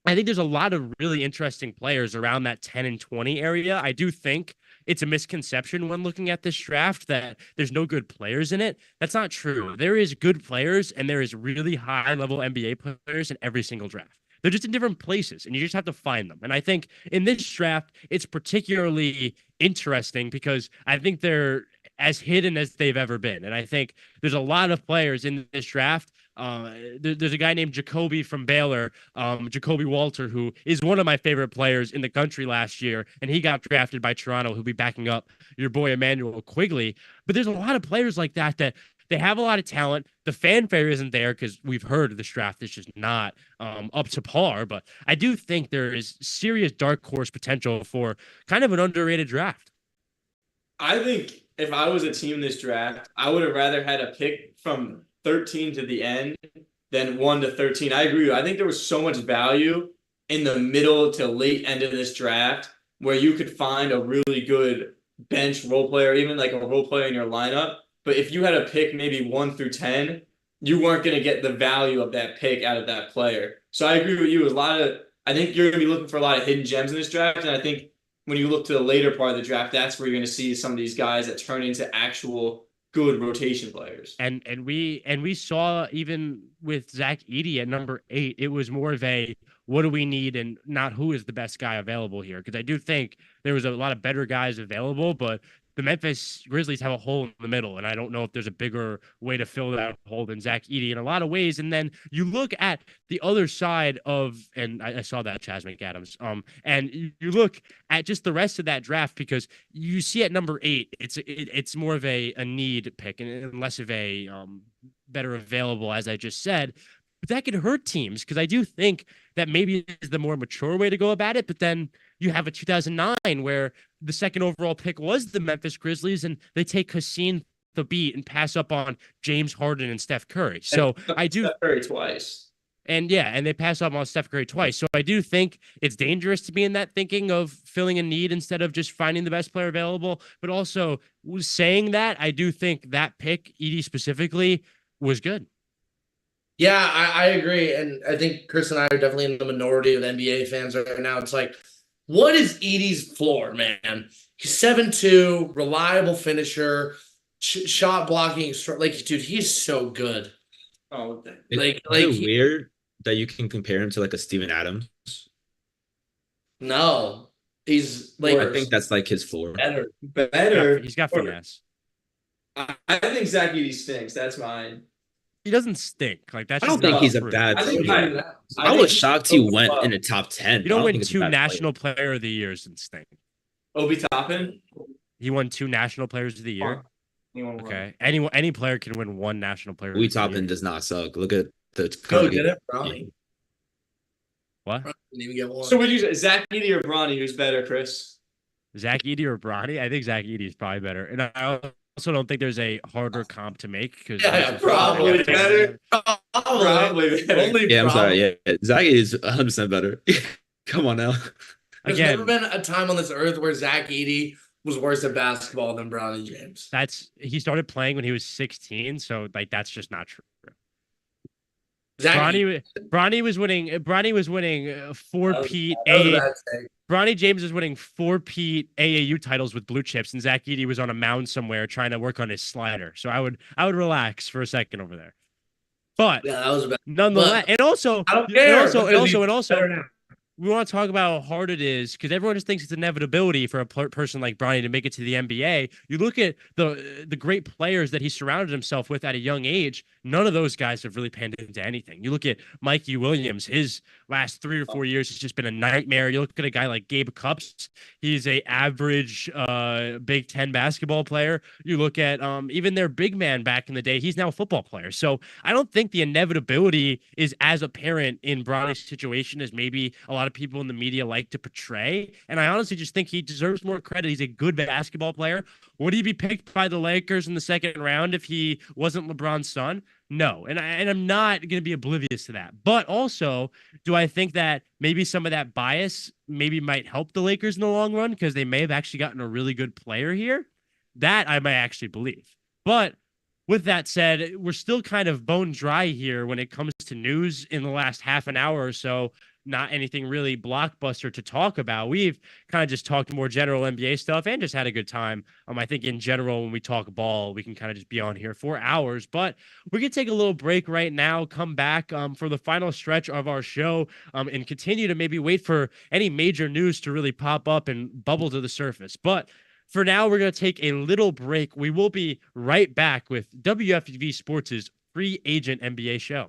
I think there's a lot of really interesting players around that 10 and 20 area. I do think it's a misconception when looking at this draft that there's no good players in it. That's not true. There is good players and there is really high level NBA players in every single draft. They're just in different places and you just have to find them. And I think in this draft, it's particularly interesting because I think they're as hidden as they've ever been. And I think there's a lot of players in this draft. There's a guy named Jacoby from Baylor, Jacoby Walter, who is one of my favorite players in the country last year, and he got drafted by Toronto, who'll be backing up your boy Emmanuel Quigley. But there's a lot of players like that they have a lot of talent. The fanfare isn't there because we've heard this draft is just not up to par. But I do think there is serious dark horse potential for kind of an underrated draft. I think if I was a team in this draft, I would have rather had a pick from 13 to the end than 1 to 13. I agree with you. I think there was so much value in the middle to late end of this draft where you could find a really good bench role player, even like a role player in your lineup. But if you had a pick maybe 1 through 10, you weren't going to get the value of that pick out of that player. So I agree with you. I think you're going to be looking for a lot of hidden gems in this draft. And I think when you look to the later part of the draft, that's where you're going to see some of these guys that turn into actual good rotation players. And we saw even with Zach Edey at number 8, it was more of a what do we need and not who is the best guy available here. Because I do think there was a lot of better guys available, but the Memphis Grizzlies have a hole in the middle, and I don't know if there's a bigger way to fill that hole than Zach Edey in a lot of ways. And then you look at the other side of, and I saw that Chaz McAdams, and you look at just the rest of that draft because you see at number 8, it's more of a need pick and less of a better available, as I just said. But that could hurt teams because I do think that maybe is the more mature way to go about it. But then you have a 2009 where the second overall pick was the Memphis Grizzlies and they take Hassan Thabit and pass up on James Harden and Steph Curry. So I do Steph Curry twice. And they pass up on Steph Curry twice. So I do think it's dangerous to be in that thinking of filling a need instead of just finding the best player available. But also saying that, I do think that pick, Edey specifically, was good. Yeah, I agree. And I think Chris and I are definitely in the minority of NBA fans right now. It's like, what is Edey's floor, man? He's 7'2", reliable finisher, shot blocking. Like, dude, he's so good. Oh, like weird that you can compare him to like a Steven Adams. No, he's like. I think that's like his floor. Better. He's got finesse. I think Zach Edey stinks. That's mine. He doesn't stink. Like that's. I don't think he's a bad player. I was shocked he went in the top 10. You don't win 2 National Player of the Years and stink. Obi Toppin? He won 2 National Players of the Year. Okay. Any player can win 1 National Player. Obi Toppin does not suck. Look at the. Go get it, Bronny. What? Didn't even get one. So would you say Zach Edey or Bronny? Who's better, Chris? Zach Edey or Bronny? I think Zach Edey is probably better, and I also don't think there's a harder comp to make because probably better. Probably better. Yeah, I'm sorry. Yeah, Zach is 100% better. Come on now. There's never been a time on this earth where Zach Edey was worse at basketball than Bronny James. He started playing when he was 16, so like that's just not true. Bronny was winning 4-peat Bronny James is winning 4-peat AAU titles with blue chips, and Zach Edey was on a mound somewhere trying to work on his slider. So I would relax for a second over there. But yeah, that was bad. Nonetheless, but I don't care. we want to talk about how hard it is because everyone just thinks it's inevitability for a person like Bronny to make it to the NBA. You look at the great players that he surrounded himself with at a young age. None of those guys have really panned into anything. You look at Mikey Williams, his last 3 or 4 years has just been a nightmare. You look at a guy like Gabe Cups, he's a average Big Ten basketball player. You look at even their big man back in the day, he's now a football player. So I don't think the inevitability is as apparent in Bronny's situation as maybe a lot of people in the media like to portray. And I honestly just think he deserves more credit. He's a good basketball player. Would he be picked by the Lakers in the second round if he wasn't LeBron's son? No. And I'm not going to be oblivious to that. But also, do I think that maybe some of that bias maybe might help the Lakers in the long run because they may have actually gotten a really good player here? That I might actually believe. But with that said, we're still kind of bone dry here when it comes to news in the last half an hour or so. Not anything really blockbuster to talk about. We've kind of just talked more general NBA stuff and just had a good time. I think in general, when we talk ball, we can kind of just be on here for hours. But we can take a little break right now, come back for the final stretch of our show, and continue to maybe wait for any major news to really pop up and bubble to the surface. But for now, we're going to take a little break. We will be right back with WFUV Sports' Free Agent NBA show.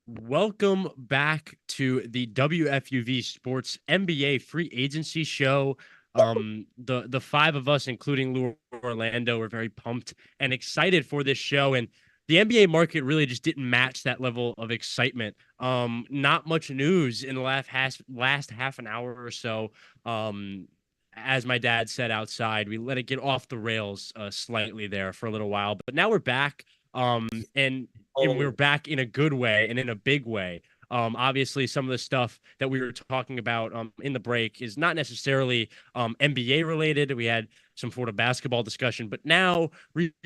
Welcome back to the WFUV Sports NBA Free Agency Show. The five of us, including Lou Orlando, are very pumped and excited for this show. And the NBA market really just didn't match that level of excitement. Not much news in the last half an hour or so. As my dad said outside, we let it get off the rails slightly there for a little while, but now we're back. And we're back in a good way and in a big way. Obviously, some of the stuff that we were talking about in the break is not necessarily NBA related. We had some Florida basketball discussion, but now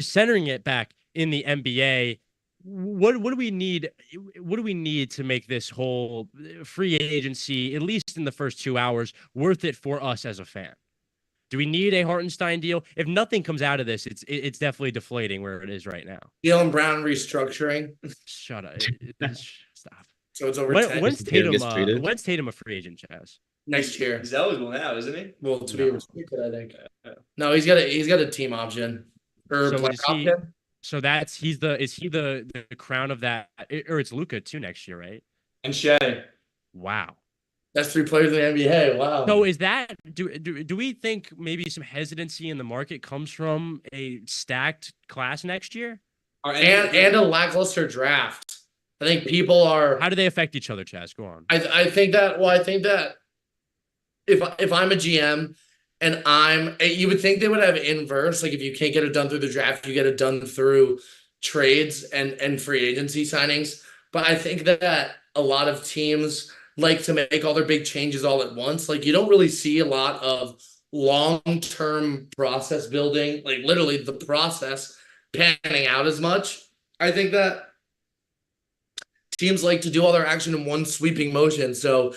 centering it back in the NBA. What do we need? What do we need to make this whole free agency, at least in the first 2 hours, worth it for us as a fan? Do we need a Hartenstein deal? If nothing comes out of this, it's definitely deflating where it is right now. Jaylen Brown restructuring. Shut up. Stop. So it's over 10 When's Tatum a free agent, Chaz? next year. He's eligible now, isn't he? Well, to be restricted, I think. No, he's got a team option or So player is he- option. So is he the crown of that, or it's Luka too next year, right? And Shea. Wow. That's 3 players in the NBA. Wow. So is that do we think maybe some hesitancy in the market comes from a stacked class next year? and a lackluster draft. I think people are. How do they affect each other, Chaz? Go on. I think that. Well, I think that if I'm a GM and you would think they would have inverse. Like if you can't get it done through the draft, you get it done through trades and free agency signings. But I think that a lot of teams like to make all their big changes all at once. Like you don't really see a lot of long-term process building, like literally the process panning out as much. I think that teams like to do all their action in one sweeping motion. So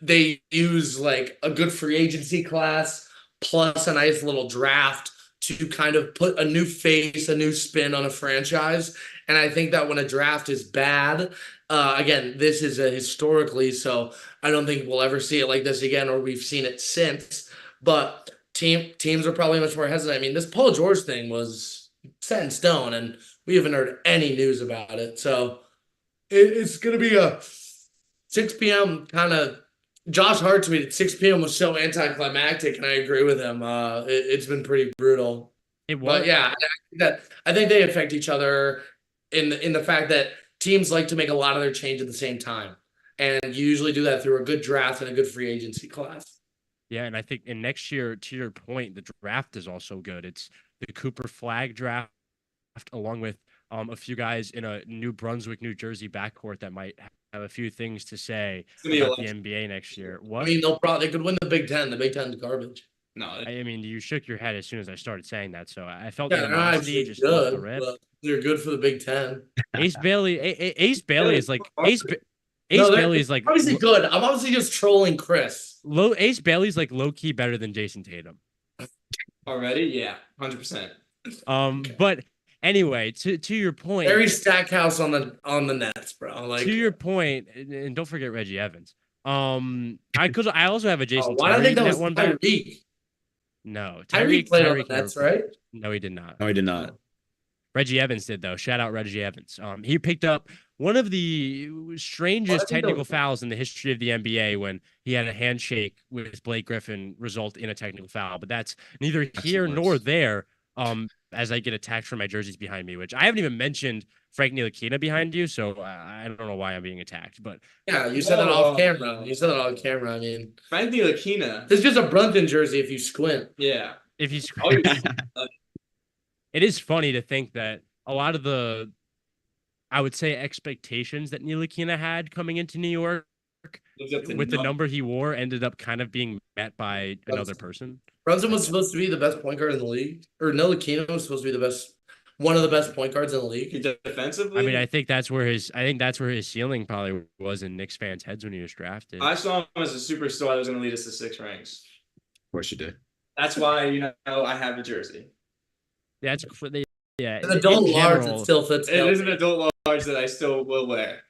they use like a good free agency class plus a nice little draft to kind of put a new face, a new spin on a franchise. And I think that when a draft is bad, again, this is a historically, so I don't think we'll ever see it like this again, or we've seen it since. But teams are probably much more hesitant. I mean, this Paul George thing was set in stone, and we haven't heard any news about it. So it's going to be a 6 p.m. kind of. Josh Hart tweeted 6 p.m. was so anticlimactic, and I agree with him. It's been pretty brutal. It was. But yeah, I think they affect each other in the fact that teams like to make a lot of their change at the same time, and you usually do that through a good draft and a good free agency class. Yeah, and I think in next year, to your point, the draft is also good. It's the Cooper Flag draft, along with a few guys in a New Brunswick, New Jersey backcourt that might have a few things to say about the NBA next year. What? I mean, they could win the Big Ten. The Big Ten's garbage. No, I mean, you shook your head as soon as I started saying that, so I felt Yeah, animosity just off the rip. They're good for the Big Ten. Ace Bailey is like obviously good. I'm obviously just trolling Chris. Ace Bailey's like low key better than Jason Tatum. already, yeah, 100%. But anyway, to your point, Very Stackhouse on the Nets, bro. Like to your point, and don't forget Reggie Evans. I also have a Jason. why do I think that was one Tyreek? No, Tyreek played on the Nets, right? No, he did not. No, he did not. Reggie Evans did though. Shout out Reggie Evans. He picked up one of the strangest technical fouls in the history of the NBA when he had a handshake with Blake Griffin result in a technical foul. But that's neither here nor there. As I get attacked from my jerseys behind me, which I haven't even mentioned Frank Ntilikina behind you, so I don't know why I'm being attacked. But yeah, you said that off camera. You said that off camera. I mean, Frank Ntilikina. This is just a Brunson jersey if you squint. Yeah. if you, Oh, it is funny to think that a lot of the, I would say, expectations that Ntilikina had coming into New York with the number he wore ended up kind of being met by another person. Brunson was supposed to be the best point guard in the league, or Ntilikina was supposed to be one of the best point guards in the league. Defensively, I mean, I think that's where his ceiling probably was in Knicks fans' heads when he was drafted. I saw him as a superstar that was going to lead us to 6 rings. Of course you did. That's why I have a jersey. That's yeah. An adult large that still fits. It is an adult large that I still will wear.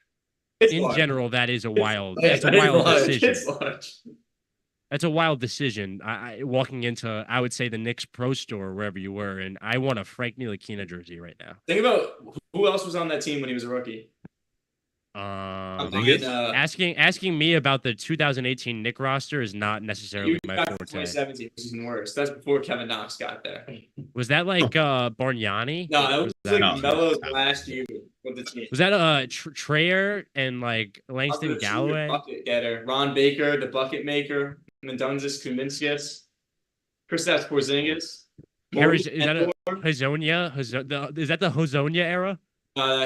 In general, that is a wild. That's a wild decision. It's large. That's a wild decision. I walking into, I would say, the Knicks Pro Store, wherever you were, and I want a Frank Ntilikina jersey right now. Think about who else was on that team when he was a rookie. Porzingis? Asking me about the 2018 Knick roster is not necessarily my forte. 2017, which is even worse. That's before Kevin Knox got there. Was that like Bargnani? No, that was like no? Melo's last year with the team. Was that Trayer and like Langston Galloway? Bucket getter. Ron Baker, the bucket maker. Mendonzis Kuminskis. Kristaps Porzingis. Is that a Hazonia? Is that the Hazonia era?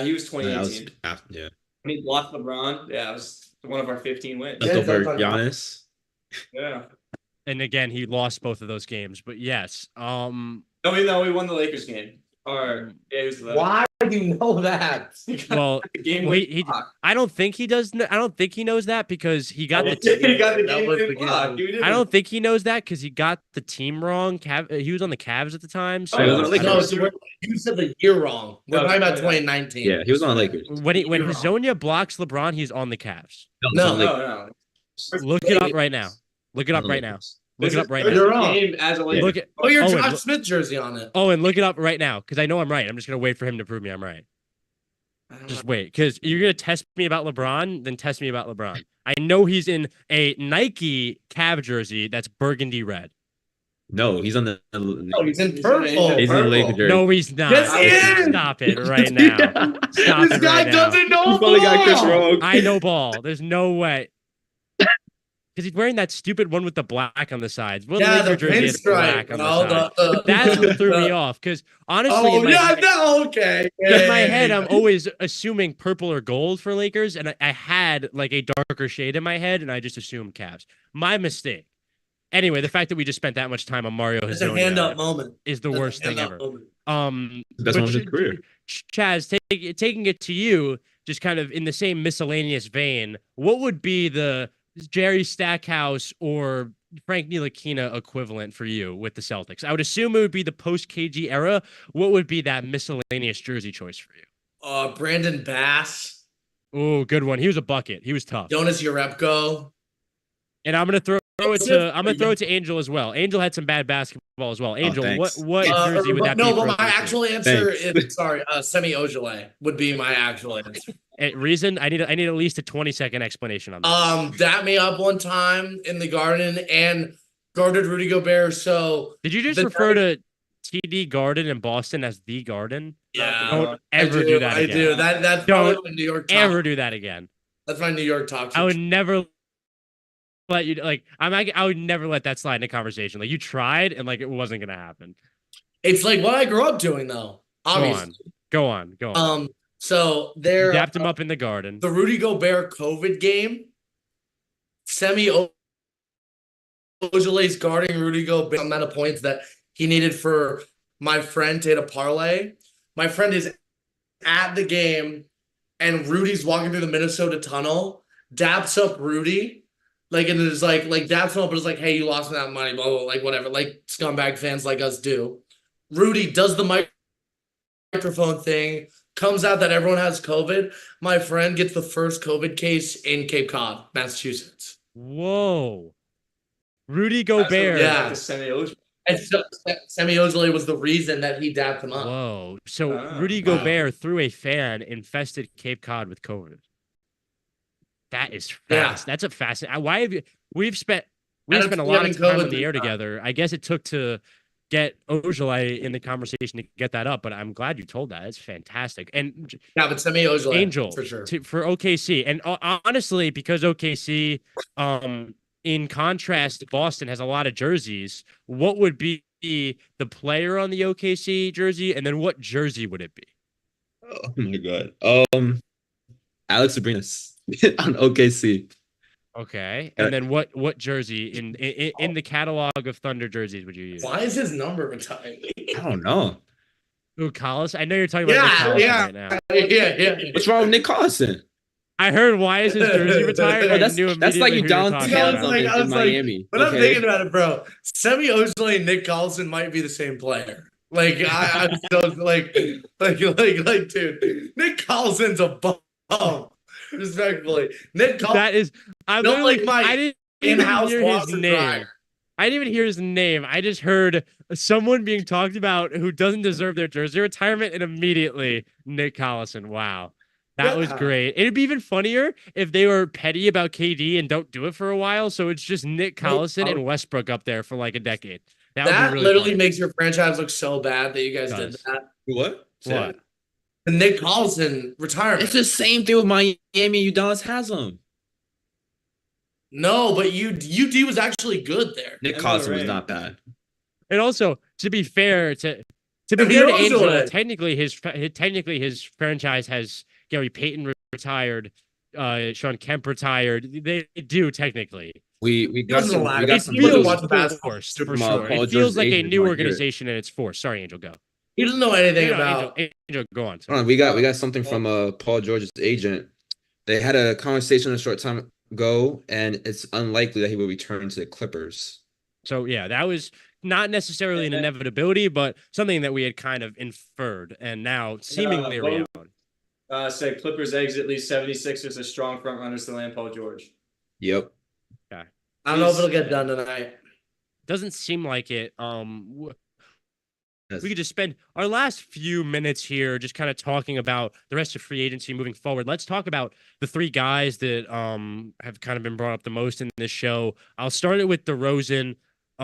He was 2018. Yeah. I mean, blocked LeBron. Yeah, it was one of our 15 wins. That's over Giannis. Yeah. And again, he lost both of those games. But yes, No, we won the Lakers game. Or yeah, it was the Why do you know that? well, game. I don't think he does. I don't think he knows that because he got the. He got the That was game. the Blocked. game. I don't think he knows that because he got the team wrong. He was on the Cavs at the time. So he was on the Lakers. No, so you said the year wrong. We're talking about 2019. Yeah, he was on the Lakers. when Hazonia blocks LeBron, he's on the Cavs. No. Look it up right now. Look it up right now. Look it up right You're now. wrong. Game as a Laker. Look at Oh, your Owen, Josh Smith jersey on it. Owen, look it up right now because I know I'm right. I'm just gonna wait for him to prove me I'm right. Just wait, because you're gonna test me about LeBron, then test me about LeBron. I know he's in a Nike Cavs jersey that's burgundy red. No, he's on the. No, he's in purple. He's in the Lakers jersey. No, he's not. Yes, he is. Stop it right now. Stop This it guy right now. doesn't know He probably got Chris ball. wrong. I know ball. There's no way. Because he's wearing that stupid one with the black on the sides. Well, Yeah, the the Laker jersey has black pinstripe. on No, the side. That's what threw me off. Because honestly, Oh, in my, yeah, no, okay. in my head, I'm always assuming purple or gold for Lakers, and I had like a darker shade in my head, and I just assumed Cavs. My mistake. Anyway, the fact that we just spent that much time on Mario It's a hand up Hazonia moment. is the It's a worst thing hand-up ever. moment. Best but one of his career. Chaz, taking it to you, just kind of in the same miscellaneous vein, what would be the Jerry Stackhouse or Frank Ntilikina equivalent for you with the Celtics? I would assume it would be the post KG era. What would be that miscellaneous jersey choice for you? Brandon Bass, Oh, good one. He was a bucket. He was tough. Jonas Jerebko. And I'm gonna throw it to Angel as well. Angel had some bad basketball as well. Angel, thanks. what jersey would that be? No, for but my OKC? actual answer Thanks. is Semi Ojeleye would be my actual answer. Reason? I need at least a 20-second explanation on that. Dap me up one time in the Garden and guarded Rudy Gobert. So Did you just refer to TD Garden in Boston as the Garden? yeah, Don't ever do that again. I do. That's Don't probably my New York talk. Ever do that again. That's my New York talk. I would never let you I would never let that slide in a conversation. Like you tried and like it wasn't gonna happen. It's like what I grew up doing though. Obviously. Go on. So You there dapped him up in the Garden. the Rudy Gobert COVID game. Semi Ojele's guarding Rudy Gobert amount of points that he needed for my friend to hit a parlay. My friend is at the game and Rudy's walking through the Minnesota tunnel, daps up Rudy, and it's like daps him up, but it's like, hey, you lost me that money, blah, blah, blah, like whatever, like scumbag fans like us do. Rudy does the microphone thing, comes out that everyone has COVID. My friend gets the first COVID case in Cape Cod, Massachusetts. Whoa. Rudy Gobert. Yeah. Semi-Ojale. And so Semi Ojeleye was the reason that he dapped him up. Whoa. So Oh, Rudy wow. Gobert through a fan infested Cape Cod with COVID. That is Yeah. fast. That's a fascinating. Why have you we've spent And a lot having of time COVID on the air this time. together. I guess it took to get Ojale in the conversation to get that up, but I'm glad you told that. It's fantastic. And Yeah, but Semi Ojeleye, Angel for sure. for OKC, and honestly, because OKC, in contrast, Boston has a lot of jerseys. What would be the player on the OKC jersey, and then what jersey would it be? Oh my god. Alex Abrinas on OKC. Okay, and then what jersey in the catalog of Thunder jerseys would you use? Why is his number retired? I don't know. Ooh, Collis. I know you're talking about Nick Yeah, Collison yeah. right now. Yeah. What's wrong with Nick Collison? I heard why is his jersey retired? Bro, I that's knew like immediately you who down were I talking was about. like- I was in like, Miami. But I'm okay? thinking about it, bro. Semi Ojeleye and Nick Collison might be the same player. Like I'm so like, dude. Nick Collison's a bum. Respectfully, Nick Collison. That is, I Don't literally, like my I didn't even in-house hear his washer name. dryer. I didn't even hear his name. I just heard someone being talked about who doesn't deserve their jersey retirement, and immediately Nick Collison. Wow, That was great. It'd be even funnier if they were petty about KD and don't do it for a while. So it's just Nick Collison and Westbrook up there for like a decade. That would be really literally funny. makes your franchise look so bad that you guys did that. What? What? The Nick Collison retirement. It's the same thing with Miami. Udonis has them. No, but UD was actually good there. Nick Collison was not bad. And also, to be fair to be And fair to he also Angel, technically his franchise has Gary Payton retired, Sean Kemp retired. They do technically. We got doesn't some. allow We it. got It some feels photos forced from, for sure. Paul It feels George's like a agent new right organization and it's forced. Sorry, Angel, go. He doesn't know anything No, about. Angel, go on. Hold on, we got something from Paul George's agent. They had a conversation a short time ago, and it's unlikely that he will return to the Clippers. So yeah, that was not necessarily an inevitability, but something that we had kind of inferred, and now seemingly a reality. Say Clippers exit at least 76ers are strong front runners to land Paul George. Yep. Okay. I don't know if it'll get done tonight. Doesn't seem like it. We could just spend our last few minutes here just kind of talking about the rest of free agency moving forward. Let's talk about the three guys that have kind of been brought up the most in this show. I'll start it with DeRozan.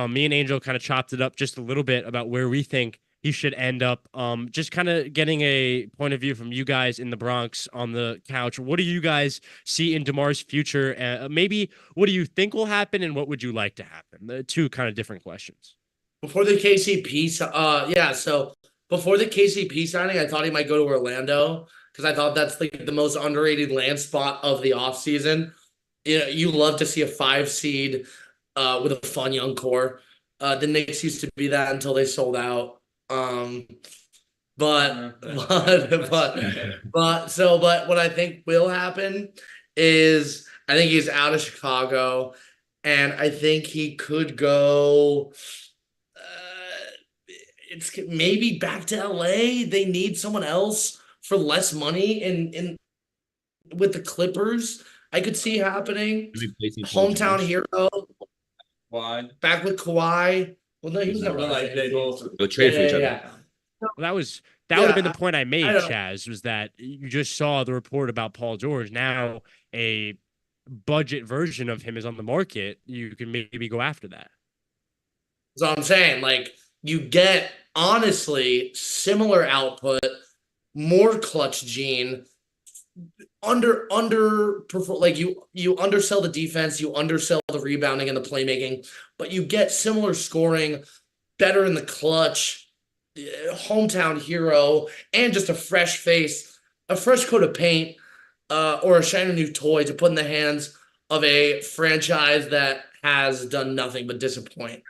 Me and Angel kind of chopped it up just a little bit about where we think he should end up. Just kind of getting a point of view from you guys in the Bronx on the couch. What do you guys see in DeMar's future? Maybe what do you think will happen and what would you like to happen? The two kind of different questions. Before the KCP, so before the KCP signing, I thought he might go to Orlando because I thought that's like the most underrated land spot of the offseason. You love to see a 5 seed with a fun young core. The Knicks used to be that until they sold out. But what I think will happen is I think he's out of Chicago, and I think he could go. It's maybe back to LA. They need someone else for less money, and with the Clippers, I could see happening. Hometown hero. Why? Back with Kawhi. Well, no, he was never like they both Go trade for each other. yeah. Well, that would have been the point I made, Chaz, was that you just saw the report about Paul George. Now a budget version of him is on the market. You can maybe go after that. So I'm saying, like, you get honestly similar output, more clutch gene, like you undersell the defense, you undersell the rebounding and the playmaking, but you get similar scoring, better in the clutch, hometown hero, and just a fresh face, a fresh coat of paint, or a shiny new toy to put in the hands of a franchise that has done nothing but disappoint.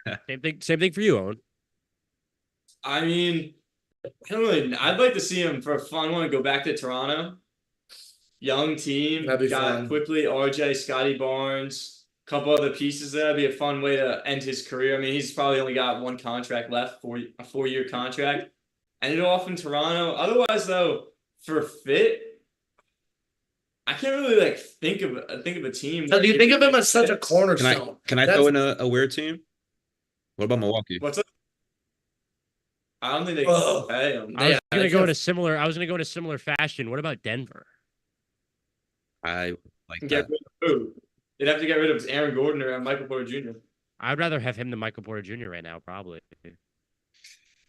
Same thing for you, Owen. I mean, I'd like to see him for fun. I want to go back to Toronto. Young team. That'd be got fun. Quickly, RJ, Scotty Barnes, a couple other pieces there. That'd be a fun way to end his career. I mean, he's probably only got one contract left, a 4-year contract. Ended off in Toronto. Otherwise, though, for fit, I can't really think of a team. So do you think of him as such a cornerstone? Can I throw in a weird team? What about Milwaukee? What's up? I don't think they can pay him. I was gonna go in a similar fashion. What about Denver? I like Get that. rid of who? They'd have to get rid of Aaron Gordon or Michael Porter Jr. I'd rather have him than Michael Porter Jr. right now, probably.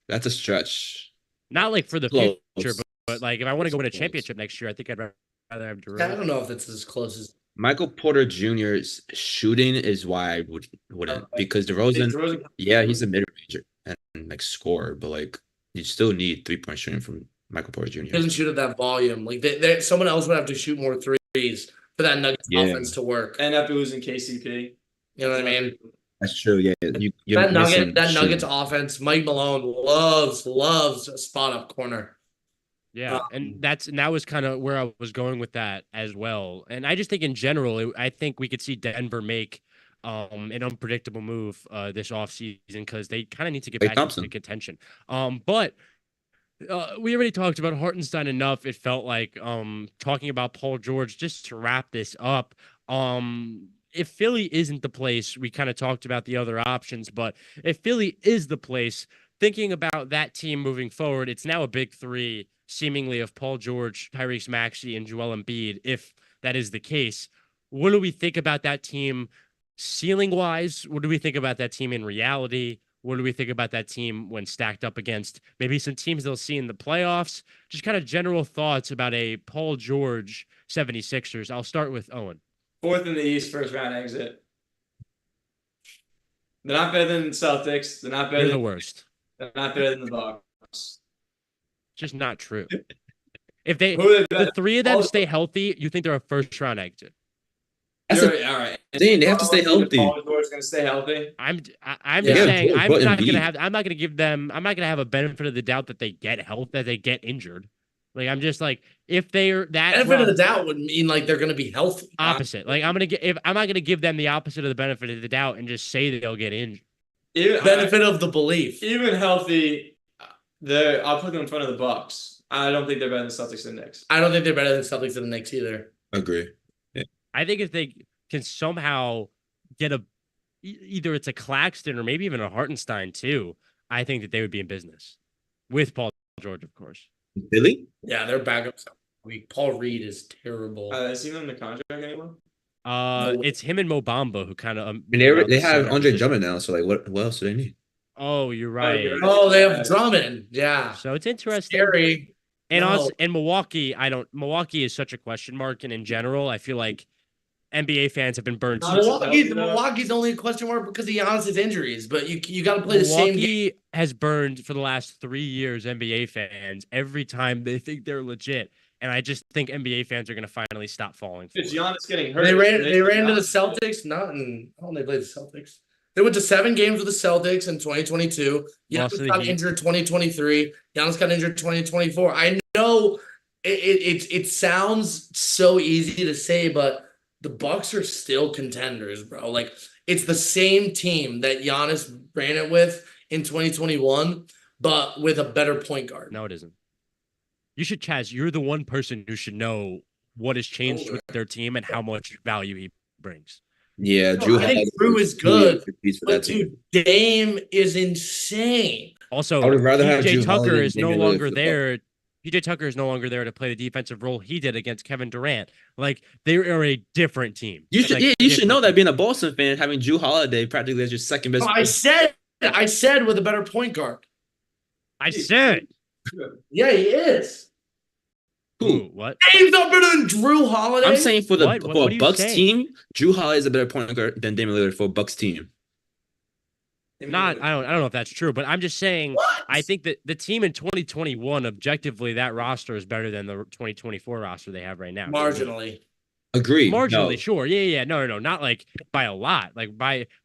That's a stretch. Not like for the Close. future, but like if I want to go win a championship next year, I think I'd rather have I DeRozan. don't know if it's as close as Michael Porter Jr.'s shooting is why I wouldn't because DeRozan, yeah, he's a mid-ranger and like scorer, but like you still need 3-point shooting from Michael Porter Jr. he doesn't shoot at that volume. Like someone else would have to shoot more threes for that Nuggets offense to work. And after losing KCP. You know what I mean? That's true. Yeah, That Nuggets offense, Mike Malone loves a spot up corner. Yeah, and that was kind of where I was going with that as well. And I just think in general, I think we could see Denver make an unpredictable move this offseason because they kind of need to get back into contention. But we already talked about Hartenstein enough. It felt like talking about Paul George, just to wrap this up. If Philly isn't the place, we kind of talked about the other options, but if Philly is the place, thinking about that team moving forward, it's now a big three, seemingly, of Paul George, Tyrese Maxey, and Joel Embiid. If that is the case, what do we think about that team ceiling wise? What do we think about that team in reality? What do we think about that team when stacked up against maybe some teams they'll see in the playoffs? Just kind of general thoughts about a Paul George 76ers. I'll start with Owen. 4th in the East, first round exit. They're not better than the Celtics. They're not better They're than the worst. They're not better than the Bucks. Just not true. If they Who are they the better? three of them stay healthy, you think they're a first round exit? That's All a right. thing. They have to stay healthy. Paul George going to stay healthy. I'm Yeah, just saying but I'm not gonna have a benefit of the doubt that they get that they get injured. Like I'm just like if they're that Benefit of the doubt would mean like they're going to be healthy. opposite. Like I'm not gonna give them the opposite of the benefit of the doubt and just say that they'll get injured. Benefit of the belief. Even healthy, I'll put them in front of the Bucks. I don't think they're better than the Celtics and the Knicks. I don't think they're better than Celtics and the Knicks either. Agree. I think if they can somehow get either it's a Claxton or maybe even a Hartenstein too, I think that they would be in business with Paul George, of course. Really? Yeah, their backups are weak. Paul Reed is terrible. Is he in the contract anymore? It's him and Mo Bamba who kind of. I mean, they have Andre Drummond now, so like, what else do they need? Oh, you're right. Oh, they have Drummond. Yeah. So it's interesting. Scary. And No. also, and Milwaukee, Milwaukee is such a question mark, and in general, I feel like NBA fans have been burned. Milwaukee's only a question mark because of Giannis's injuries, but you got to play the same game. Milwaukee has burned for the last 3 years NBA fans every time they think they're legit, and I just think NBA fans are going to finally stop falling for Is it. Giannis getting hurt? They ran to the Celtics. They played the Celtics. They went to 7 games with the Celtics in 2022. Lost to Giannis the got Heat. injured 2023. Giannis got injured 2024. I know it sounds so easy to say, but the Bucks are still contenders, bro. Like it's the same team that Giannis ran it with in 2021, but with a better point guard. No, it isn't. You should, Chaz. You're the one person who should know what has changed with their team and how much value he brings. Yeah, No, I think Drew is good, but dude, Dame is insane. Also, I would rather have PJ Drew Tucker Holiday is than no Damian Lillard longer for the there. PJ Tucker is no longer there to play the defensive role he did against Kevin Durant. Like they are a different team. You should, Like, you should know that different being a Boston fan, having Drew Holiday practically as your second best. No, I said with a better point guard. I said. Yeah, he is. Who? What? Dame's not better than Drew Holiday. I'm saying for What for are a you Bucks saying? team, Drew Holiday is a better point guard than Damian Lillard for a Bucks team. I don't know if that's true, but I'm just saying What? I think that the team in 2021, objectively, that roster is better than the 2024 roster they have right now. Marginally. Agreed. Marginally, No. sure. Yeah. No, not like by a lot.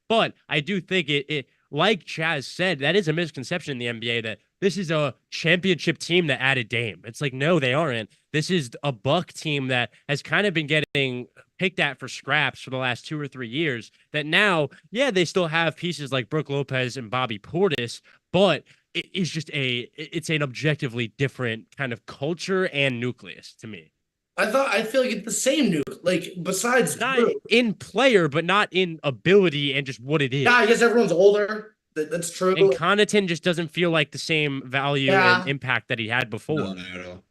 But I do think it like Chaz said, that is a misconception in the NBA that this is a championship team that added Dame. It's like, no, they aren't. This is a Buck team that has kind of been getting picked at for scraps for the last 2 or 3 years. That now, yeah, they still have pieces like Brook Lopez and Bobby Portis, but it is just it's an objectively different kind of culture and nucleus to me. I feel like it's the same nuke. Like besides Not Drew. in player, but not in ability and just what it is. Yeah, I guess everyone's older. That's true. And Connaughton just doesn't feel like the same value Yeah. and impact that he had before. No, not at all.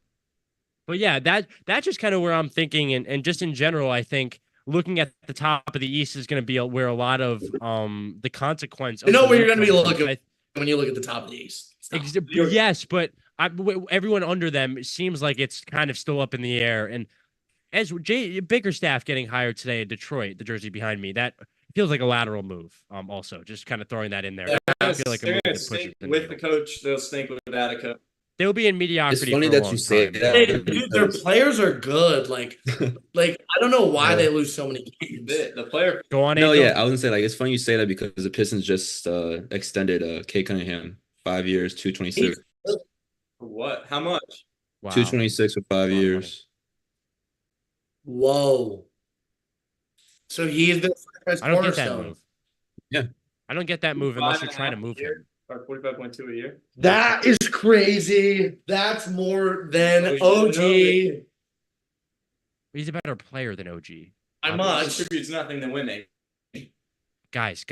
But yeah, that's just kind of where I'm thinking, and just in general, I think looking at the top of the East is going to be where a lot of the consequence. You know of where the you're going to be comes. looking when you look at the top of the East. Stop. Yes, but everyone under them seems like it's kind of still up in the air. And as Bickerstaff getting hired today in Detroit, the jersey behind me, that feels like a lateral move. Also, just kind of throwing that in there. I feel like a they're move gonna that pushes stink the with the needle. coach. They'll stink without a coach. They'll be in mediocrity. It's funny for a that long you say time. that. Hey, dude, their players are good. Like I don't know why Yeah. they lose so many games. The player. Go on, No, Angel. yeah, I was gonna say like it's funny you say that because the Pistons just extended Kay Cunningham 5 years, 226, What? How much? Wow. 226 for 5 Wow. years. Whoa. So he is the franchise I don't get that cornerstone. move. Yeah. I don't get that move unless you're 5.5 trying to a move year, him. Or 45.2 a year. That is crazy. That's more than Oh, he's OG. He's a better player than OG. By He much. contributes nothing to winning. Guys,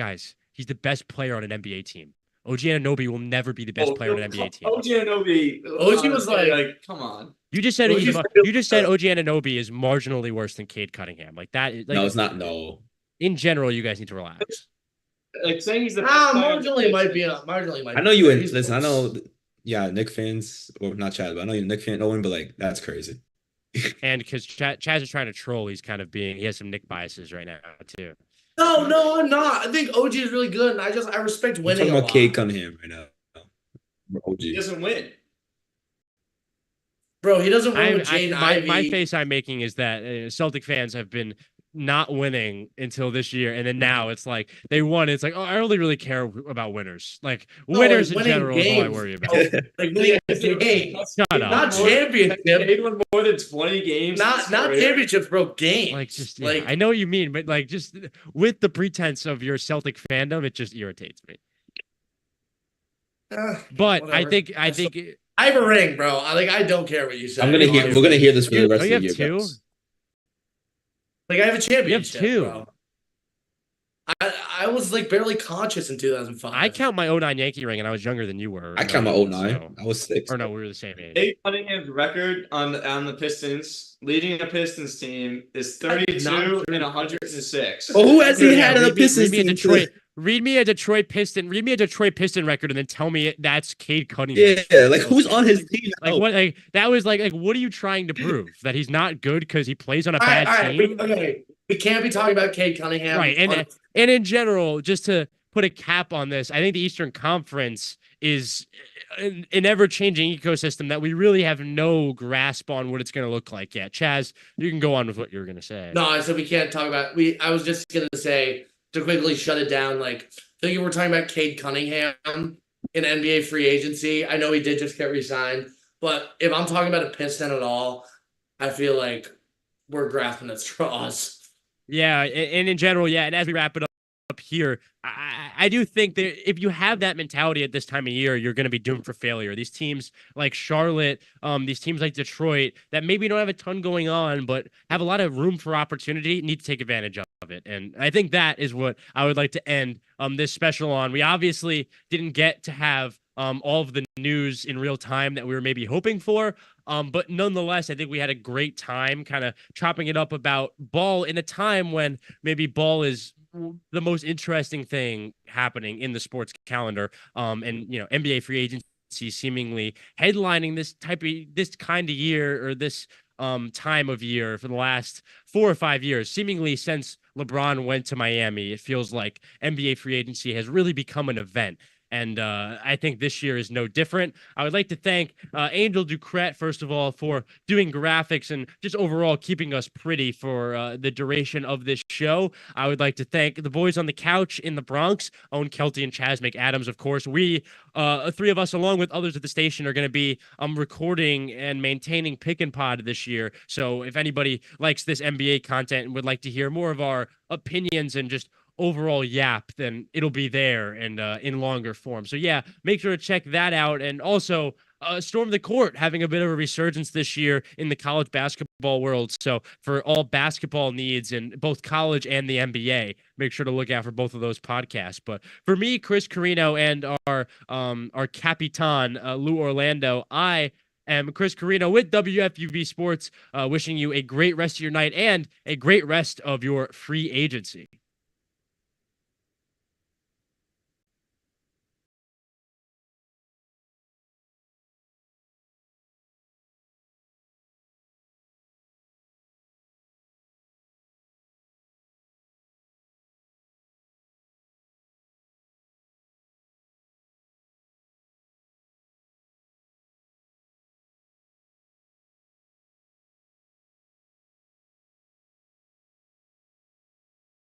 he's the best player on an NBA team. OG Anunoby will never be the best player on an NBA team. OG Anunoby. OG was like, come on. You just said OG you just said OG Anunoby is marginally worse than Cade Cunningham. Like that. Like, No, it's not. No. In general, you guys need to relax. Like saying he's the best player marginally might be marginally might. I know you and He's listen. I close. know, yeah, Nick fans or not Chad, but I know you're Nick fan, Owen, but like that's crazy. And because Chaz is trying to troll, he has some Nick biases right now too. No, I'm not. I think OG is really good, and I respect I'm winning talking a about lot. Cade Cunningham right now. OG. He doesn't win. Bro, he doesn't win with Jaden Ivey. My face I'm making is that Celtic fans have been not winning until this year, and then now it's like they won. It's like, oh, I only really care about winners. Like winners in general is all I worry about. Like winning games. Shut up. Not championship. Cade won more than 20 games. Not championships, bro. Games. Like just like I know what you mean, but like just with the pretense of your Celtic fandom, it just irritates me. But whatever. I think I have a ring, bro. I don't care what you say. We're gonna hear this for the rest Oh, of you the have year. two? guys. Like I have a championship. two. Bro. I was like barely conscious in 2005. I count my 09 Yankee ring, and I was younger than you were. I count my 09. I was 6. Or no, we were the same age. Cade Cunningham's record on the Pistons, leading a Pistons team, is 32 and 106. Well, who has he had on the read Pistons me a team? Detroit. Read me a Detroit Piston record, and then tell me that's Cade Cunningham. Yeah, like who's on his team? Like what? Like that was like what are you trying to prove? That he's not good because he plays on a bad team? Okay. We can't be talking about Cade Cunningham. Right, and in general, just to put a cap on this, I think the Eastern Conference is an ever-changing ecosystem that we really have no grasp on what it's going to look like yet. Chaz, you can go on with what you were going to say. No, I said we can't talk about. I was just going to say to quickly shut it down. Like, I think we're talking about Cade Cunningham in NBA free agency. I know he did just get re-signed, but if I'm talking about a Piston at all, I feel like we're grasping at straws. Yeah, and in general, yeah. And as we wrap it up here, I do think that if you have that mentality at this time of year, you're going to be doomed for failure. These teams like Charlotte, these teams like Detroit, that maybe don't have a ton going on, but have a lot of room for opportunity, need to take advantage of it. And I think that is what I would like to end this special on. We obviously didn't get to have all of the news in real time that we were maybe hoping for. But nonetheless, I think we had a great time kind of chopping it up about ball in a time when maybe ball is the most interesting thing happening in the sports calendar. And, you know, NBA free agency seemingly headlining this kind of year or this time of year for the last 4 or 5 years, seemingly since LeBron went to Miami. It feels like NBA free agency has really become an event. And I think this year is no different. I would like to thank Angel Ducret, first of all, for doing graphics and just overall keeping us pretty for the duration of this show. I would like to thank the boys on the couch in the Bronx, Owen Kelty and Chaz McAdams, of course. We, 3 of us, along with others at the station, are going to be recording and maintaining Pick and Pod this year. So if anybody likes this NBA content and would like to hear more of our opinions and just overall yap, then it'll be there and in longer form. So yeah, make sure to check that out. And also Storm the Court having a bit of a resurgence this year in the college basketball world. So for all basketball needs in both college and the NBA, make sure to look out for both of those podcasts. But for me, Chris Carrino, and our Capitan, Lou Orlando, I am Chris Carrino with WFUV Sports, wishing you a great rest of your night and a great rest of your free agency.